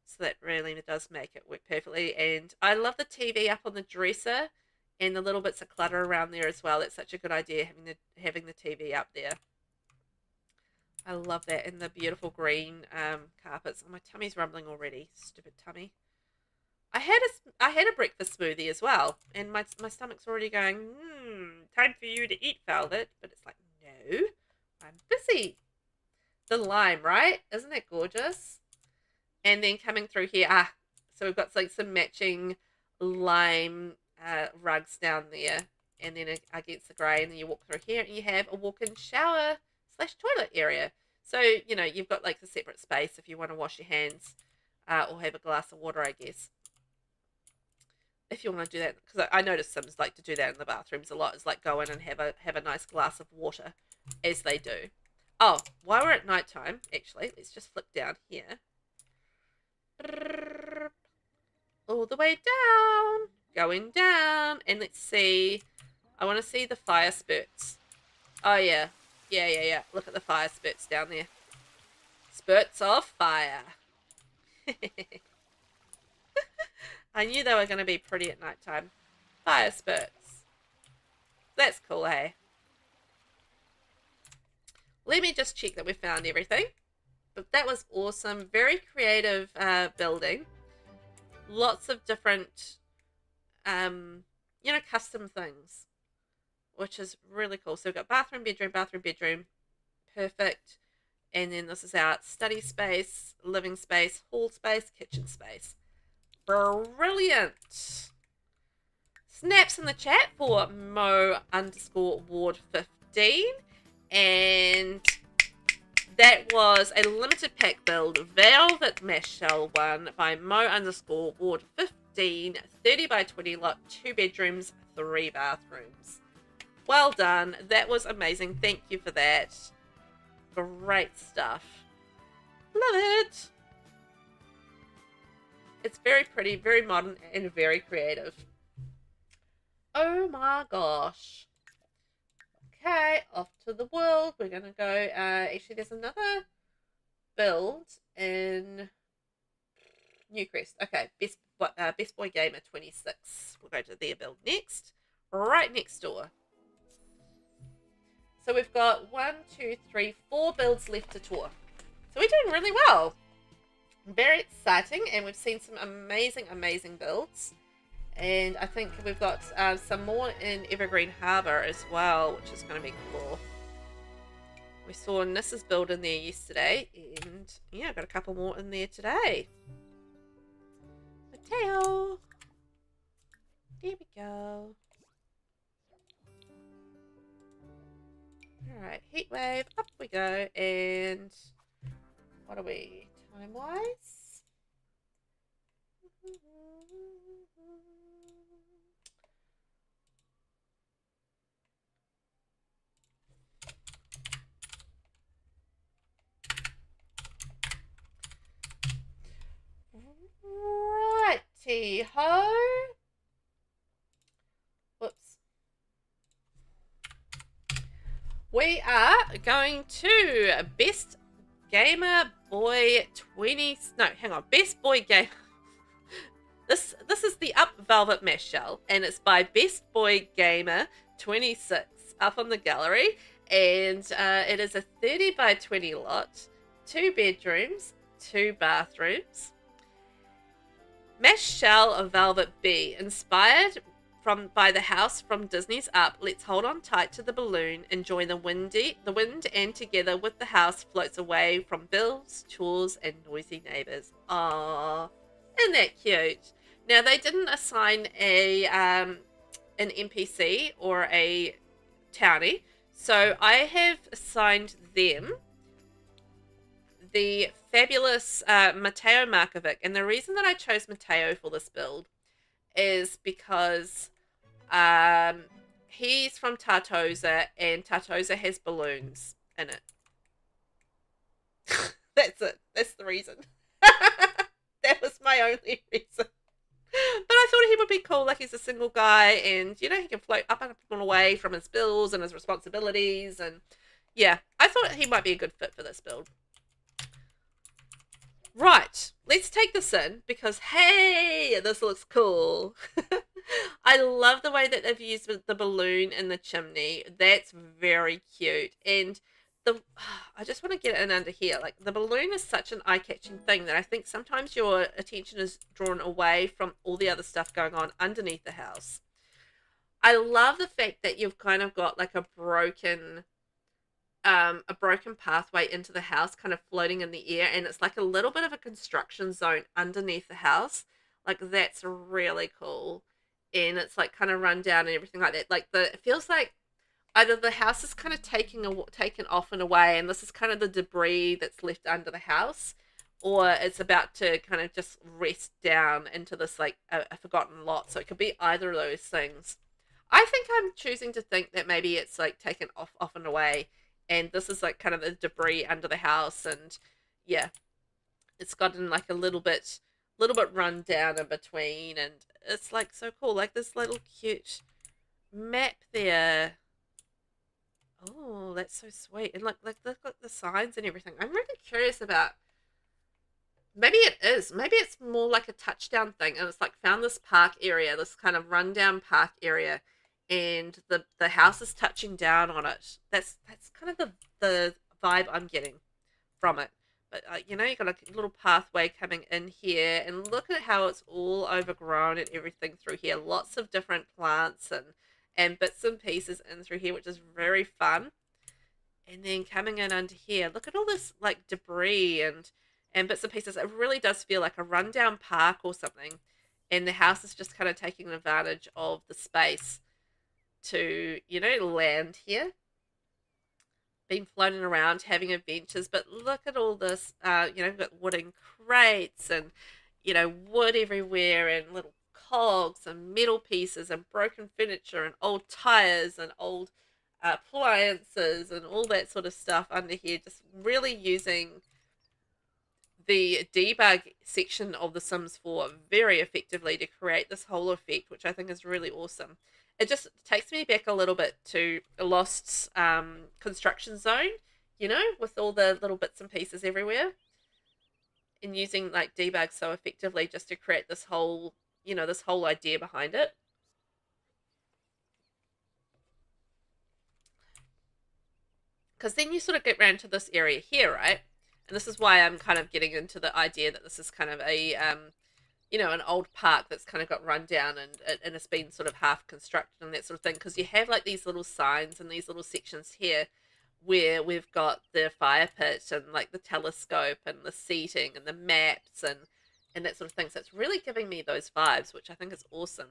So that really does make it work perfectly. And I love the TV up on the dresser and the little bits of clutter around there as well. It's such a good idea having the TV up there. I love that. And the beautiful green carpets. Oh, my tummy's rumbling already. Stupid tummy. I had a breakfast smoothie as well, and my stomach's already going, time for you to eat, Velvet. But it's like, no, I'm busy. The lime, right? Isn't it gorgeous? And then coming through here, so we've got like some matching lime rugs down there, and then against the grey, and then you walk through here, and you have a walk-in shower / toilet area. So, you know, you've got like a separate space if you want to wash your hands or have a glass of water, I guess. If you want to do that, because I notice Sims like to do that in the bathrooms a lot. Is like go in and have a nice glass of water, as they do. Oh, while we're at night time, actually, let's just flick down here. All the way down, going down, and let's see. I want to see the fire spurts. Oh yeah, yeah. Look at the fire spurts down there. Spurts of fire. I knew they were going to be pretty at night time. Fire spurts. That's cool, hey? Let me just check that we found everything. But that was awesome. Very creative building. Lots of different, you know, custom things, which is really cool. So we've got bathroom, bedroom. Perfect. And then this is our study space, living space, hall space, kitchen space. Brilliant. Snaps in the chat for Mo_Ward15. And that was a limited pack build, Velvet Mashell 1 by Mo_Ward15, 30 by 20 lot, 2 bedrooms, 3 bathrooms. Well done. That was amazing. Thank you for that. Great stuff. Love it. It's very pretty, very modern, and very creative. Oh my gosh. Okay, off to the world. We're going to go, actually there's another build in Newcrest. Okay, Best Boy Gamer 26. We'll go to their build next. Right next door. So we've got 4 builds left to tour. So we're doing really well. Very exciting, and we've seen some amazing, amazing builds. And I think we've got some more in Evergreen Harbour as well, which is going to be cool. We saw Nissa's build in there yesterday, and yeah, I've got a couple more in there today. Mateo! There we go. Alright, Heatwave, up we go, and what are we, time-wise? Righty-ho! Whoops. We are going to Best Gamer Boy 20... No, hang on. Best Boy Gamer... This is the Up Velvet Mesh Shell, and it's by Best Boy Gamer 26 up on the gallery. And it is a 30 by 20 lot, 2 bedrooms, 2 bathrooms. Mesh Shell of VelvettB, inspired by the house from Disney's Up. Let's hold on tight to the balloon, enjoy the wind, and together with the house floats away from bills, chores, and noisy neighbors. Aww, isn't that cute? Now, they didn't assign an NPC or a townie, so I have assigned them the fabulous Mateo Markovic. And the reason that I chose Mateo for this build is because he's from Tartosa, and Tartosa has balloons in it. That's it. That's the reason. That was my only reason. But I thought he would be cool. Like, he's a single guy, and, you know, he can float up and away from his bills and his responsibilities. And, yeah, I thought he might be a good fit for this build. Right, let's take this in, because, hey, this looks cool. I love the way that they've used the balloon in the chimney. That's very cute. And I just want to get it in under here. Like, the balloon is such an eye-catching thing that I think sometimes your attention is drawn away from all the other stuff going on underneath the house. I love the fact that you've kind of got like a broken pathway into the house kind of floating in the air, and it's like a little bit of a construction zone underneath the house. Like, that's really cool. And it's like kind of run down and everything like that. Like, it feels like either the house is kind of taken off and away, and this is kind of the debris that's left under the house, or it's about to kind of just rest down into this like a forgotten lot. So it could be either of those things. I think I'm choosing to think that maybe it's like taken off and away, and this is like kind of the debris under the house. And yeah, it's gotten like a little bit run down in between, and it's like so cool. Like this little cute map there. Oh, that's so sweet. And look the signs and everything. I'm really curious about, maybe it is. Maybe it's more like a touchdown thing, and it's like found this park area, this kind of rundown park area, and the house is touching down on it. That's kind of the vibe I'm getting from it. But you know, you got a little pathway coming in here, and look at how it's all overgrown and everything through here. Lots of different plants and bits and pieces in through here, which is very fun. And then coming in under here, look at all this like debris and bits and pieces. It really does feel like a rundown park or something, and the house is just kind of taking advantage of the space to, you know, land here. Been floating around having adventures. But look at all this, you know, we've got wooden crates and, you know, wood everywhere, and little cogs and metal pieces and broken furniture and old tires and old appliances and all that sort of stuff under here. Just really using the debug section of The Sims 4 very effectively to create this whole effect, which I think is really awesome. It just takes me back a little bit to Lost's construction zone. you know, with all the little bits and pieces everywhere, and using like debug so effectively just to create this whole, you know, this whole idea behind it. Because then you sort of get around to this area here, right? And this is why I'm kind of getting into the idea that this is kind of a, you know, an old park that's kind of got run down and it's been sort of half constructed and that sort of thing. Because you have like these little signs and these little sections here where we've got the fire pit and like the telescope and the seating and the maps and that sort of thing. So it's really giving me those vibes, which I think is awesome.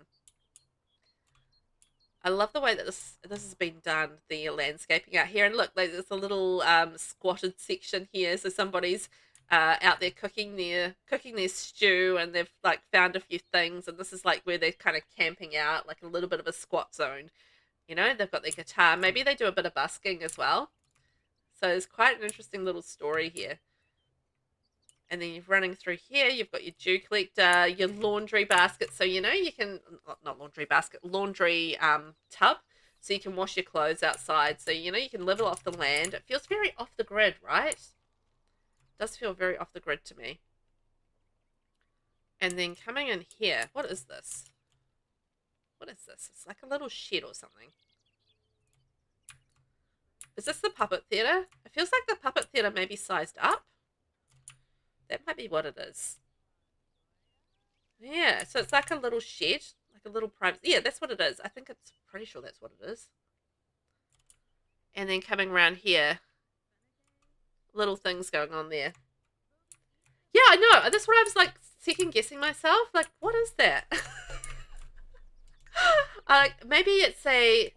I love the way that this has been done, the landscaping out here. And look, like, there's a little squatted section here. So somebody's out there cooking their stew, and they've like found a few things. And this is like where they're kind of camping out, like a little bit of a squat zone. You know, they've got their guitar. Maybe they do a bit of busking as well. So it's quite an interesting little story here. And then you're running through here, you've got your dew collector, your laundry basket. So, you know, you can, not laundry basket, laundry tub. So you can wash your clothes outside. So, you know, you can live off the land. It feels very off the grid, right? It does feel very off the grid to me. And then coming in here, what is this? What is this? It's like a little shed or something. Is this the puppet theater? It feels like the puppet theater may be sized up. That might be what it is. Yeah, so it's like a little shed, like a little private. Yeah, that's what it is. I think it's pretty sure that's what it is. And then coming around here, little things going on there. Yeah, I know. That's what I was like second guessing myself. Like, what is that? Maybe it's a.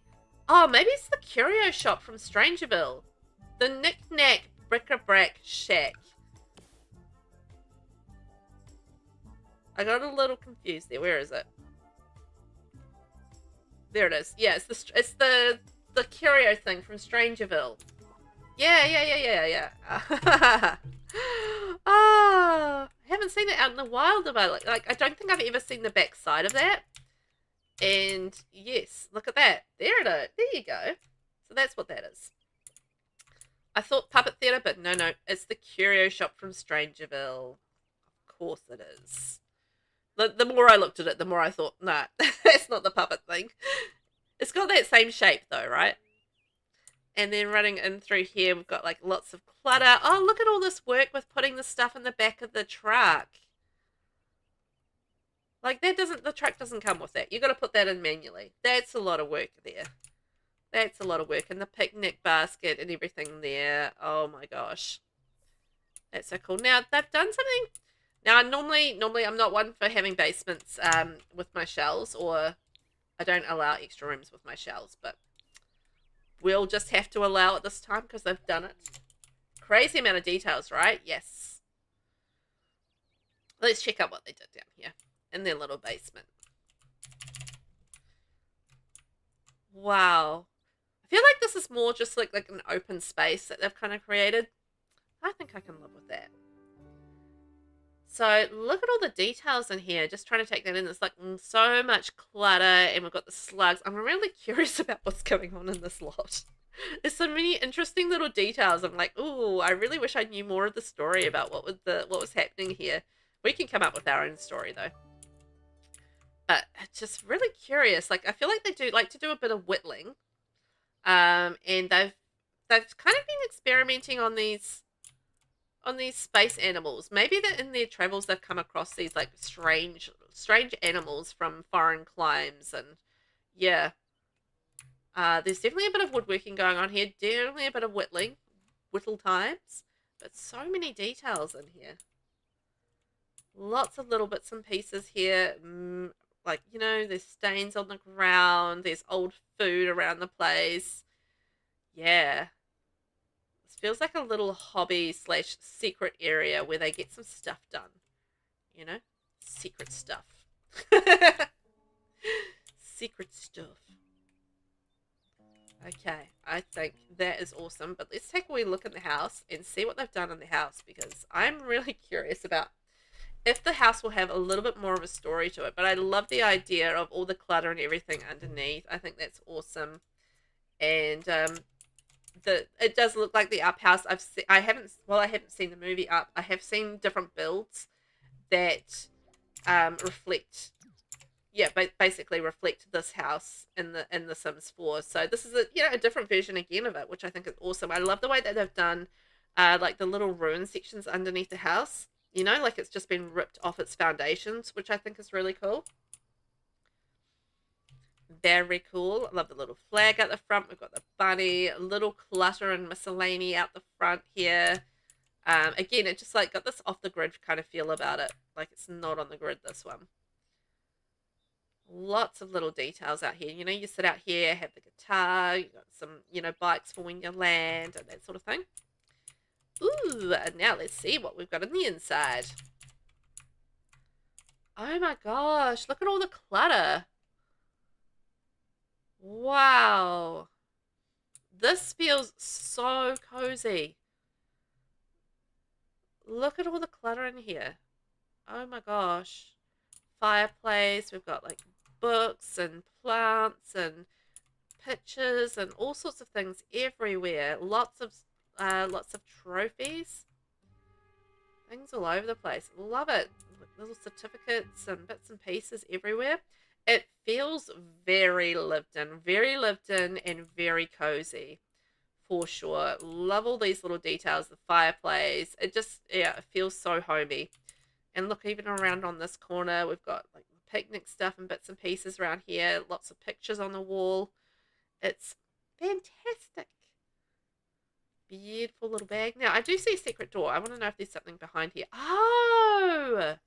Oh, maybe it's the curio shop from Strangerville. The Knick-Knack Bric-a-Brac Shack. I got a little confused there. Where is it? There it is. Yeah, it's the curio thing from Strangerville. Yeah. Ah, I haven't seen it out in the wild about it. Like I don't think I've ever seen the back side of that. And yes, look at that. There it is. There you go. So that's what that is. I thought puppet theater, but no, it's the curio shop from Strangerville. Of course it is. The more I looked at it, the more I thought, nah, that's not the puppet thing. It's got that same shape though, right? And then running in through here, we've got like lots of clutter. Oh, look at all this work with putting the stuff in the back of the truck. Like the truck doesn't come with that. You got to put that in manually. That's a lot of work there. That's a lot of work. And the picnic basket and everything there. Oh my gosh. That's so cool. Now, they've done something. Now, normally I'm not one for having basements with my shells, or I don't allow extra rooms with my shells, but we'll just have to allow it this time because they've done it. Crazy amount of details, right? Yes. Let's check out what they did down here in their little basement. Wow. I feel like this is more just like an open space that they've kind of created. I think I can live with that. So look at all the details in here. Just trying to take that in. There's like so much clutter, and we've got the slugs. I'm really curious about what's going on in this lot. There's so many interesting little details. I'm like, ooh, I really wish I knew more of the story about what was happening here. We can come up with our own story though. But just really curious. Like I feel like they do like to do a bit of whittling, and they've kind of been experimenting on these space animals. Maybe that in their travels they've come across these like strange animals from foreign climes, and yeah. There's definitely a bit of woodworking going on here. Definitely a bit of whittle times, but so many details in here. Lots of little bits and pieces here. Like, you know, there's stains on the ground. There's old food around the place. Yeah. Feels like a little hobby / secret area where they get some stuff done. You know? Secret stuff. Secret stuff. Okay, I think that is awesome. But let's take a wee look in the house and see what they've done in the house, because I'm really curious about if the house will have a little bit more of a story to it. But I love the idea of all the clutter and everything underneath. I think that's awesome. And it does look like the Up house. I haven't seen the movie Up. I have seen different builds that reflect, yeah, basically reflect this house in the Sims 4. So this is a different version again of it, which I think is awesome. I love the way that they've done like the little ruin sections underneath the house. Like it's just been ripped off its foundations, which I think is really cool. Very cool. I love the little flag at the front. We've got the bunny, a little clutter and miscellany out the front here. Again, it just like got this off the grid kind of feel about it. Like it's not on the grid, this one. Lots of little details out here. You sit out here, have the guitar, you got some, bikes for when you land and that sort of thing. Ooh, and now let's see what we've got on the inside. Oh my gosh, look at all the clutter. Wow. This feels so cozy. Look at all the clutter in here. Oh my gosh. Fireplace. We've got like books and plants and pictures and all sorts of things everywhere. Lots of trophies. Things all over the place. Love it. Little certificates and bits and pieces everywhere. It feels very lived in and very cozy, for sure. Love all these little details, the fireplace. It just, yeah, it feels so homey. And look, even around on this corner, we've got like picnic stuff and bits and pieces around here. Lots of pictures on the wall. It's fantastic. Beautiful little bag. Now, I do see a secret door. I want to know if there's something behind here. Oh,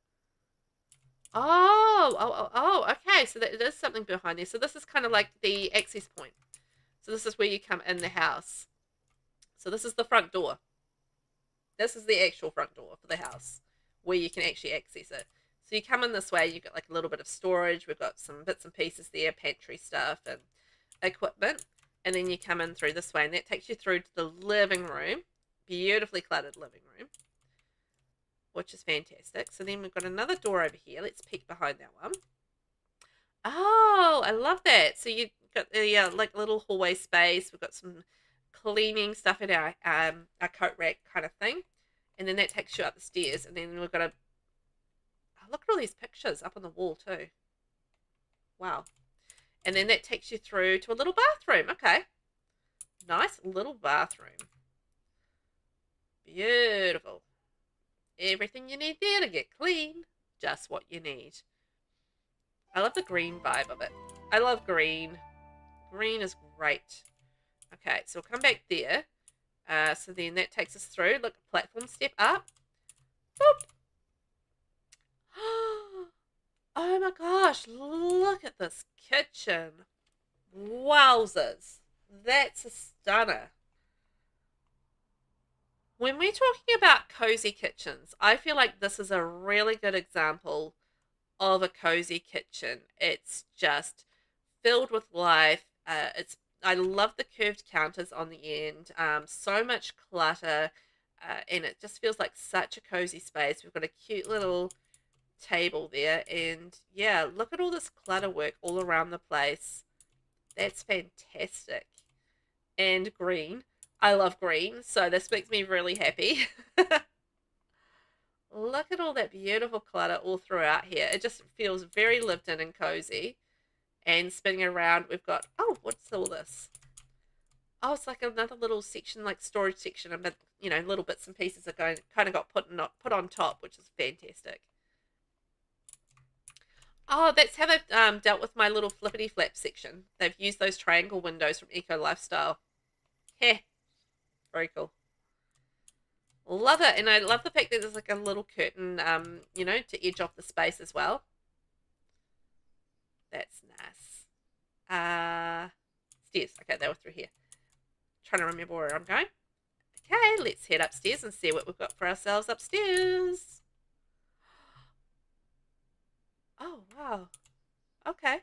okay. So there is something behind there. So this is kind of like the access point. So this is where you come in the house. So this is the front door. This is the actual front door for the house where you can actually access it. So you come in this way. You've got like a little bit of storage. We've got some bits and pieces there, pantry stuff and equipment. And then you come in through this way. And that takes you through to the living room. Beautifully cluttered living room, which is fantastic. So then we've got another door over here. Let's peek behind that one. Oh, I love that. So you've got the like little hallway space. We've got some cleaning stuff in our coat rack kind of thing. And then that takes you up the stairs. And then we've got look at all these pictures up on the wall too. Wow. And then that takes you through to a little bathroom. Okay. Nice little bathroom. Beautiful. Everything you need there to get clean. Just what you need. I love the green vibe of it. I love green. Green is great. Okay, so we'll come back there. So then that takes us through. Look, platform step up. Boop. Oh my gosh, look at this kitchen. Wowzers. That's a stunner. When we're talking about cozy kitchens, I feel like this is a really good example of a cozy kitchen. It's just filled with life. I love the curved counters on the end. So much clutter, and it just feels like such a cozy space. We've got a cute little table there, and yeah, look at all this clutter work all around the place. That's fantastic. And green. I love green, so this makes me really happy. Look at all that beautiful clutter all throughout here. It just feels very lived in and cozy. And spinning around, we've got, oh, what's all this? Oh, it's like another little section, like storage section, and little bits and pieces are kind of got put on top, which is fantastic. Oh, that's how they've dealt with my little flippity flap section. They've used those triangle windows from Eco Lifestyle. Heh. Very cool. Love it. And I love the fact that there's like a little curtain, to edge off the space as well. That's nice. Stairs. Okay, they were through here. Trying to remember where I'm going. Okay, let's head upstairs and see what we've got for ourselves upstairs. Oh, wow. Okay.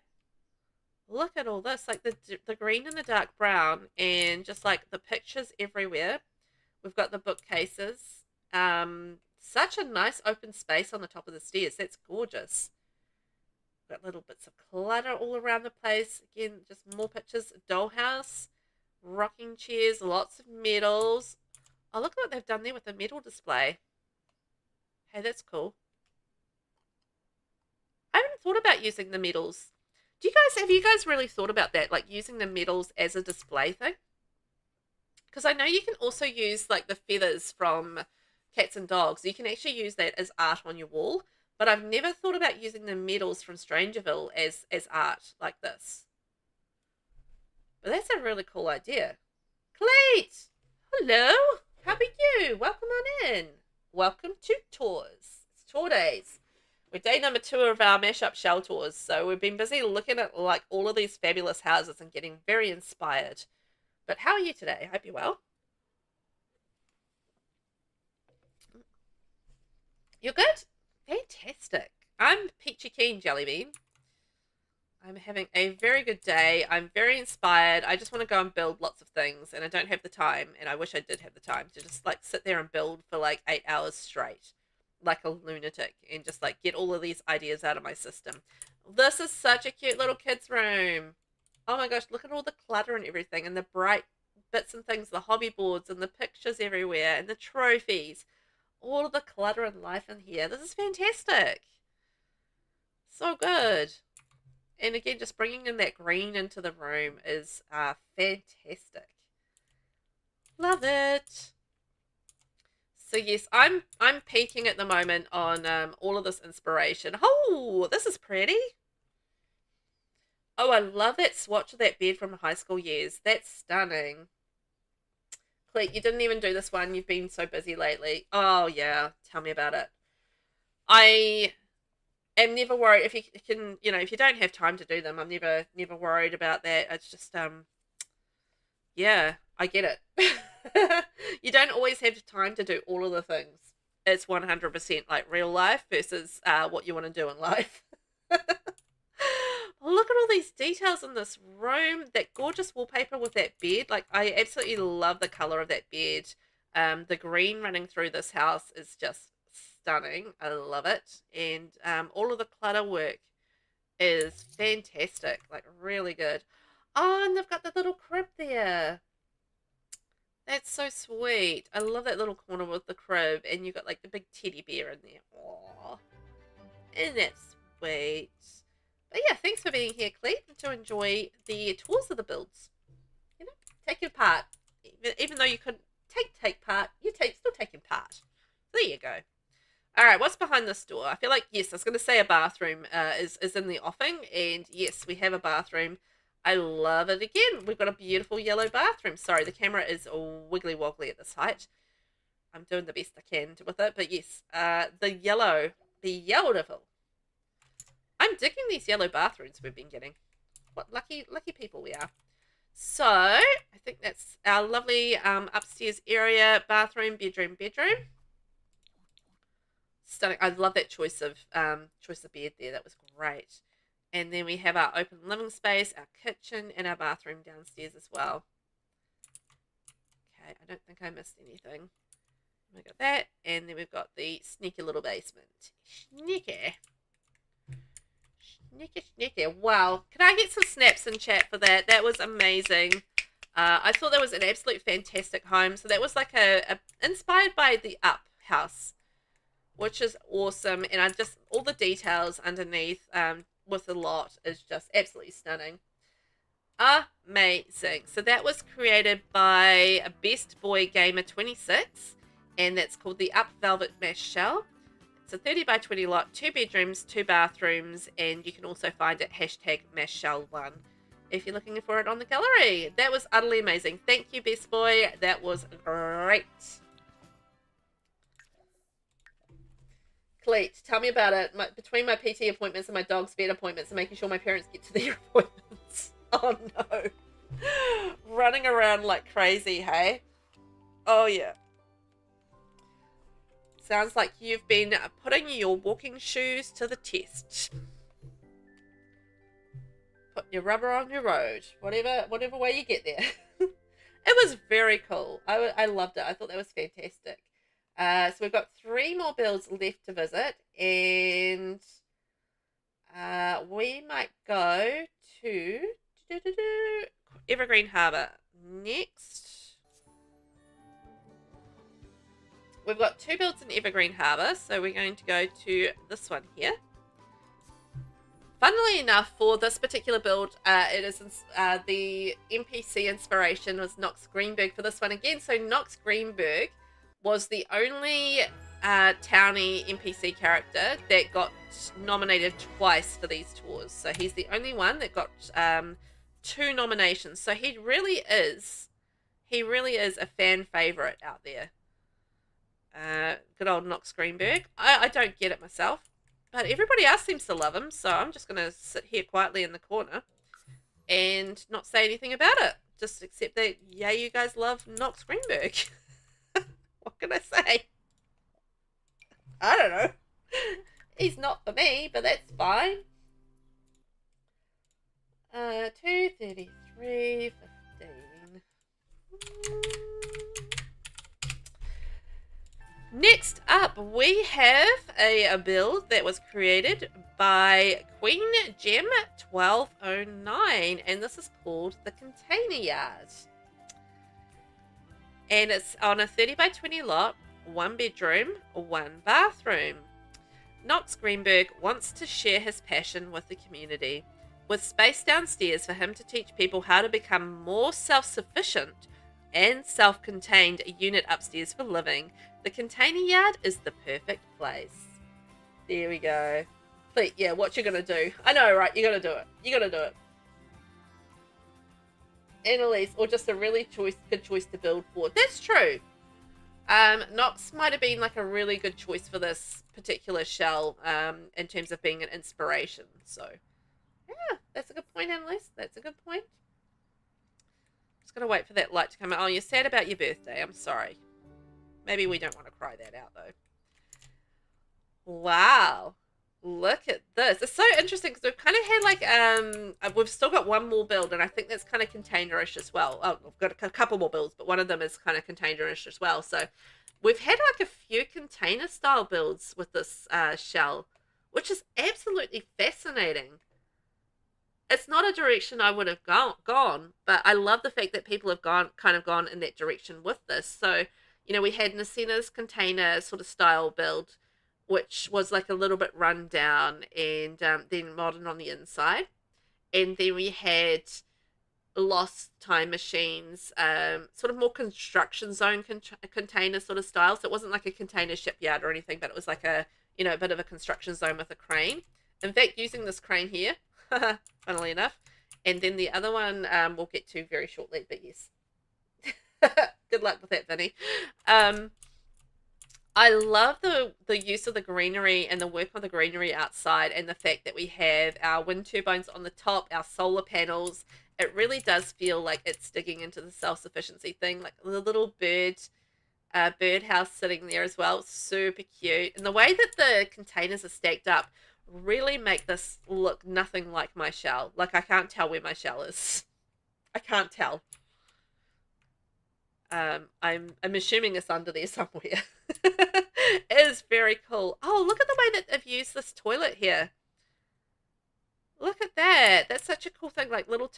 Look at all this. Like the green and the dark brown and just like the pictures everywhere. We've got the bookcases. Such a nice open space on the top of the stairs. That's gorgeous. Got little bits of clutter all around the place. Again, just more pictures. Dollhouse. Rocking chairs, lots of medals. Oh, look at what they've done there with the medal display. Hey, that's cool. I haven't thought about using the medals. Have you guys really thought about that? Like using the medals as a display thing? Because I know you can also use like the feathers from cats and dogs. You can actually use that as art on your wall. But I've never thought about using the medals from Strangerville as art like this. But that's a really cool idea. Cleet! Hello! How are you? Welcome on in. Welcome to tours. It's tour days. We're day number 2 of our mashup shell tours. So we've been busy looking at like all of these fabulous houses and getting very inspired. But how are you today? I hope you're well. You're good? Fantastic. I'm Peachy Keen Jellybean. I'm having a very good day. I'm very inspired. I just want to go and build lots of things, and I don't have the time, and I wish I did have the time to just like sit there and build for like 8 hours straight like a lunatic and just like get all of these ideas out of my system. This is such a cute little kid's room. Oh my gosh, look at all the clutter and everything, and the bright bits and things, the hobby boards and the pictures everywhere and the trophies. All of the clutter and life in here. This is fantastic. So good. And again, just bringing in that green into the room is fantastic. Love it. So yes, I'm peaking at the moment on all of this inspiration. Oh, this is pretty. Oh, I love that swatch of that bed from high school years. That's stunning. Cleet, you didn't even do this one. You've been so busy lately. Oh yeah, tell me about it. I am never worried if you can, if you don't have time to do them. I'm never worried about that. It's just yeah, I get it. You don't always have time to do all of the things. It's 100% like real life versus what you want to do in life. Look at all these details in this room. That gorgeous wallpaper with that bed. Like, I absolutely love the color of that bed. The green running through this house is just stunning. I love it. And all of the clutter work is fantastic. Like, really good. Oh, and they've got the little crib there. That's so sweet. I love that little corner with the crib. And you've got, like, the big teddy bear in there. Aww. Isn't that sweet? But yeah, thanks for being here, Cleet, to enjoy the tours of the builds. Take your part. Even though you couldn't take part, you're still taking part. There you go. All right, what's behind this door? I feel like, yes, I was going to say a bathroom is in the offing. And yes, we have a bathroom. I love it again. We've got a beautiful yellow bathroom. Sorry, the camera is wiggly woggly at this height. I'm doing the best I can with it. But yes, the yellow, beautiful. I'm digging these yellow bathrooms we've been getting. What lucky people we are. So, I think that's our lovely upstairs area, bathroom, bedroom. Stunning. I love that choice of bed there. That was great. And then we have our open living space, our kitchen, and our bathroom downstairs as well. Okay, I don't think I missed anything. We got that, and then we've got the sneaky little basement. Sneaky. Wow. Can I get some snaps in chat for that? That was amazing. I thought that was an absolute fantastic home. So that was like a inspired by the Up house, which is awesome. And all the details underneath with the lot is just absolutely stunning. Amazing. So that was created by a Best Boy Gamer 26, and that's called the Up Velvet Mesh Shell. It's a 30 by 20 lot, 2 bedrooms, 2 bathrooms, and you can also find it #MeshShell1 if you're looking for it on the gallery. That was utterly amazing. Thank you, Best Boy. That was great. Cleet, tell me about it. Between my PT appointments and my dog's vet appointments and making sure my parents get to their appointments. Oh, no. Running around like crazy, hey? Oh, yeah. Sounds like you've been putting your walking shoes to the test. Put your rubber on your road. Whatever way you get there. It was very cool. I loved it. I thought that was fantastic. So we've got 3 more builds left to visit. And we might go to Evergreen Harbour next, we've got 2 builds in Evergreen Harbour, so we're going to go to this one here. Funnily enough, for this particular build, it is the NPC inspiration was Knox Greenberg for this one again. So Knox Greenberg was the only townie NPC character that got nominated twice for these tours. So he's the only one that got 2 nominations. So he really is a fan favorite out there. Good old Knox Greenberg. I don't get it myself, but everybody else seems to love him, so I'm just going to sit here quietly in the corner and not say anything about it. Just accept that, yeah, you guys love Knox Greenberg. What can I say? I don't know. He's not for me, but that's fine. 233.15. Next up, we have a build that was created by Queen Gem 1209, and this is called the Container Yard. And it's on a 30 by 20 lot, 1 bedroom, 1 bathroom. Knox Greenberg wants to share his passion with the community, with space downstairs for him to teach people how to become more self-sufficient and self-contained unit upstairs for living. The Container Yard is the perfect place. There we go. But yeah, what you're gonna do? I know, right? You're gonna do it. You're gonna do it. Annalise, or just a really good choice to build for. That's true. Knox might have been like a really good choice for this particular shell, in terms of being an inspiration. So, yeah, that's a good point, Annalise. That's a good point. Just gotta wait for that light to come out. Oh, you're sad about your birthday. I'm sorry. Maybe we don't want to cry that out, though. Wow. Look at this. It's so interesting because we've kind of had like, we've still got one more build, and I think that's kind of containerish as well. Oh, we've got a couple more builds, but one of them is kind of containerish as well. So we've had like a few container style builds with this shell, which is absolutely fascinating. It's not a direction I would have gone, but I love the fact that people have gone in that direction with this. So, you know, we had Nasena's container sort of style build, which was like a little bit run down and then modern on the inside. And then we had Lost Time Machines, sort of more construction zone container sort of style. So it wasn't like a container shipyard or anything, but it was like a, you know, a bit of a construction zone with a crane. In fact, using this crane here, funnily enough. And then the other one we'll get to very shortly, but yes. Good luck with that, Vinny. I love the use of the greenery and the work on the greenery outside, and the fact that we have our wind turbines on the top, our solar panels. It really does feel like it's digging into the self-sufficiency thing, like the little birdhouse sitting there as well. Super cute. And the way that the containers are stacked up really make this look nothing like my shell. Like, I can't tell where my shell is. I can't tell. I'm assuming it's under there somewhere. It is very cool. Oh, look at the way that they've used this toilet here. Look at that. That's such a cool thing. Like little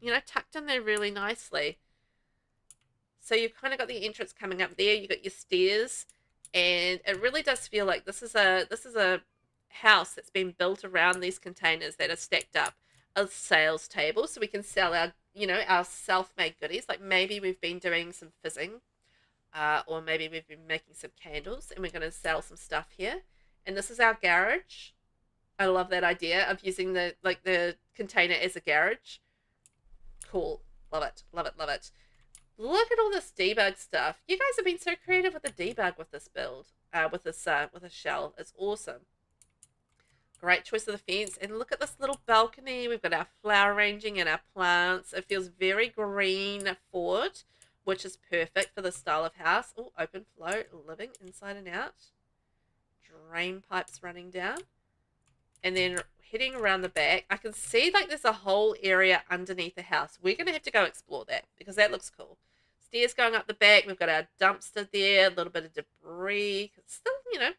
you know, tucked in there really nicely. So you've kind of got the entrance coming up there. You got your stairs, and it really does feel like this is a house that's been built around these containers that are stacked up. A sales table, so we can sell our, you know, our self-made goodies. Like maybe we've been doing some fizzing, or maybe we've been making some candles, and we're going to sell some stuff here. And this is our garage. I love that idea of using the container as a garage. Cool. Love it. Love it. Love it. Look at all this debug stuff. You guys have been so creative with the debug with this build, with a shell. It's awesome. Great choice of the fence. And look at this little balcony. We've got our flower arranging and our plants. It feels very green forward, which is perfect for this style of house. Oh, open flow, living inside and out. Drain pipes running down. And then heading around the back, I can see like there's a whole area underneath the house. We're going to have to go explore that because that looks cool. Stairs going up the back. We've got our dumpster there, a little bit of debris. Still, you know,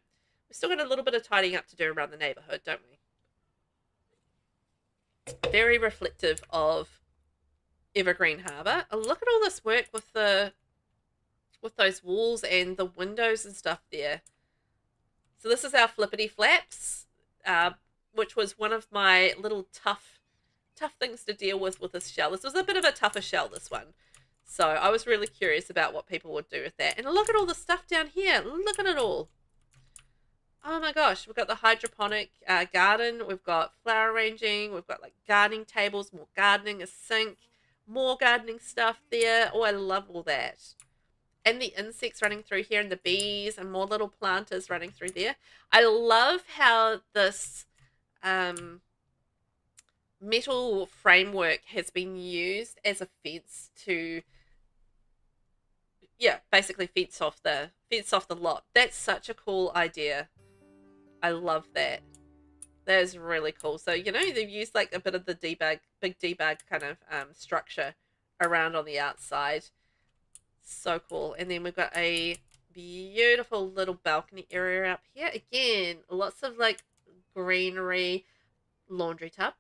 we've still got a little bit of tidying up to do around the neighborhood, don't we? Very reflective of Evergreen Harbour. Oh, look at all this work with those walls and the windows and stuff there. So this is our flippity flaps, which was one of my little tough things to deal with this shell. This was a bit of a tougher shell, this one. So I was really curious about what people would do with that. And look at all the stuff down here. Look at it all. Oh my gosh, we've got the hydroponic garden. We've got flower arranging. We've got like gardening tables, more gardening, a sink, more gardening stuff there. Oh, I love all that. And the insects running through here and the bees and more little planters running through there. I love how this metal framework has been used as a fence to, yeah, basically fence off the lot. That's such a cool idea. I love that. That is really cool. So, you know, they've used like a bit of the big debug kind of structure around on the outside. So cool. And then we've got a beautiful little balcony area up here. Again, lots of like greenery, laundry tub.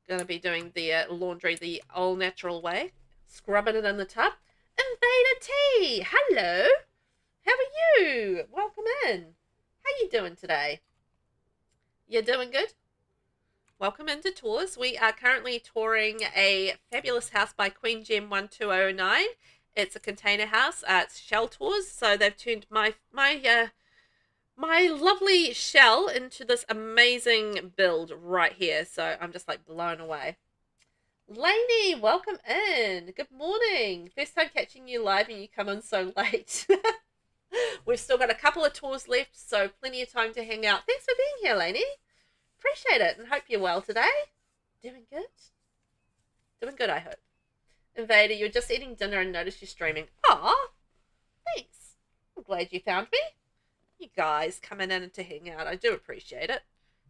Gonna be doing the laundry the all natural way, scrubbing it in the tub. Invader T, hello, how are you? Welcome in. How you doing today? You doing good? Welcome into tours. We are currently touring a fabulous house by Queen Gem 1209. It's a container house. It's shell tours, so they've turned my lovely shell into this amazing build right here. So I'm just like blown away. Lainey, welcome in. Good morning. First time catching you live and you come in so late. We've still got a couple of tours left, so plenty of time to hang out. Thanks for being here, Lainey. Appreciate it and hope you're well today. Doing good? Doing good, I hope. Invader, you're just eating dinner and noticed you're streaming. Aw, thanks. I'm glad you found me. You guys coming in to hang out. I do appreciate it.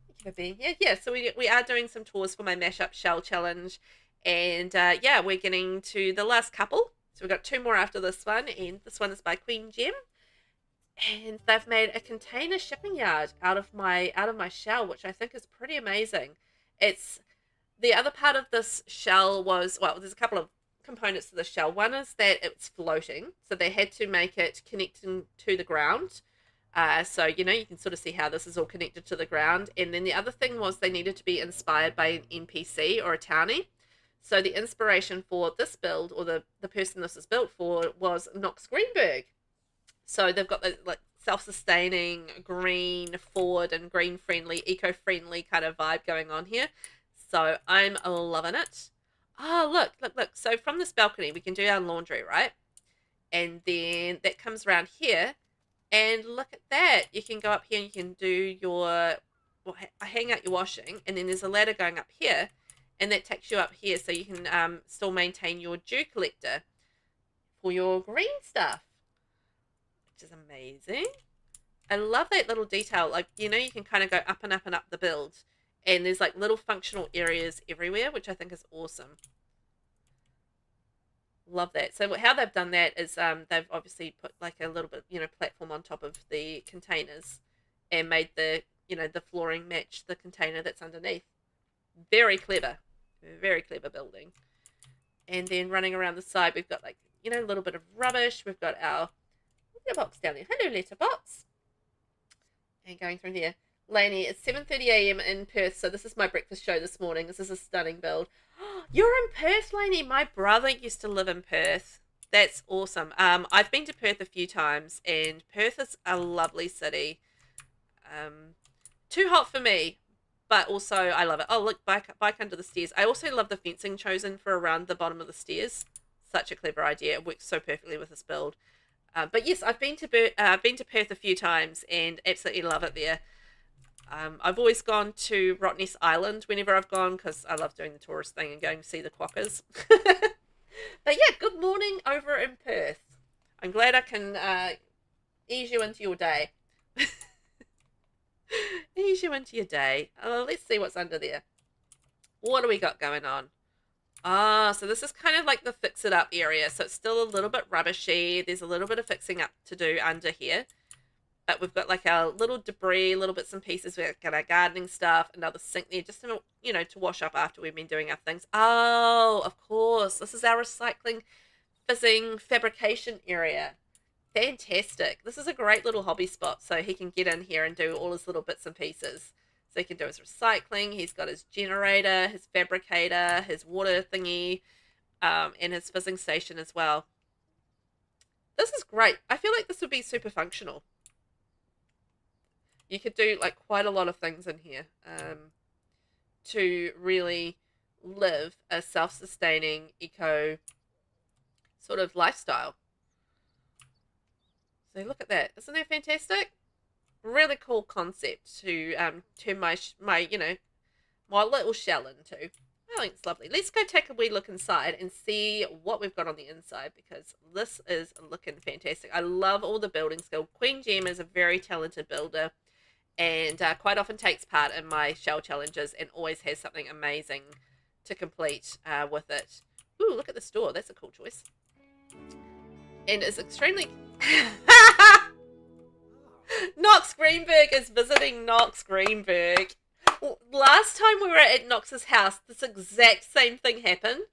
Thank you for being here. Yeah, so we are doing some tours for my Mashup Shell Challenge. And yeah, we're getting to the last couple. So we've got two more after this one. And this one is by Queen Gem. And they've made a container shipping yard out of my shell, which I think is pretty amazing. It's the other part of this shell was, well, there's a couple of components to the shell. One is that it's floating. So they had to make it connecting to the ground. So, you know, you can sort of see how this is all connected to the ground. And then the other thing was they needed to be inspired by an NPC or a townie. So the inspiration for this build, or the person this is built for, was Knox Greenberg. So they've got the like self-sustaining, green forward and green-friendly, eco-friendly kind of vibe going on here. So I'm loving it. Oh, look. So from this balcony, we can do our laundry, right? And then that comes around here. And look at that. You can go up here and you can do your, well, hang out your washing. And then there's a ladder going up here. And that takes you up here so you can still maintain your dew collector for your green stuff. Which is amazing. I love that little detail. Like, you know, you can kind of go up and up and up the build. And there's like little functional areas everywhere, which I think is awesome. Love that. So how they've done that is they've obviously put like a little bit, you know, platform on top of the containers and made the, you know, the flooring match the container that's underneath. Very clever. Very clever building. And then running around the side, we've got like, you know, a little bit of rubbish. We've got our letterbox down there. Hello, letterbox. And going through there. Lainey, it's 7:30 a.m. in Perth, so this is my breakfast show this morning. This is a stunning build. You're in Perth, Lainey. My brother used to live in Perth. That's awesome. I've been to Perth a few times, and Perth is a lovely city. Too hot for me, but also I love it. Oh, look, bike under the stairs. I also love the fencing chosen for around the bottom of the stairs. Such a clever idea. It works so perfectly with this build. But yes, I've been to Perth a few times and absolutely love it there. I've always gone to Rottnest Island whenever I've gone because I love doing the tourist thing and going to see the quokkas. But yeah, good morning over in Perth. I'm glad I can ease you into your day. Ease you into your day. Let's see what's under there. What do we got going on? So this is kind of like the fix it up area. So it's still a little bit rubbishy. There's a little bit of fixing up to do under here. But we've got like our little debris, little bits and pieces. We've got our gardening stuff, another sink there, just to, you know, to wash up after we've been doing our things. Oh, of course, this is our recycling, fizzing, fabrication area. Fantastic. This is a great little hobby spot, so he can get in here and do all his little bits and pieces. So he can do his recycling. He's got his generator, his fabricator, his water thingy, and his fizzing station as well. This is great. I feel like this would be super functional. You could do like quite a lot of things in here to really live a self-sustaining eco sort of lifestyle. So look at that. Isn't that fantastic? Really cool concept to turn my you know, my little shell into. I think it's lovely. Let's go take a wee look inside and see what we've got on the inside, because this is looking fantastic. I love all the building skill. Queen Gem is a very talented builder, and quite often takes part in my shell challenges and always has something amazing to complete with it. Ooh, look at this door. That's a cool choice. And it's extremely... Knox Greenberg is visiting Knox Greenberg. Last time we were at Knox's house, this exact same thing happened.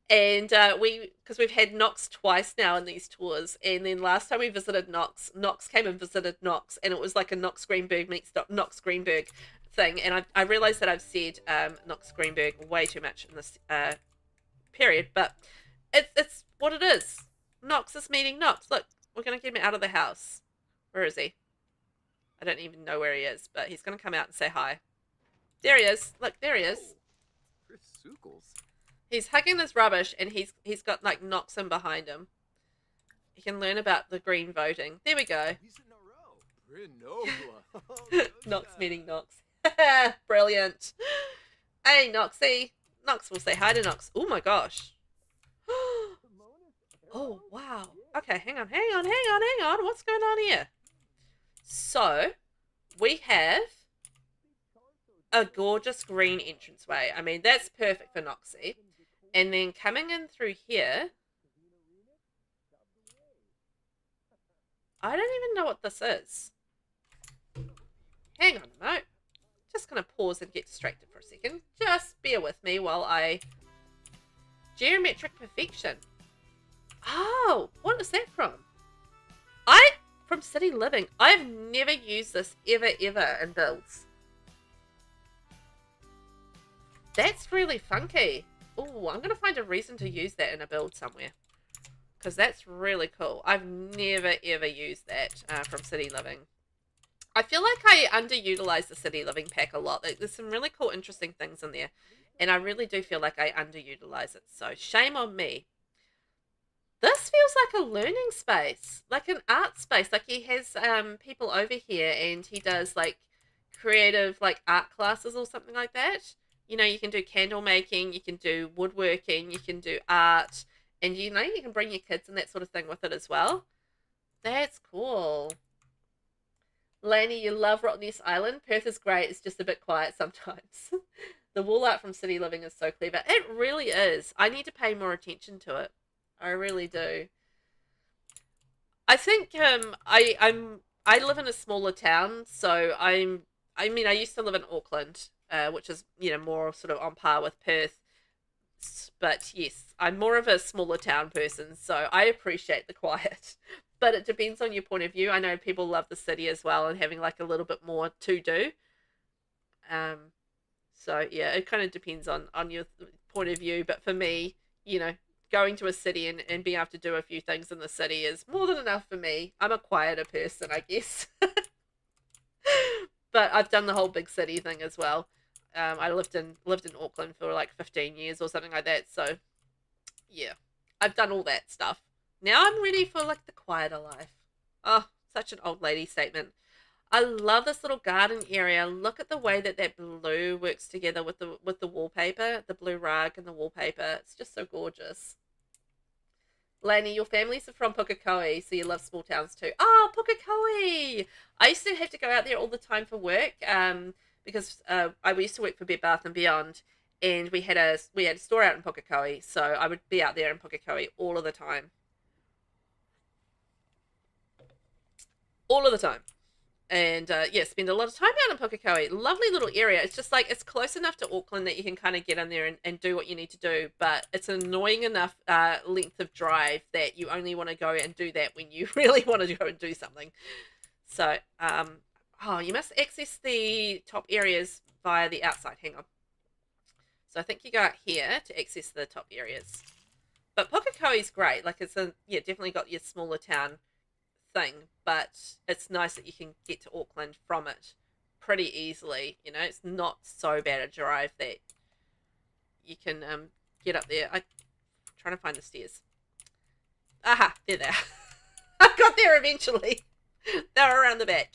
And because we've had Knox twice now in these tours, and then last time we visited Knox, Knox came and visited Knox, and it was like a Knox Greenberg meets Knox Greenberg thing. And I realized that I've said Knox Greenberg way too much in this period, but it's what it is. Knox is meeting Knox. Look, we're going to get him out of the house. Where is he? I don't even know where he is, but he's going to come out and say hi. There he is. Look, there he is. He's hugging this rubbish, and he's got like Knox in behind him. He can learn about the green voting. There we go. Knox meeting Knox. Brilliant. Hey, Knoxy. Knox will say hi to Knox. Oh my gosh. Oh, wow. Okay, hang on. What's going on here? So, we have a gorgeous green entranceway. I mean, that's perfect for Noxie. And then coming in through here, I don't even know what this is. Hang on a moment. Just going to pause and get distracted for a second. Just bear with me while I... Geometric perfection. Oh, what is that from? From City Living. I've never used this ever in builds. That's really funky. Oh, I'm going to find a reason to use that in a build somewhere, because that's really cool. I've never ever used that from City Living. I feel like I underutilize the City Living pack a lot. There's some really cool, interesting things in there, and I really do feel like I underutilize it. So shame on me. This feels like a learning space, like an art space. Like he has people over here, and he does like creative like art classes or something like that. You know, you can do candle making, you can do woodworking, you can do art, and you know, you can bring your kids and that sort of thing with it as well. That's cool. Lainey, you love Rottnest Island. Perth is great. It's just a bit quiet sometimes. The wall art from City Living is so clever. It really is. I need to pay more attention to it. I really do. I think I live in a smaller town, so I mean I used to live in Auckland, which is, you know, more sort of on par with Perth. But yes, I'm more of a smaller town person, so I appreciate the quiet. But it depends on your point of view. I know people love the city as well and having like a little bit more to do. So yeah, it kind of depends on your point of view. But for me, you know, going to a city and being able to do a few things in the city is more than enough for me. I'm a quieter person, I guess. But I've done the whole big city thing as well. I lived in Auckland for like 15 years or something like that. So yeah, I've done all that stuff. Now I'm ready for like the quieter life. Oh, such an old lady statement. I love this little garden area. Look at the way that blue works together with the wallpaper, the blue rug and the wallpaper. It's just so gorgeous. Lainey, your family's from Pukekohe, so you love small towns too. Oh, Pukekohe! I used to have to go out there all the time for work, because I used to work for Bed Bath & Beyond, and we had a store out in Pukekohe, so I would be out there in Pukekohe all of the time. All of the time. And yeah, spend a lot of time out in Pukekohe. Lovely little area. It's just like, it's close enough to Auckland that you can kind of get in there and do what you need to do, but it's an annoying enough length of drive that you only want to go and do that when you really want to go and do something. So oh, you must access the top areas via the outside. Hang on. So I think you go out here to access the top areas. But Pukekohe's great. Like, it's yeah, definitely got your smaller town thing, but it's nice that you can get to Auckland from it pretty easily. You know, it's not so bad a drive that you can get up there. I'm trying to find the stairs. Aha, they're there. I got there eventually. They're around the back.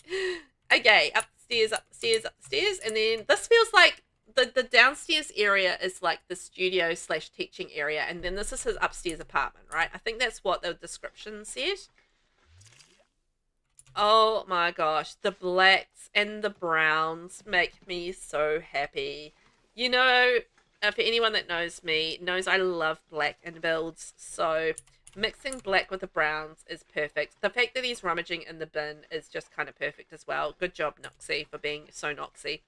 Okay, up the stairs, up the stairs, up the stairs, and then this feels like the downstairs area is like the studio / teaching area, and then this is his upstairs apartment, right? I think that's what the description said. Oh my gosh, the blacks and the browns make me so happy. You know, for anyone that knows me, knows I love black in builds, so mixing black with the browns is perfect. The fact that he's rummaging in the bin is just kind of perfect as well. Good job, Noxie, for being so Noxie.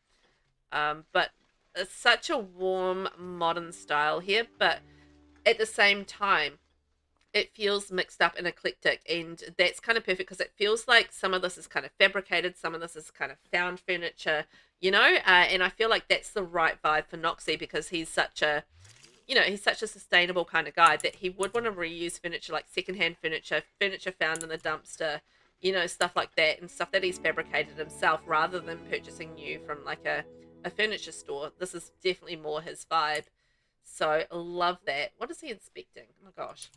But it's such a warm, modern style here, but at the same time, it feels mixed up and eclectic, and that's kind of perfect because it feels like some of this is kind of fabricated, some of this is kind of found furniture, you know, and I feel like that's the right vibe for Noxie because he's such a, you know, he's such a sustainable kind of guy that he would want to reuse furniture, like secondhand furniture, furniture found in the dumpster, you know, stuff like that, and stuff that he's fabricated himself rather than purchasing new from like a furniture store. This is definitely more his vibe. So I love that. What is he inspecting? Oh my gosh.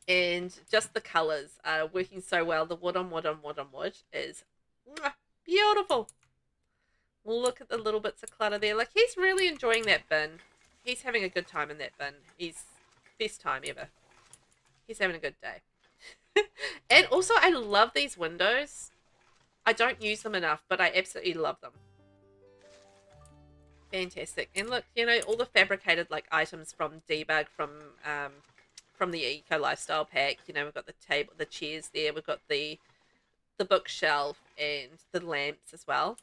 And just the colors are working so well. The wood on wood on wood on wood is beautiful. Look at the little bits of clutter there. Like, he's really enjoying that bin. He's having a good time in that bin. He's best time ever. He's having a good day. And also, I love these windows. I don't use them enough, but I absolutely love them. Fantastic. And look, you know, all the fabricated like items from Debug, from the Eco Lifestyle pack. You know, we've got the table, the chairs there. We've got the bookshelf and the lamps as well.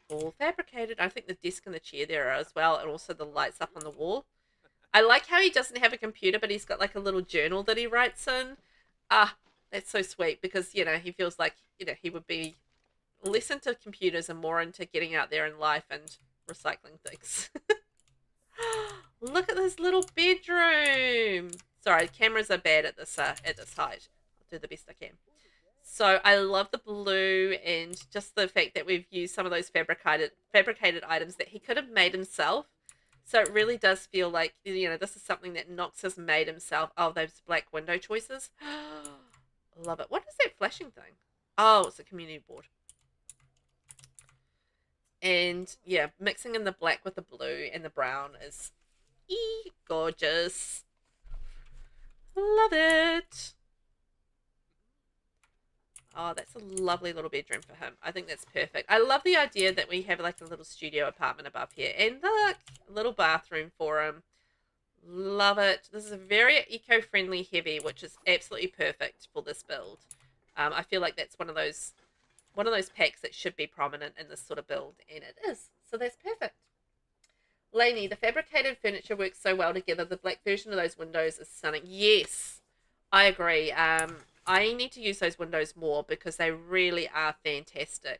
All fabricated. I think the desk and the chair there are as well, and also the lights up on the wall. I like how he doesn't have a computer, but he's got like a little journal that he writes in. Ah, that's so sweet because, you know, he feels like, you know, he would be less into computers and more into getting out there in life and recycling things. Look at this little bedroom. Sorry, cameras are bad at this height. I'll do the best I can. So I love the blue and just the fact that we've used some of those fabricated items that he could have made himself. So it really does feel like, you know, this is something that Nox has made himself. Oh, those black window choices. Love it. What is that flashing thing? Oh, it's a community board. And yeah, mixing in the black with the blue and the brown is gorgeous. Love it. Oh, that's a lovely little bedroom for him. I think that's perfect. I love the idea that we have like a little studio apartment above here. And look, a little bathroom for him. Love it. This is a very eco-friendly heavy, which is absolutely perfect for this build. I feel like that's one of those packs that should be prominent in this sort of build, and it is. So that's perfect. Lainey, the fabricated furniture works so well together. The black version of those windows is stunning. Yes, I agree. I need to use those windows more because they really are fantastic.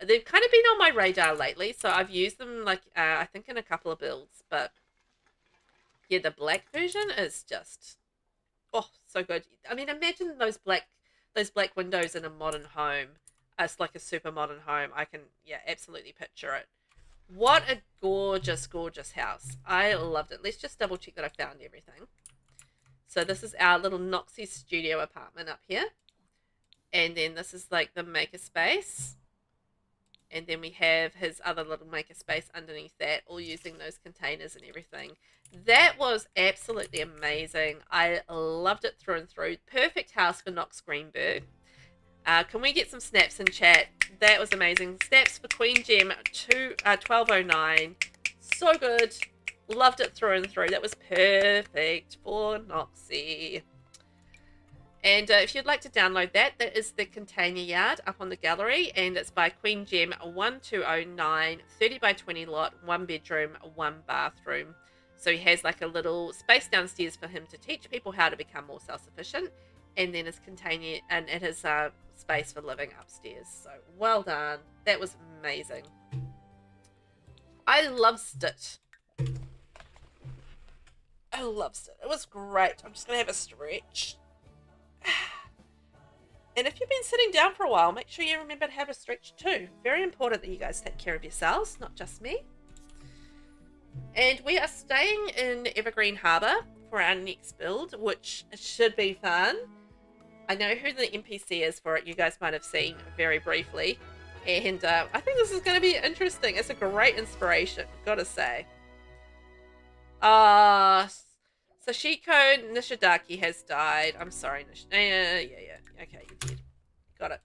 They've kind of been on my radar lately, so I've used them like I think in a couple of builds. But yeah, the black version is just so good. I mean, imagine those black windows in a modern home. It's like a super modern home. I can absolutely picture it. What a gorgeous, gorgeous house. I loved it. Let's just double check that I found everything. So this is our little Noxie studio apartment up here. And then this is like the maker space. And then we have his other little maker space underneath that, all using those containers and everything. That was absolutely amazing. I loved it through and through. Perfect house for Nox Greenberg. Can we get some snaps in chat? That was amazing. Snaps for Queen Gem 1209. So good. Loved it through and through. That was perfect for Noxie. And if you'd like to download that, that is the container yard up on the gallery, and it's by Queen Gem 1209, 30 by 20 lot, 1 bedroom, 1 bathroom. So he has like a little space downstairs for him to teach people how to become more self-sufficient, and then his container, and it has space for living upstairs. So well done. That was amazing. I loved it. I loved it. It was great. I'm just going to have a stretch. And if you've been sitting down for a while, make sure you remember to have a stretch too. Very important that you guys take care of yourselves, not just me. And we are staying in Evergreen Harbour for our next build, which should be fun. I know who the NPC is for it. You guys might have seen very briefly. And I think this is going to be interesting. It's a great inspiration, gotta say. Sashiko Nishidaki has died. I'm sorry, yeah. Okay, you did. Got it.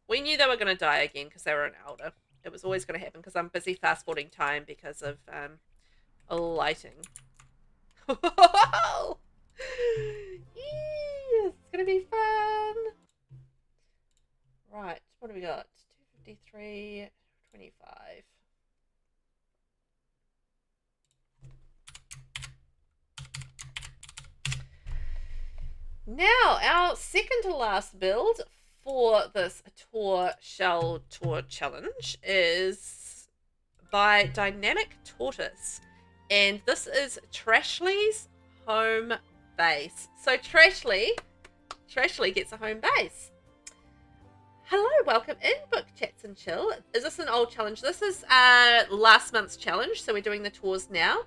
We knew they were going to die again because they were an elder. It was always going to happen because I'm busy fast-forwarding time because of lighting. Yes, it's going to be fun. Right, what do we got? 253, 25. Now, our second to last build for this Shell Tour Challenge is by DynamicTortoise. And this is Trashley's home base. So Trashley gets a home base. Hello, welcome in, Book Chats and Chill. Is this an old challenge? This is last month's challenge, so we're doing the tours now.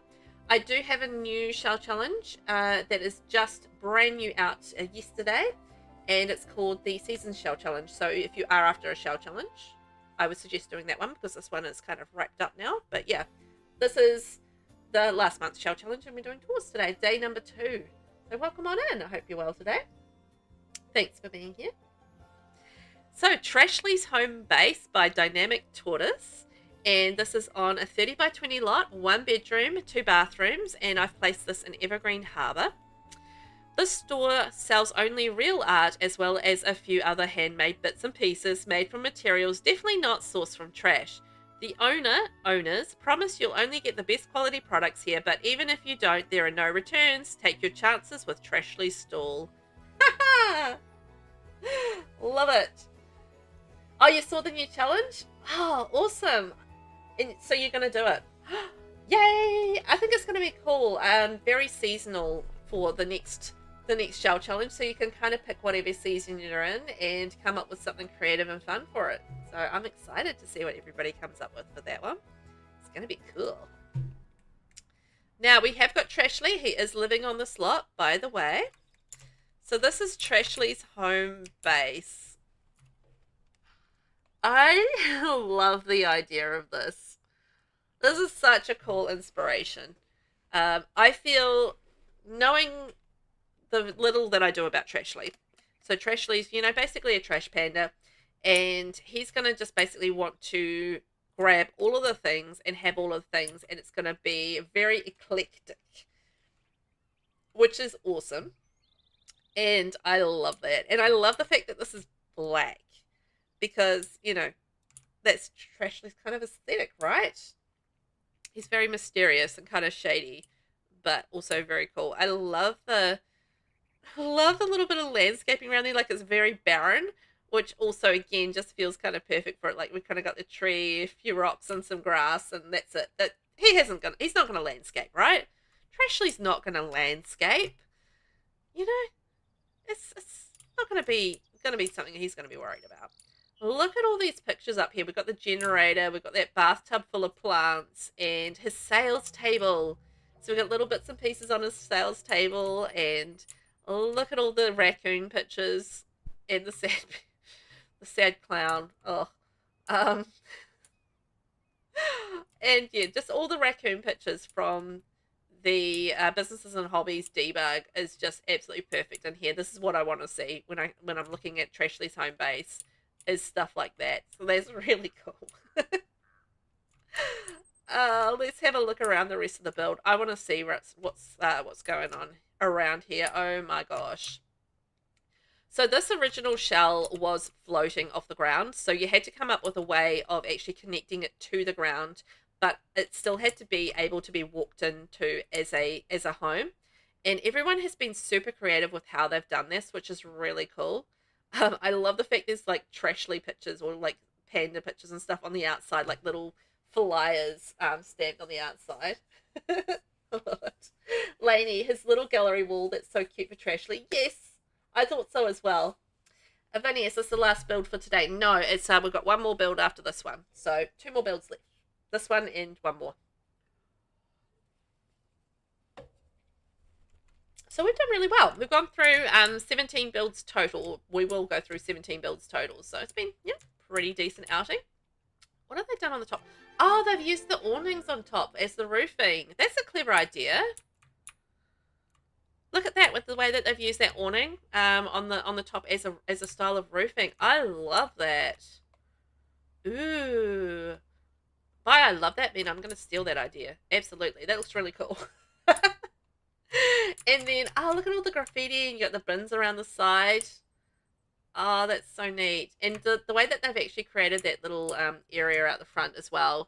I do have a new shell challenge that is just brand new out yesterday, and it's called the Season Shell Challenge. So if you are after a shell challenge, I would suggest doing that one because this one is kind of wrapped up now. But yeah, this is the last month's shell challenge, and we're doing tours today, day number 2. So welcome on in. I hope you're well today. Thanks for being here. So Trashley's home base by DynamicTortoise. And this is on a 30 by 20 lot, 1 bedroom, 2 bathrooms, and I've placed this in Evergreen Harbour. This store sells only real art as well as a few other handmade bits and pieces made from materials definitely not sourced from trash. The owners promise you'll only get the best quality products here, but even if you don't, there are no returns. Take your chances with Trashley's stall. Love it. Oh, you saw the new challenge? Oh, awesome. And so you're going to do it. Yay! I think it's going to be cool. Very seasonal for the next shell challenge. So you can kind of pick whatever season you're in and come up with something creative and fun for it. So I'm excited to see what everybody comes up with for that one. It's going to be cool. Now we have got Trashley. He is living on the slot, by the way. So this is Trashley's home base. I love the idea of this. This is such a cool inspiration. I feel, knowing the little that I do about Trashley. So Trashley's, you know, basically a trash panda. And he's going to just basically want to grab all of the things and have all of the things. And it's going to be very eclectic. Which is awesome. And I love that. And I love the fact that this is black. Because, you know, that's Trashley's kind of aesthetic, right? He's very mysterious and kind of shady, but also very cool. I love the little bit of landscaping around there. Like, it's very barren, which also, again, just feels kind of perfect for it. Like, we've kind of got the tree, a few rocks and some grass, and that's it. He's not going to landscape, right? Trashley's not going to landscape. You know, it's not going to be something he's going to be worried about. Look at all these pictures up here. We've got the generator. We've got that bathtub full of plants and his sales table. So we've got little bits and pieces on his sales table. And look at all the raccoon pictures and the sad clown. Oh, and yeah, just all the raccoon pictures from the businesses and hobbies debug is just absolutely perfect in here. This is what I want to see when I'm looking at Trashley's home base. Is stuff like that. So that's really cool. Let's have a look around the rest of the build. I want to see what's going on around here. Oh my gosh. So this original shell was floating off the ground, so you had to come up with a way of actually connecting it to the ground, but it still had to be able to be walked into as a home. And everyone has been super creative with how they've done this, which is really cool. I love the fact there's like trashly pictures or like panda pictures and stuff on the outside, like little flyers stamped on the outside. I love it. Lainey, his little gallery wall that's so cute for Trashly. Yes, I thought so as well. Vinny, is this the last build for today? No, it's we've got one more build after this one. So 2 more builds left. This one and one more. So we've done really well. We've gone through 17 builds total. We will go through 17 builds total. So it's been, yeah, pretty decent outing. What have they done on the top? Oh, they've used the awnings on top as the roofing. That's a clever idea. Look at that, with the way that they've used that awning on the top as a style of roofing. I love that. Ooh. Bye, I love that, man. I'm going to steal that idea. Absolutely. That looks really cool. And then, oh, look at all the graffiti, and you got the bins around the side. Oh, that's so neat. And the way that they've actually created that little area out the front as well.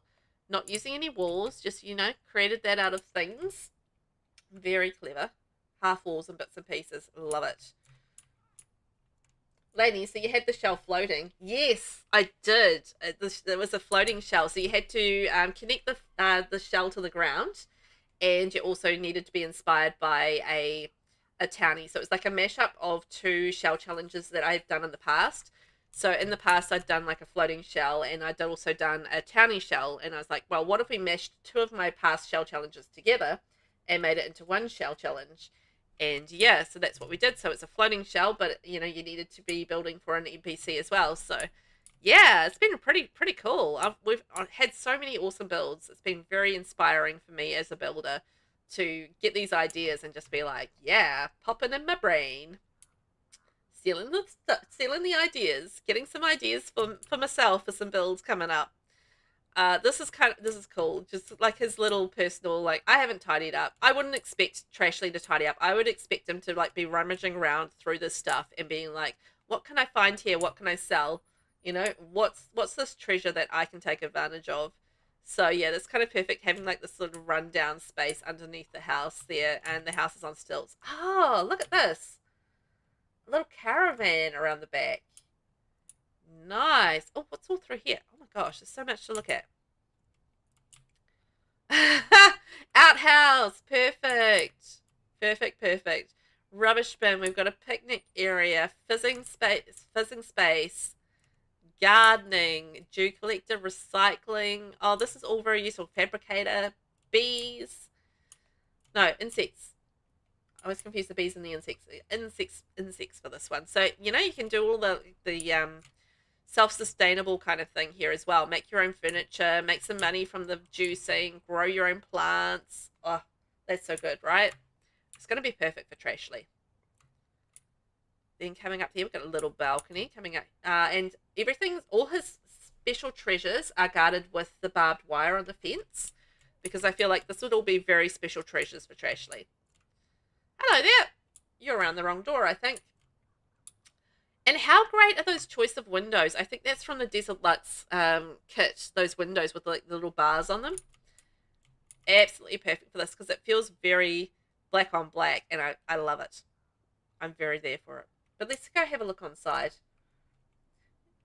Not using any walls, just, you know, created that out of things. Very clever. Half walls and bits and pieces. Love it. Lainey, so you had the shell floating. Yes, I did. There was a floating shell. So you had to connect the shell to the ground. And you also needed to be inspired by a townie. So it was like a mashup of 2 shell challenges that I've done in the past. So in the past, I'd done like a floating shell, and I'd also done a townie shell. And I was like, well, what if we meshed 2 of my past shell challenges together and made it into 1 shell challenge? And yeah, so that's what we did. So it's a floating shell, but you know, you needed to be building for an NPC as well. So yeah, it's been pretty cool. I've had so many awesome builds. It's been very inspiring for me as a builder to get these ideas and just be like, yeah, popping in my brain, stealing the ideas, getting some ideas for myself for some builds coming up. This is cool. Just like his little personal, like, I haven't tidied up. I wouldn't expect Trashly to tidy up. I would expect him to like be rummaging around through this stuff and being like, what can I find here? What can I sell? You know, what's this treasure that I can take advantage of? So yeah, that's kind of perfect, having like this sort of rundown space underneath the house there, and the house is on stilts. Oh, look at this. A little caravan around the back. Nice. Oh, what's all through here? Oh my gosh, there's so much to look at. Outhouse. Perfect. Perfect. Rubbish bin. We've got a picnic area. Fizzing space. Gardening. Dew collector. Recycling. Oh, this is all very useful. Fabricator. Bees. No, insects. I was confused the bees and the insects. Insects for this one. So, you know, you can do all the self-sustainable kind of thing here as well. Make your own furniture, make some money from the juicing, grow your own plants. Oh, that's so good, right? It's going to be perfect for Trashly. Then coming up here, we've got a little balcony coming up. And everything, all his special treasures are guarded with the barbed wire on the fence, because I feel like this would all be very special treasures for Trashly. Hello there. You're around the wrong door, I think. And how great are those choice of windows? I think that's from the Desert Lux kit, those windows with like the little bars on them. Absolutely perfect for this, because it feels very black on black, and I love it. I'm very there for it. But let's go have a look on side.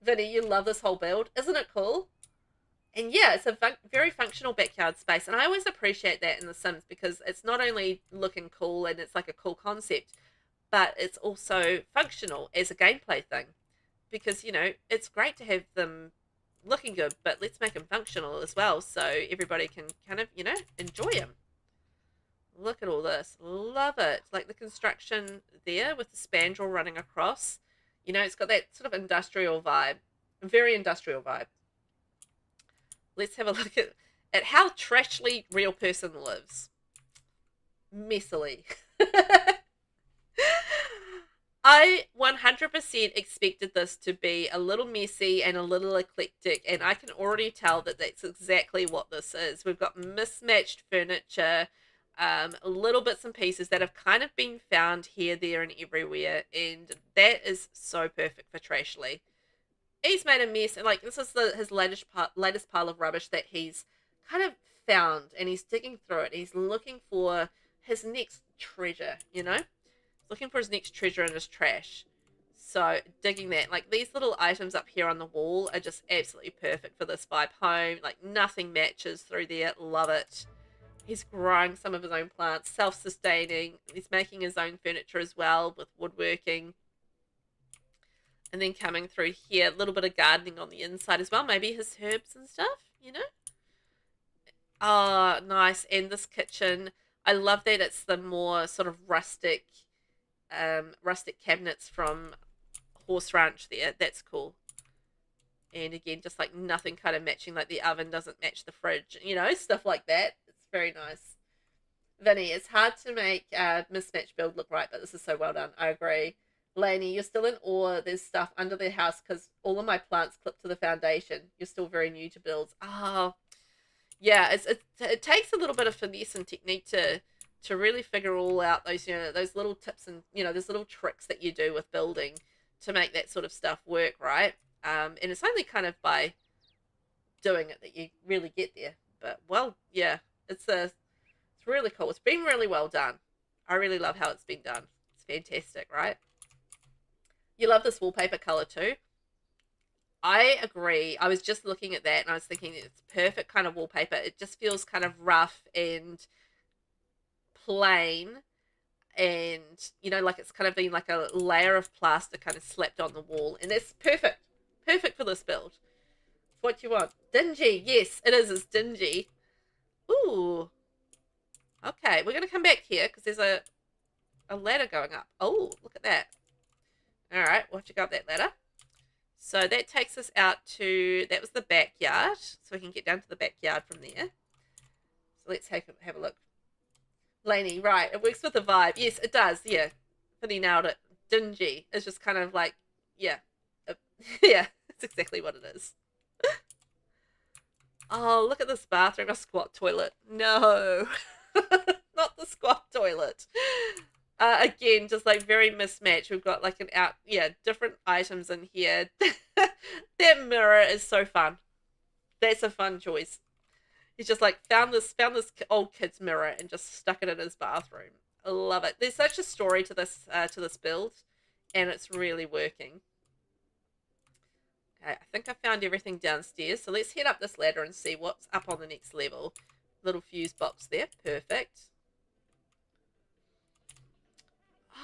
Vinny, you love this whole build. Isn't it cool? And yeah, it's a very functional backyard space. And I always appreciate that in The Sims, because it's not only looking cool and it's like a cool concept, but it's also functional as a gameplay thing. Because, you know, it's great to have them looking good, but let's make them functional as well, so everybody can kind of, you know, enjoy them. Look at all this. Love it. Like the construction there with the spandrel running across. You know, it's got that sort of industrial vibe. Very industrial vibe. Let's have a look at how Trashly real person lives. Messily. I 100% expected this to be a little messy and a little eclectic, and I can already tell that that's exactly what this is. We've got mismatched furniture. little bits and pieces that have kind of been found here, there, and everywhere, and that is so perfect for Trashly. He's made a mess, and like this is his latest pile of rubbish that he's kind of found, and he's digging through it. He's looking for his next treasure, you know, looking for his next treasure in his trash. So digging that, like these little items up here on the wall are just absolutely perfect for this vibe home. Like nothing matches through there. Love it. He's growing some of his own plants, self-sustaining. He's making his own furniture as well with woodworking. And then coming through here, a little bit of gardening on the inside as well. Maybe his herbs and stuff, you know? Oh, nice. And this kitchen, I love that it's the more sort of rustic cabinets from Horse Ranch there. That's cool. And again, just like nothing kind of matching, like the oven doesn't match the fridge, you know, stuff like that. It's very nice. Vinny, it's hard to make a mismatched build look right, but this is so well done. I agree. Lainey, you're still in awe. There's stuff under the house because all of my plants clip to the foundation. You're still very new to builds. Oh, yeah. It takes a little bit of finesse and technique to really figure all out those, you know, those little tips and, you know, those little tricks that you do with building to make that sort of stuff work, right? And it's only kind of by doing it that you really get there. But, well, yeah, it's really cool. It's been really well done. I really love how it's been done. It's fantastic, right? You love this wallpaper color too. I agree. I was just looking at that and I was thinking it's perfect kind of wallpaper. It just feels kind of rough and plain, and you know, like it's kind of been like a layer of plaster kind of slapped on the wall, and that's perfect for this build. It's what you want. Dingy, yes, it is. It's dingy. Ooh, okay, we're gonna come back here because there's a ladder going up. Oh, look at that. All right, we'll have to go up that ladder. So that takes us out to, that was the backyard, so we can get down to the backyard from there. So let's have a look. Lainey, right, it works with the vibe. Yes, it does, yeah. Finny nailed it. Dingy. It's just kind of like, yeah. Yeah, that's exactly what it is. Oh, look at this bathroom. A squat toilet. No. Not the squat toilet. Again, just like very mismatched. We've got like different items in here. That mirror is so fun. That's a fun choice. He's just like found this old kid's mirror and just stuck it in his bathroom. I love it. There's such a story to this build, and it's really working. Okay, I think I found everything downstairs. So let's head up this ladder and see what's up on the next level. Little fuse box there. Perfect.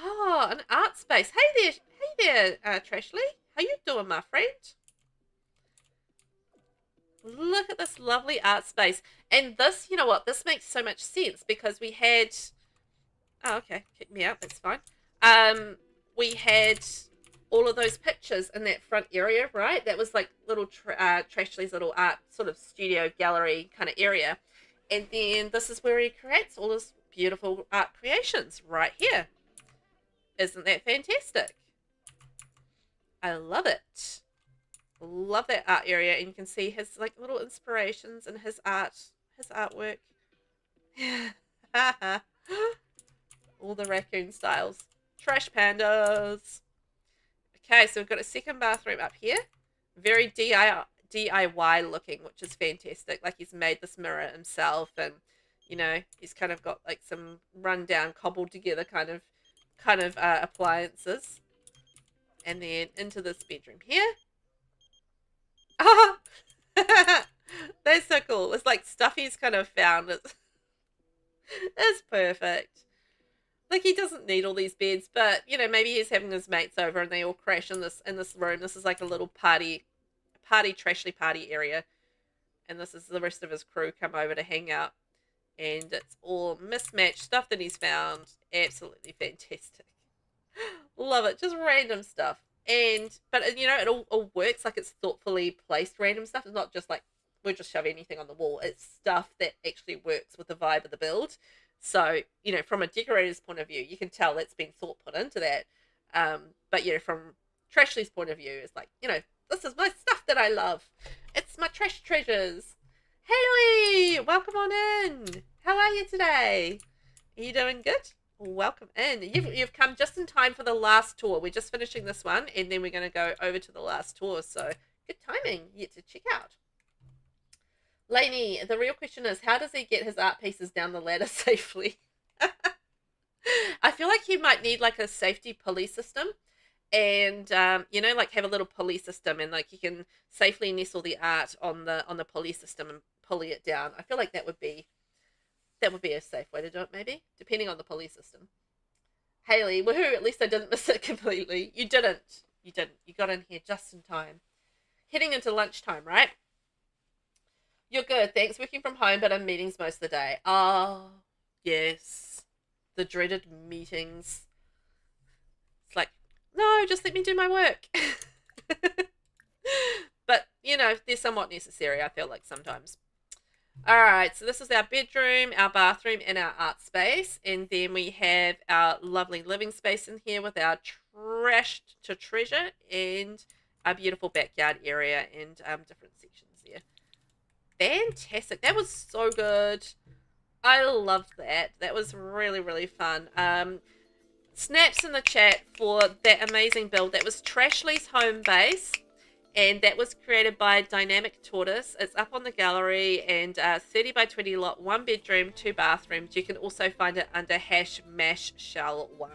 Oh, an art space. Hey there, Trashly. How you doing, my friend? Look at this lovely art space. And this, you know what, this makes so much sense because we had... Oh, okay. Kick me out. That's fine. We had all of those pictures in that front area, right? That was like little Trashly's little art sort of studio gallery kind of area. And then this is where he creates all his beautiful art creations right here. Isn't that fantastic? I love it. Love that art area, and you can see his like little inspirations and his artwork. All the raccoon styles. Trash pandas. Okay, so we've got a second bathroom up here. Very DIY looking, which is fantastic. Like he's made this mirror himself, and you know, he's kind of got like some rundown, cobbled together kind of appliances. And then into this bedroom here. Ah, that's so cool. It's like stuff he's kind of found. It's perfect. Like he doesn't need all these beds, but you know, maybe he's having his mates over and they all crash in this room. This is like a little party Trashly party area, and this is the rest of his crew come over to hang out. And it's all mismatched stuff that he's found. Absolutely fantastic. Love it. Just random stuff. But you know, it all works. Like it's thoughtfully placed random stuff. It's not just like we'll just shove anything on the wall. It's stuff that actually works with the vibe of the build. So, you know, from a decorator's point of view, you can tell it's been thought put into that. But you know, from Trashly's point of view, it's like, you know, this is my stuff that I love. It's my trash treasures. Haley, welcome on in. How are you today? Are you doing good? Welcome in. You've come just in time for the last tour. We're just finishing this one, and then we're going to go over to the last tour. So good timing yet to check out. Lainey, the real question is, how does he get his art pieces down the ladder safely? I feel like he might need like a safety pulley system, and you know, like have a little pulley system, and like you can safely nestle the art on the pulley system and pulley it down. I feel like that would be a safe way to do it, maybe, depending on the pulley system. Haley, woohoo, at least I didn't miss it completely. You didn't. You got in here just in time. Heading into lunchtime, right? You're good, thanks. Working from home, but I'm meetings most of the day. Oh, yes. The dreaded meetings. It's like, no, just let me do my work. But, you know, they're somewhat necessary, I feel like, sometimes. All right, so this is our bedroom, our bathroom, and our art space. And then we have our lovely living space in here with our trash to treasure and our beautiful backyard area and different sections there. Fantastic. That was so good. I loved that. That was really, really fun. Snaps in the chat for that amazing build. That was Trashley's home base. And that was created by DYNAMICTORTOISE. It's up on the gallery, and 30 by 20 lot, 1 bedroom, 2 bathrooms. You can also find it under #MashShell1.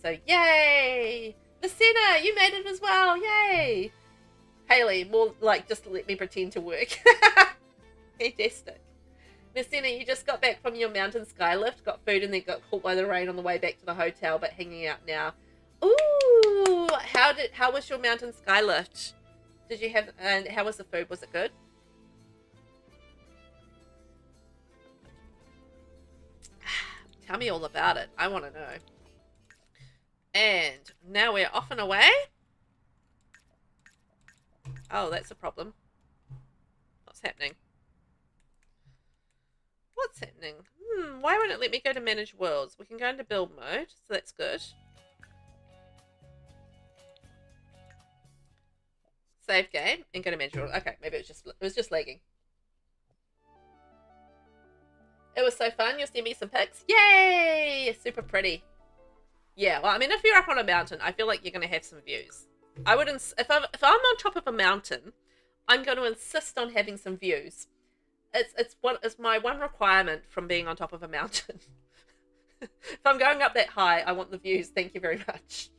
So yay! Messina, you made it as well. Yay! Haley, more like just let me pretend to work. Fantastic. Messina, you just got back from your mountain skylift, got food, and then got caught by the rain on the way back to the hotel, but hanging out now. Ooh, how was your mountain skylift? Did you have, and how was the food? Was it good? Tell me all about it. I want to know. And now we're off and away. Oh, that's a problem. What's happening? What's happening? Why won't it let me go to manage worlds? We can go into build mode, so that's good. Save game and go to manage world. Okay, maybe it was just lagging. It was so fun. You'll send me some pics. Yay! Super pretty. Yeah, well, I mean, if you're up on a mountain, I feel like you're going to have some views. I wouldn't, if I'm on top of a mountain, I'm going to insist on having some views. It's my one requirement from being on top of a mountain. If I'm going up that high, I want the views. Thank you very much.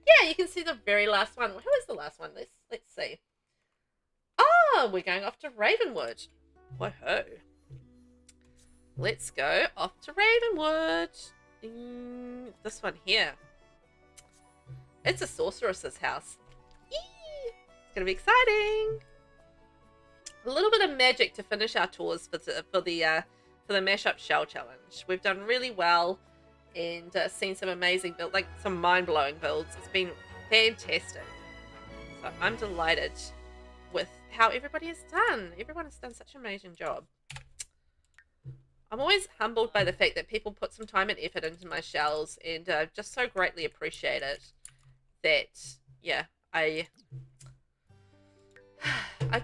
Yeah, you can see the very last one. Who is the last one? Let's see. Oh, we're going off to Ravenwood. Whoa-ho. Let's go off to Ravenwood. This one here. It's a sorceress's house. Yee! It's gonna be exciting. A little bit of magic to finish our tours for the mashup shell challenge. We've done really well and seen some amazing builds, like some mind-blowing builds. It's been fantastic. So I'm delighted with how everybody has done. Everyone has done such an amazing job. I'm always humbled by the fact that people put some time and effort into my shells, and just so greatly appreciate it. That, yeah, I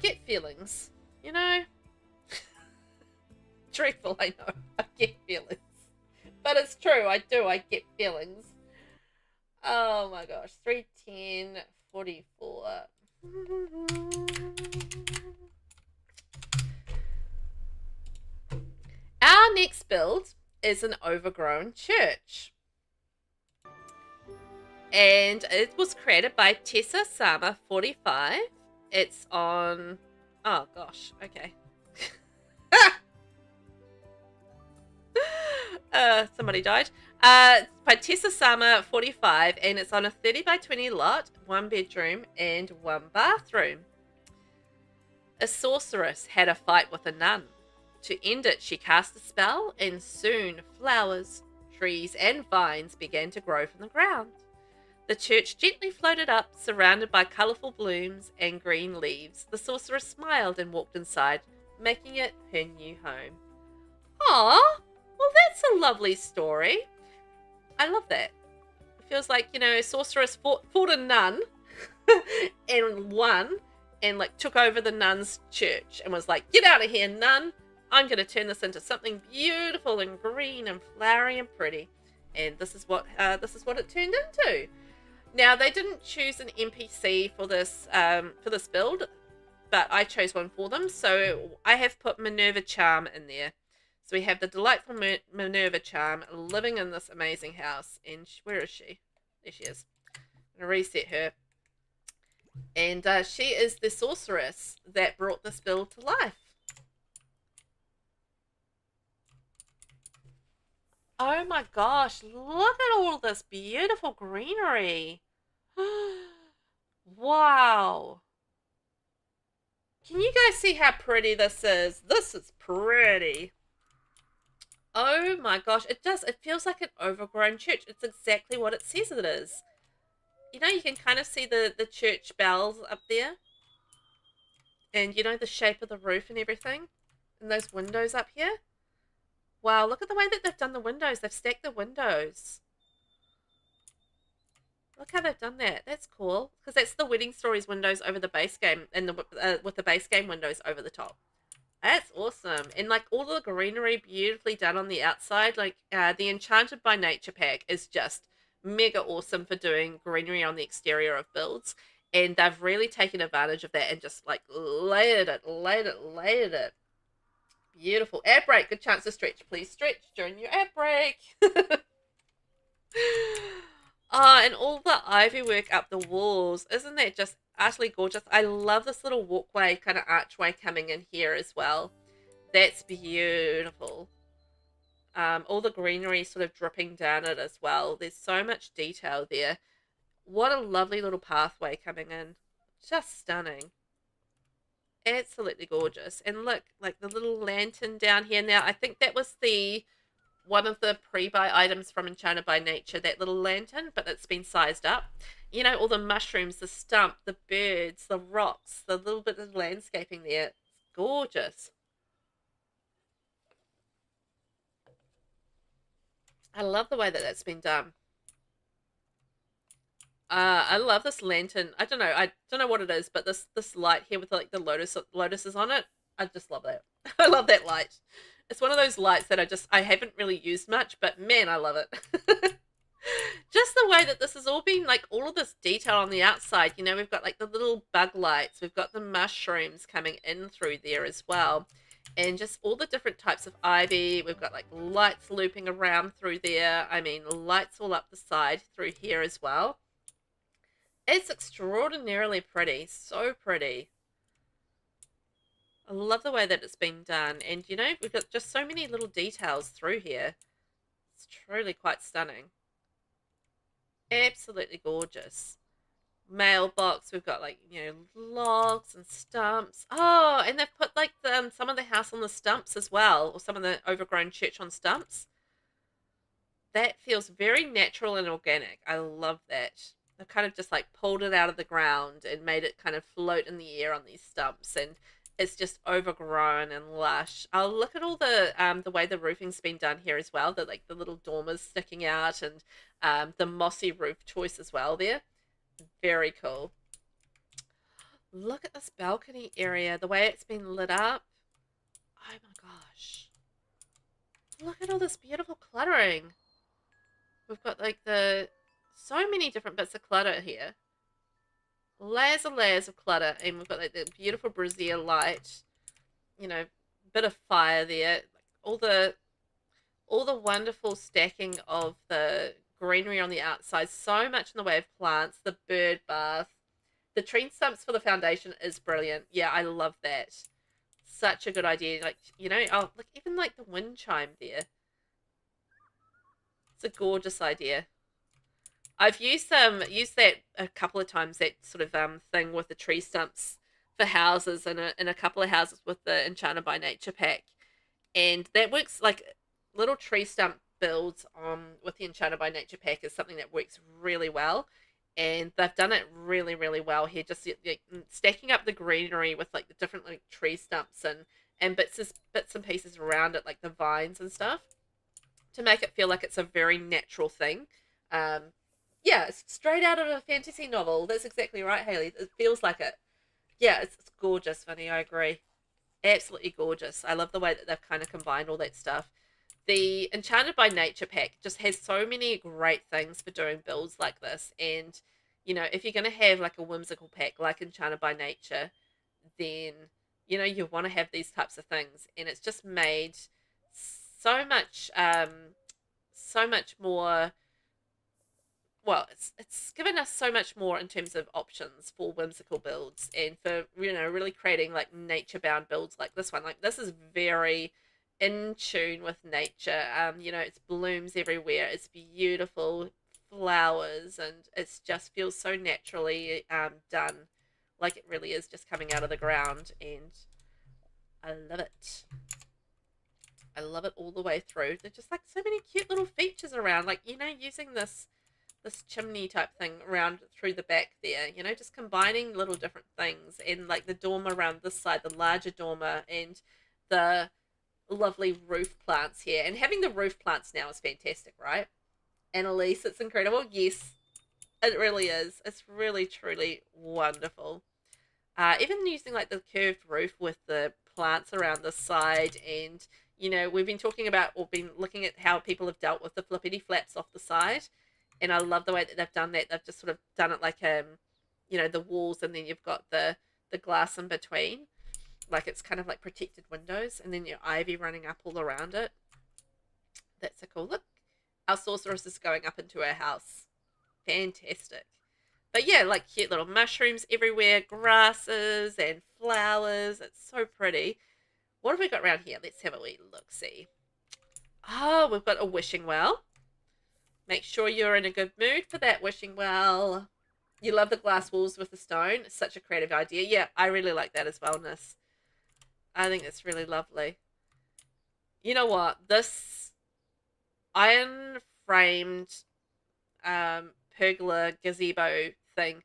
get feelings, you know? Dreadful, I know. I get feelings. But it's true, I do. I get feelings. Oh my gosh. 310, 44. Our next build is an overgrown church. And it was created by Tessa Sama 45. It's on... Oh gosh, okay. Somebody died. By Tessa Sama 45, and it's on a 30 by 20 lot, 1 bedroom and 1 bathroom. A sorceress had a fight with a nun. To end it, she cast a spell, and soon flowers, trees, and vines began to grow from the ground. The church gently floated up, surrounded by colourful blooms and green leaves. The sorceress smiled and walked inside, making it her new home. Aww! Well, that's a lovely story. I love that. It feels like, you know, a sorceress fought a nun and won, and like took over the nun's church and was like, get out of here, nun. I'm going to turn this into something beautiful and green and flowery and pretty. And this is what it turned into. Now, they didn't choose an NPC for this build, but I chose one for them. So I have put Minerva Charm in there. So we have the delightful Minerva Charm living in this amazing house. And where is she? There she is. I'm going to reset her. And she is the sorceress that brought this build to life. Oh my gosh, look at all this beautiful greenery. Wow. Can you guys see how pretty this is? This is pretty. Oh my gosh, it feels like an overgrown church. It's exactly what it says it is. You know, you can kind of see the church bells up there. And you know, the shape of the roof and everything. And those windows up here. Wow, look at the way that they've done the windows. They've stacked the windows. Look how they've done that. That's cool. Because that's the Wedding Stories windows over the base game. And with the base game windows over the top. That's awesome. And like all the greenery beautifully done on the outside. Like the Enchanted by Nature pack is just mega awesome for doing greenery on the exterior of builds. And they've really taken advantage of that and just like layered it. Beautiful. Ad break. Good chance to stretch. Please stretch during your ad break. And all the ivy work up the walls. Isn't that just utterly gorgeous? I love this little walkway, kind of archway coming in here as well. That's beautiful. All the greenery sort of dripping down it as well. There's so much detail there. What a lovely little pathway coming in. Just stunning. Absolutely gorgeous. And look, like the little lantern down here. Now, I think that was one of the pre-buy items from Enchanted by Nature, that little lantern, but it's been sized up. You know, all the mushrooms, the stump, the birds, the rocks, the little bit of landscaping there. It's gorgeous. I love the way that that's been done. I love this lantern. I don't know what it is, but this light here with like the lotuses on it. I just love that. I love that light. It's one of those lights that I haven't really used much, but man, I love it. Just the way that this has all been, like all of this detail on the outside. You know, we've got like the little bug lights. We've got the mushrooms coming in through there as well. And just all the different types of ivy. We've got like lights looping around through there. I mean, lights all up the side through here as well. It's extraordinarily pretty. So pretty. I love the way that it's been done. And, you know, we've got just so many little details through here. It's truly quite stunning. Absolutely gorgeous. Mailbox. We've got, like, you know, logs and stumps. Oh, and they've put, like, some of the house on the stumps as well. Or some of the overgrown church on stumps. That feels very natural and organic. I love that. They've kind of just, like, pulled it out of the ground and made it kind of float in the air on these stumps. And it's just overgrown and lush. Oh, look at all the way the roofing's been done here as well. The little dormers sticking out, and the mossy roof choice as well there. Very cool. Look at this balcony area, the way it's been lit up. Oh my gosh. Look at all this beautiful cluttering. We've got like so many different bits of clutter here. Layers and layers of clutter, and we've got like the beautiful brazier light, you know, bit of fire there, like all the wonderful stacking of the greenery on the outside, so much in the way of plants, the bird bath, the tree stumps for the foundation is brilliant. Yeah, I love that. Such a good idea. Like, you know, oh, look, even like the wind chime there. It's a gorgeous idea. I've used that a couple of times, that sort of thing with the tree stumps for houses in a couple of houses with the Enchanted by Nature pack, and that works. Like little tree stump builds with the Enchanted by Nature pack is something that works really well, and they've done it really well here. Just like, stacking up the greenery with like the different like tree stumps and bits and pieces around it, like the vines and stuff, to make it feel like it's a very natural thing. Yeah, it's straight out of a fantasy novel. That's exactly right, Haley. It feels like it. Yeah, it's gorgeous, Funny. I agree. Absolutely gorgeous. I love the way that they've kind of combined all that stuff. The Enchanted by Nature pack just has so many great things for doing builds like this. And, you know, if you're going to have like a whimsical pack like Enchanted by Nature, then, you know, you want to have these types of things. And it's just made so much, so much more, well, it's given us so much more in terms of options for whimsical builds and for, you know, really creating like nature bound builds like this one. Like this is very in tune with nature. You know, it's blooms everywhere. It's beautiful flowers, and it's just feels so naturally done, like it really is just coming out of the ground, and I love it. I love it all the way through. There's just like so many cute little features around, like, you know, using this chimney type thing around through the back there, you know, just combining little different things, and like the dormer around this side, the larger dormer, and the lovely roof plants here. And having the roof plants now is fantastic, right? Annalise, it's incredible. Yes, it really is. It's really, truly wonderful. Even using like the curved roof with the plants around the side, and you know, we've been talking about or been looking at how people have dealt with the flippity flaps off the side, and I love the way that they've done that. They've just sort of done it like you know, the walls, and then you've got the glass in between, like it's kind of like protected windows, and then your ivy running up all around it. That's a cool look. Our sorceress is going up into her house. Fantastic. But yeah, like cute little mushrooms everywhere, grasses and flowers. It's so pretty. What have we got around here? Let's have a wee look, see. Oh, we've got a wishing well. Make sure you're in a good mood for that wishing well. You love the glass walls with the stone. It's such a creative idea. Yeah, I really like that as well, Nis. I think it's really lovely. You know what? This iron framed pergola gazebo thing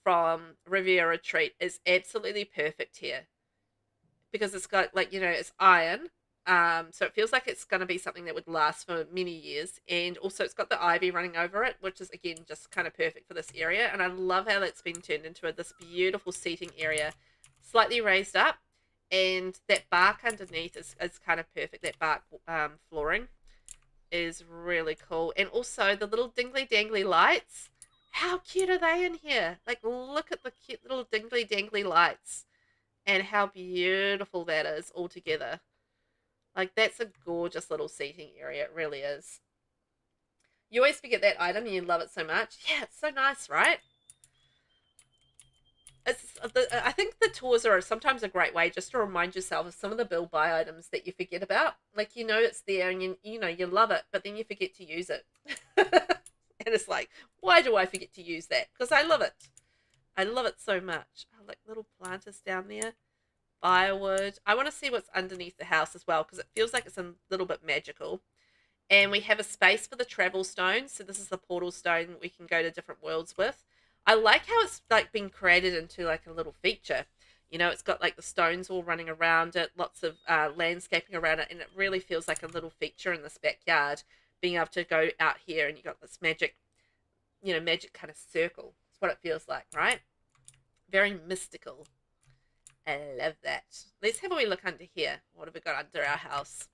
from Riviera Retreat is absolutely perfect here, because it's got, like, you know, it's iron, so it feels like it's going to be something that would last for many years, and also it's got the ivy running over it, which is again just kind of perfect for this area. And I love how that's been turned into this beautiful seating area, slightly raised up, and that bark underneath is kind of perfect. That bark flooring is really cool. And also the little dingly dangly lights. How cute are they in here? Like, look at the cute little dingly dangly lights and how beautiful that is all together. Like, that's a gorgeous little seating area. It really is. You always forget that item and you love it so much. Yeah, it's so nice, right? I think the tours are sometimes a great way just to remind yourself of some of the build buy items that you forget about. Like, you know, it's there, and you know you love it, but then you forget to use it. And it's like, why do I forget to use that? Because I love it. I love it so much. Oh, like little planters down there. Firewood. I want to see what's underneath the house as well, because it feels like it's a little bit magical. And we have a space for the travel stone. So this is the portal stone we can go to different worlds with. I like how it's like been created into like a little feature. You know, it's got like the stones all running around it, lots of landscaping around it, and it really feels like a little feature in this backyard. Being able to go out here and you got this magic, you know, magic kind of circle. It's what it feels like, right? Very mystical. I love that. Let's have a wee look under here. What have we got under our house?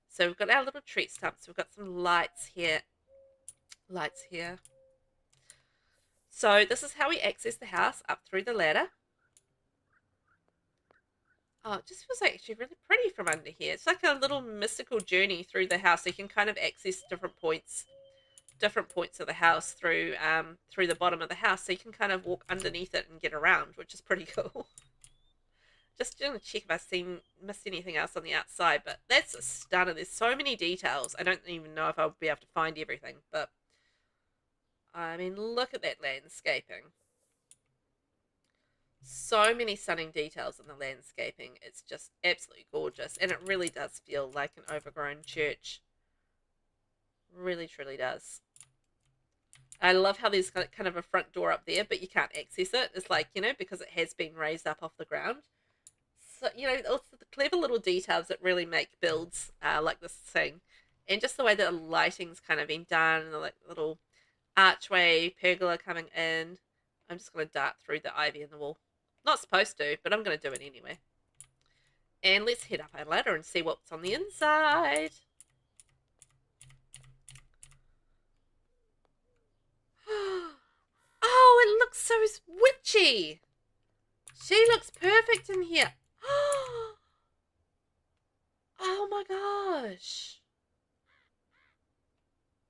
So we've got our little tree stumps. We've got some lights here. Lights here. So this is how we access the house, up through the ladder. Oh, it just feels like actually really pretty from under here. It's like a little mystical journey through the house. So you can kind of access different points of the house through the bottom of the house. So you can kind of walk underneath it and get around, which is pretty cool. Just going to check if I've missed anything else on the outside, but that's a stunner. There's so many details. I don't even know if I'll be able to find everything, but I mean, look at that landscaping. So many stunning details in the landscaping. It's just absolutely gorgeous, and it really does feel like an overgrown church. Really, truly does. I love how there's kind of a front door up there, but you can't access it. It's like, you know, because it has been raised up off the ground. So, you know, also the clever little details that really make builds like this thing. And just the way that the lighting's kind of been done, and the like little archway, pergola coming in. I'm just going to dart through the ivy in the wall. Not supposed to, but I'm going to do it anyway. And let's head up our ladder and see what's on the inside. Oh, it looks so witchy. She looks perfect in here. Oh my gosh.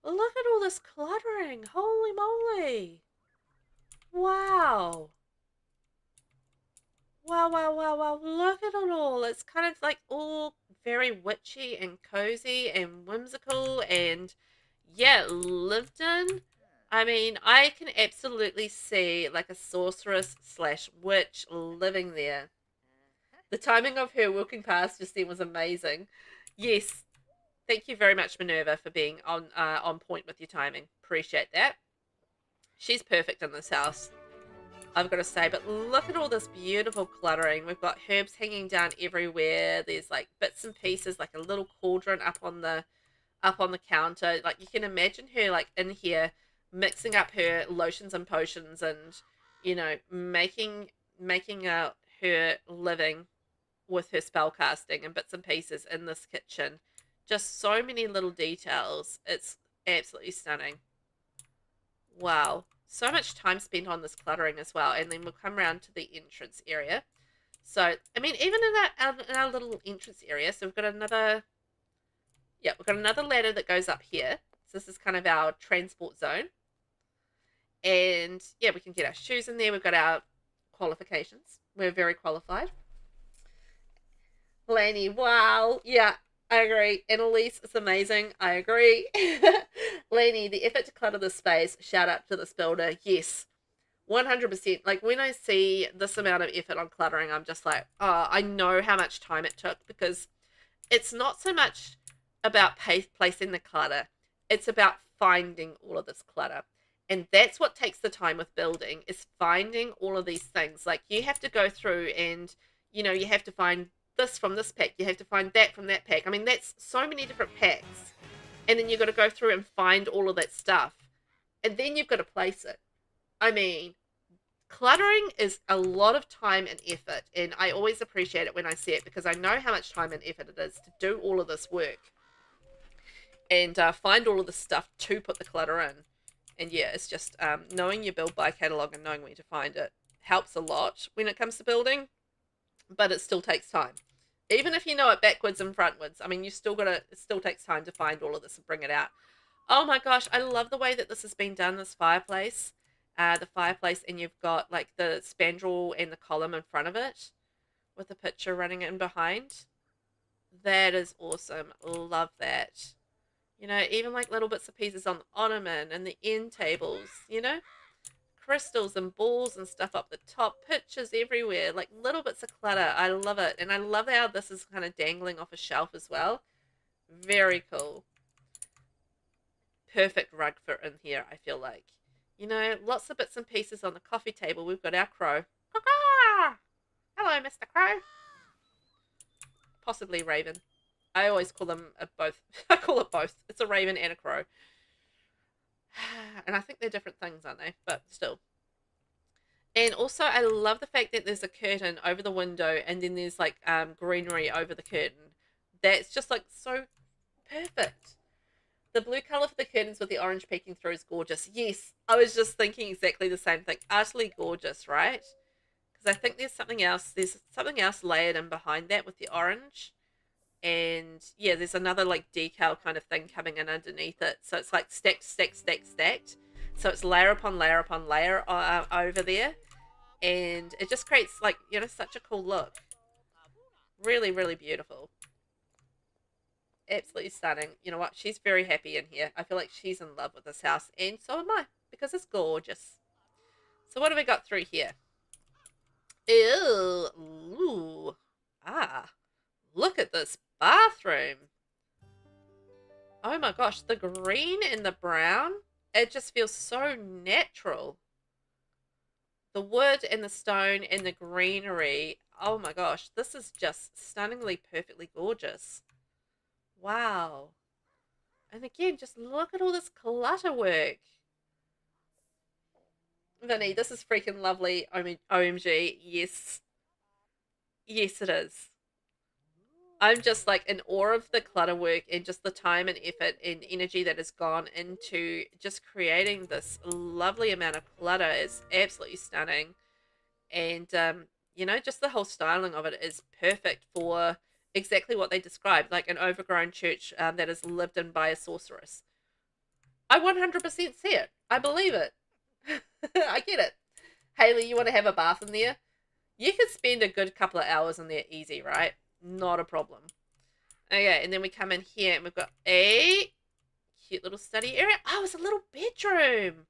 Look at all this cluttering. Holy moly. Wow. Wow, wow, wow, wow. Look at it all. It's kind of like all very witchy and cozy and whimsical and, yeah, lived in. I mean, I can absolutely see like a sorceress slash witch living there. The timing of her walking past just then was amazing. Yes, thank you very much, Minerva, for being on point with your timing. Appreciate that. She's perfect in this house, I've got to say. But look at all this beautiful cluttering. We've got herbs hanging down everywhere. There's like bits and pieces, like a little cauldron up on the counter. Like you can imagine her like in here mixing up her lotions and potions and making her living with her spell casting and bits and pieces in this kitchen. Just so many little details. It's absolutely stunning. Wow. So much time spent on this cluttering as well. And then we'll come around to the entrance area. So, I mean, even in our little entrance area, so we've got another, yeah, we've got another ladder that goes up here. So this is kind of our transport zone. And yeah, we can get our shoes in there. We've got our qualifications. We're very qualified. Laney, wow. Yeah, I agree. Annalise, it's amazing. I agree. Laney, the effort to clutter the space. Shout out to this builder. Yes, 100%. Like when I see this amount of effort on cluttering, I'm just like, oh, I know how much time it took, because it's not so much about placing the clutter. It's about finding all of this clutter. And that's what takes the time with building, is finding all of these things. Like you have to go through and, you have to find this from this pack. You have to find that from that pack. I mean, that's so many different packs. And then you've got to go through and find all of that stuff. And then you've got to place it. I mean, cluttering is a lot of time and effort. And I always appreciate it when I see it, because I know how much time and effort it is to do all of this work. And find all of this stuff to put the clutter in. And yeah, it's just knowing your build by catalogue and knowing where to find it helps a lot when it comes to building. But it still takes time. Even if you know it backwards and frontwards, I mean, it still takes time to find all of this and bring it out. Oh my gosh, I love the way that this has been done, this fireplace. The fireplace, and you've got like the spandrel and the column in front of it with the picture running in behind. That is awesome. Love that. Even like little bits of pieces on the ottoman and the end tables, crystals and balls and stuff up the top, pictures everywhere, like little bits of clutter. I love it. And I love how this is kind of dangling off a shelf as well. Very cool. Perfect rug for in here, I feel like. Lots of bits and pieces on the coffee table. We've got our crow. Hello, Mr. Crow. Possibly raven. I always call them both. I call it both. It's a raven and a crow. And I think they're different things, aren't they? But still. And also, I love the fact that there's a curtain over the window, and then there's like greenery over the curtain. That's just like so perfect. The blue color for the curtains with the orange peeking through is gorgeous. Yes, I was just thinking exactly the same thing. Utterly gorgeous, right? Because I think there's something else. There's something else layered in behind that with the orange. And yeah, there's another like decal kind of thing coming in underneath it. So it's like stacked, stacked, stacked, stacked. So it's layer upon layer upon layer over there. And it just creates like, such a cool look. Really, really beautiful. Absolutely stunning. You know what? She's very happy in here. I feel like she's in love with this house. And so am I, because it's gorgeous. So what have we got through here? Ew. Ooh. Ah. Look at this bathroom. Oh my gosh. The green and the brown. It just feels so natural. The wood and the stone and the greenery. Oh my gosh. This is just stunningly, perfectly gorgeous. Wow. And again, just look at all this clutter work. Vinny, this is freaking lovely. I mean, OMG. Yes. Yes, it is. I'm just like in awe of the clutter work and just the time and effort and energy that has gone into just creating this lovely amount of clutter. Is absolutely stunning. And you know, just the whole styling of it is perfect for exactly what they described, like an overgrown church that is lived in by a sorceress. I 100% see it. I believe it. I get it. Haley, you want to have a bath in there? You could spend a good couple of hours in there easy, right? Not a problem. Okay, and then we come in here and we've got a cute little study area. Oh, it's a little bedroom.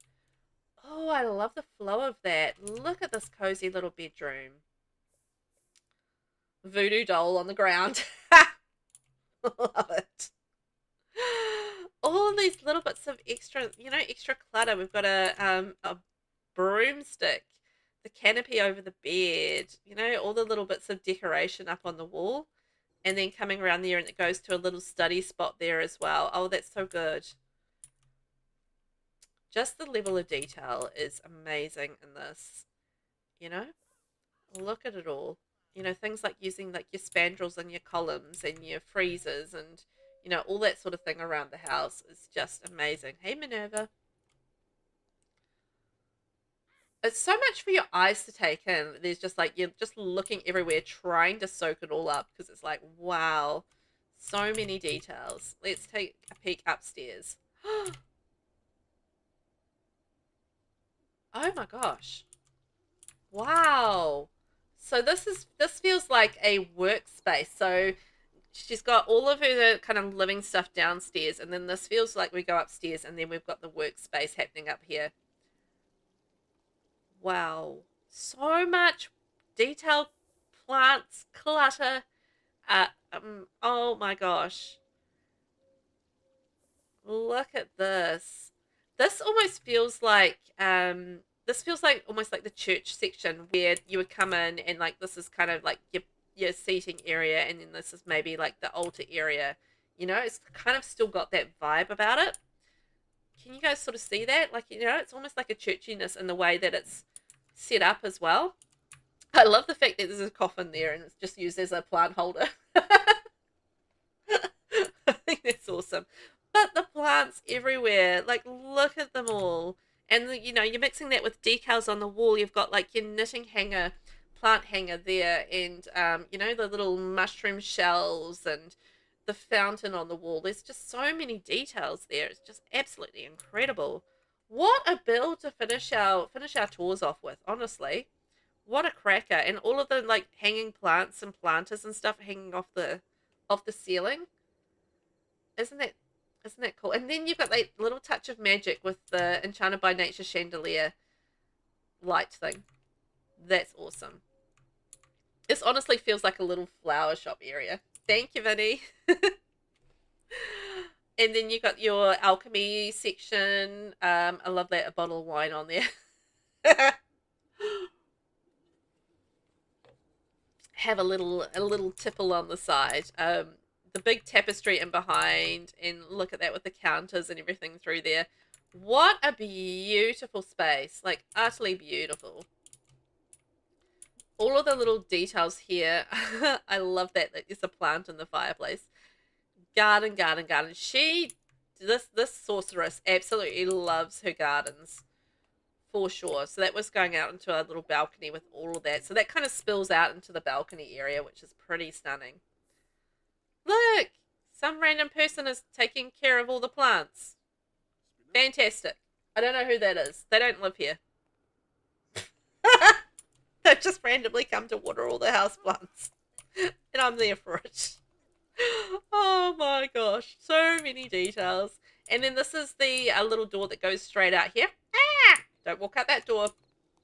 Oh, I love the flow of that. Look at this cozy little bedroom. Voodoo doll on the ground. Love it. All of these little bits of extra, you know, extra clutter. We've got a broomstick, the canopy over the bed, you know, all the little bits of decoration up on the wall. And then coming around there and it goes to a little study spot there as well. Oh, that's so good. Just the level of detail is amazing in this, you know? Look at it all. You know, things like using like your spandrels and your columns and your freezers and, you know, all that sort of thing around the house is just amazing. Hey, Minerva. It's so much for your eyes to take in. There's just like, you're just looking everywhere, trying to soak it all up because it's like, wow, so many details. Let's take a peek upstairs. Oh my gosh. Wow. So this feels like a workspace. So she's got all of her kind of living stuff downstairs, and then this feels like we go upstairs and then we've got the workspace happening up here. Wow. So much detailed plants, clutter. Oh my gosh. Look at this. This almost feels like this feels like almost like the church section where you would come in and like this is kind of like your seating area and then this is maybe like the altar area. You know, it's kind of still got that vibe about it. Can you guys sort of see that? Like, you know, it's almost like a churchiness in the way that it's set up as well. I love the fact that there's a coffin there and it's just used as a plant holder. I think that's awesome. But the plants everywhere, like look at them all. And you know, you're mixing that with decals on the wall. You've got like your knitting hanger, plant hanger there, and you know, the little mushroom shells and the fountain on the wall. There's just so many details there. It's just absolutely incredible. What a build to finish our tours off with, honestly. What a cracker. And all of the like hanging plants and planters and stuff hanging off the ceiling. Isn't that cool? And then you've got that little touch of magic with the Enchanted by Nature chandelier light thing. That's awesome. This honestly feels like a little flower shop area. Thank you, Vinny. And then you got your alchemy section. I love that, a bottle of wine on there. Have a little tipple on the side. The big tapestry in behind, and look at that with the counters and everything through there. What a beautiful space, like utterly beautiful. All of the little details here. I love that there's a plant in the fireplace. Garden. This sorceress absolutely loves her gardens. For sure. So that was going out into a little balcony with all of that. So that kind of spills out into the balcony area, which is pretty stunning. Look! Some random person is taking care of all the plants. Fantastic. I don't know who that is. They don't live here. They've just randomly come to water all the house plants. And I'm there for it. Oh my gosh. So many details. And then this is the little door that goes straight out here. Ah! Don't walk out that door.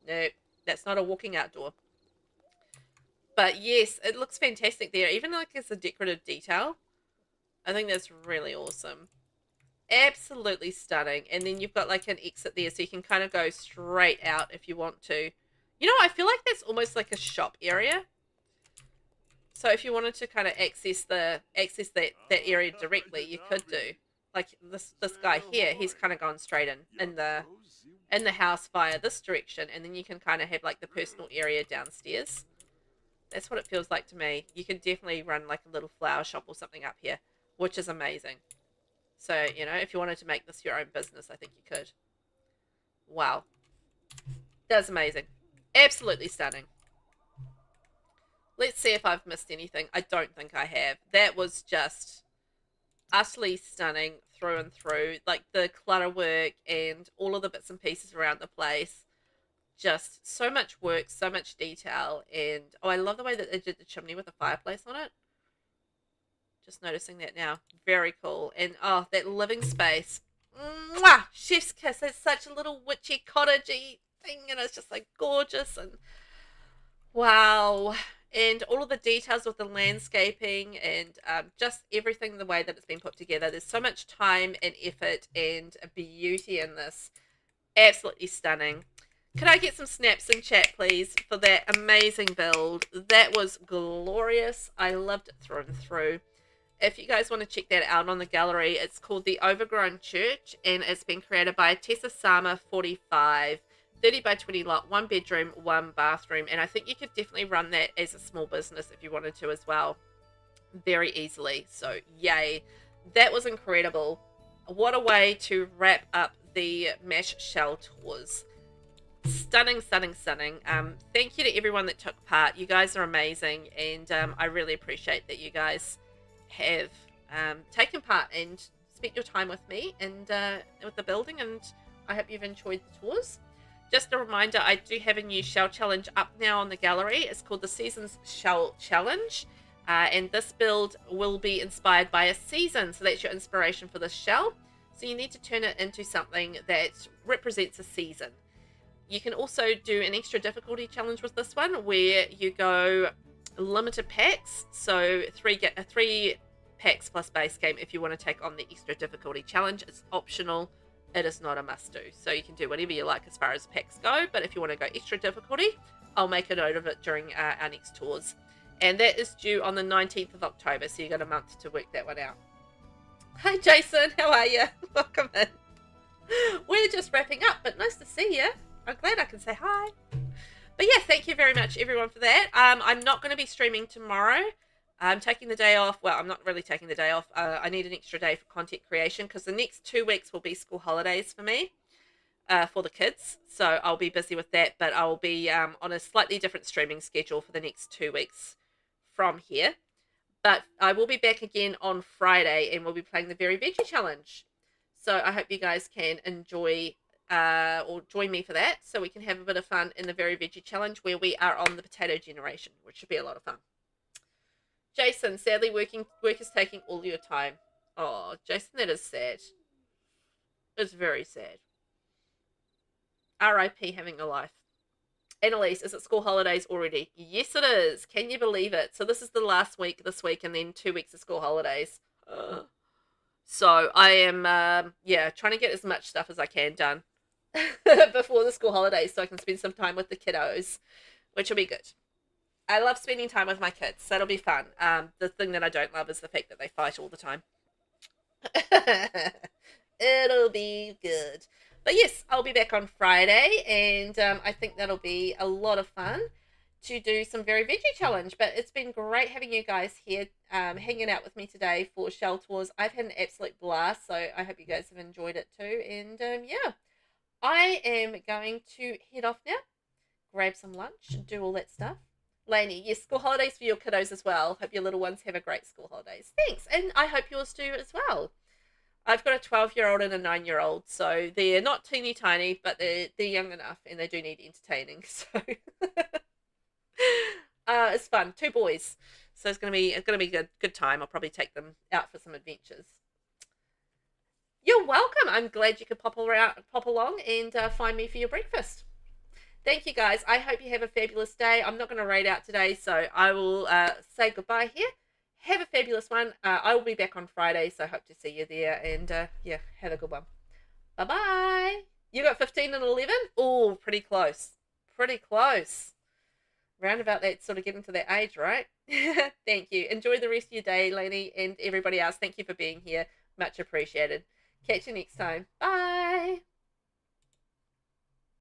No, that's not a walking out door. But yes, it looks fantastic there. Even like it's a decorative detail. I think that's really awesome. Absolutely stunning. And then you've got like an exit there so you can kind of go straight out if you want to. You know, I feel like that's almost like a shop area. So if you wanted to kind of access that area directly, you could do. Like this guy here, he's kind of gone straight in the house via this direction, and then you can kind of have like the personal area downstairs. That's what it feels like to me. You could definitely run like a little flower shop or something up here, which is amazing. So, you know, if you wanted to make this your own business, I think you could. Wow. That's amazing. Absolutely stunning. Let's see if I've missed anything. I don't think I have. That was just utterly stunning through and through. Like the clutter work and all of the bits and pieces around the place. Just so much work, so much detail. And oh, I love the way that they did the chimney with the fireplace on it. Just noticing that now. Very cool. And oh, that living space. Mwah! Chef's kiss. It's such a little witchy cottagey thing, and it's just like gorgeous and wow. And all of the details with the landscaping and just everything, the way that it's been put together. There's so much time and effort and beauty in this. Absolutely stunning. Can I get some snaps in chat, please, for that amazing build? That was glorious. I loved it through and through. If you guys want to check that out on the gallery, it's called The Overgrown Church, and it's been created by Tessa Sama 45. 30 by 20 lot, 1 bedroom, 1 bathroom, and I think you could definitely run that as a small business if you wanted to as well, very easily. So yay, that was incredible. What a way to wrap up the MASH shell tours. Stunning, stunning, stunning. Thank you to everyone that took part. You guys are amazing, and I really appreciate that you guys have taken part and spent your time with me and with the building, and I hope you've enjoyed the tours. Just a reminder, I do have a new shell challenge up now on the gallery. It's called the Seasons Shell Challenge. And this build will be inspired by a season. So that's your inspiration for this shell. So you need to turn it into something that represents a season. You can also do an extra difficulty challenge with this one where you go limited packs. So three packs plus base game if you want to take on the extra difficulty challenge. It's optional. It is not a must-do. So you can do whatever you like as far as packs go. But if you want to go extra difficulty, I'll make a note of it during our next tours. And that is due on the 19th of October. So you've got a month to work that one out. Hi, Jason. How are you? Welcome in. We're just wrapping up, but nice to see you. I'm glad I can say hi. But yeah, thank you very much, everyone, for that. I'm not going to be streaming tomorrow. I'm taking the day off. Well, I'm not really taking the day off. I need an extra day for content creation because the next 2 weeks will be school holidays for me, for the kids. So I'll be busy with that, but I'll be on a slightly different streaming schedule for the next 2 weeks from here. But I will be back again on Friday and we'll be playing the Very Veggie Challenge. So I hope you guys can enjoy or join me for that so we can have a bit of fun in the Very Veggie Challenge where we are on the potato generation, which should be a lot of fun. Jason, sadly, work is taking all your time. Oh, Jason, that is sad. It's very sad. R.I.P. having a life. Annalise, is it school holidays already? Yes, it is. Can you believe it? So this is the last week this week and then 2 weeks of school holidays. So I am, trying to get as much stuff as I can done before the school holidays so I can spend some time with the kiddos, which will be good. I love spending time with my kids, so it'll be fun. The thing that I don't love is the fact that they fight all the time. It'll be good. But yes, I'll be back on Friday, and I think that'll be a lot of fun to do some Very Veggie Challenge. But it's been great having you guys here hanging out with me today for Shell Tours. I've had an absolute blast, so I hope you guys have enjoyed it too. And yeah, I am going to head off now, grab some lunch, do all that stuff. Lainey, yes, school holidays for your kiddos as well. Hope your little ones have a great school holidays. Thanks, and I hope yours do as well. I've got a 12-year-old and a 9-year-old, so they're not teeny tiny, but they're young enough, and they do need entertaining. So it's fun. 2 boys, so it's gonna be good time. I'll probably take them out for some adventures. You're welcome. I'm glad you could pop along, and find me for your breakfast. Thank you, guys. I hope you have a fabulous day. I'm not going to raid out today, so I will say goodbye here. Have a fabulous one. I will be back on Friday, so I hope to see you there. And, yeah, have a good one. Bye-bye. You got 15 and 11? Oh, pretty close. Pretty close. Round about that sort of getting to that age, right? Thank you. Enjoy the rest of your day, Lainey, and everybody else. Thank you for being here. Much appreciated. Catch you next time. Bye.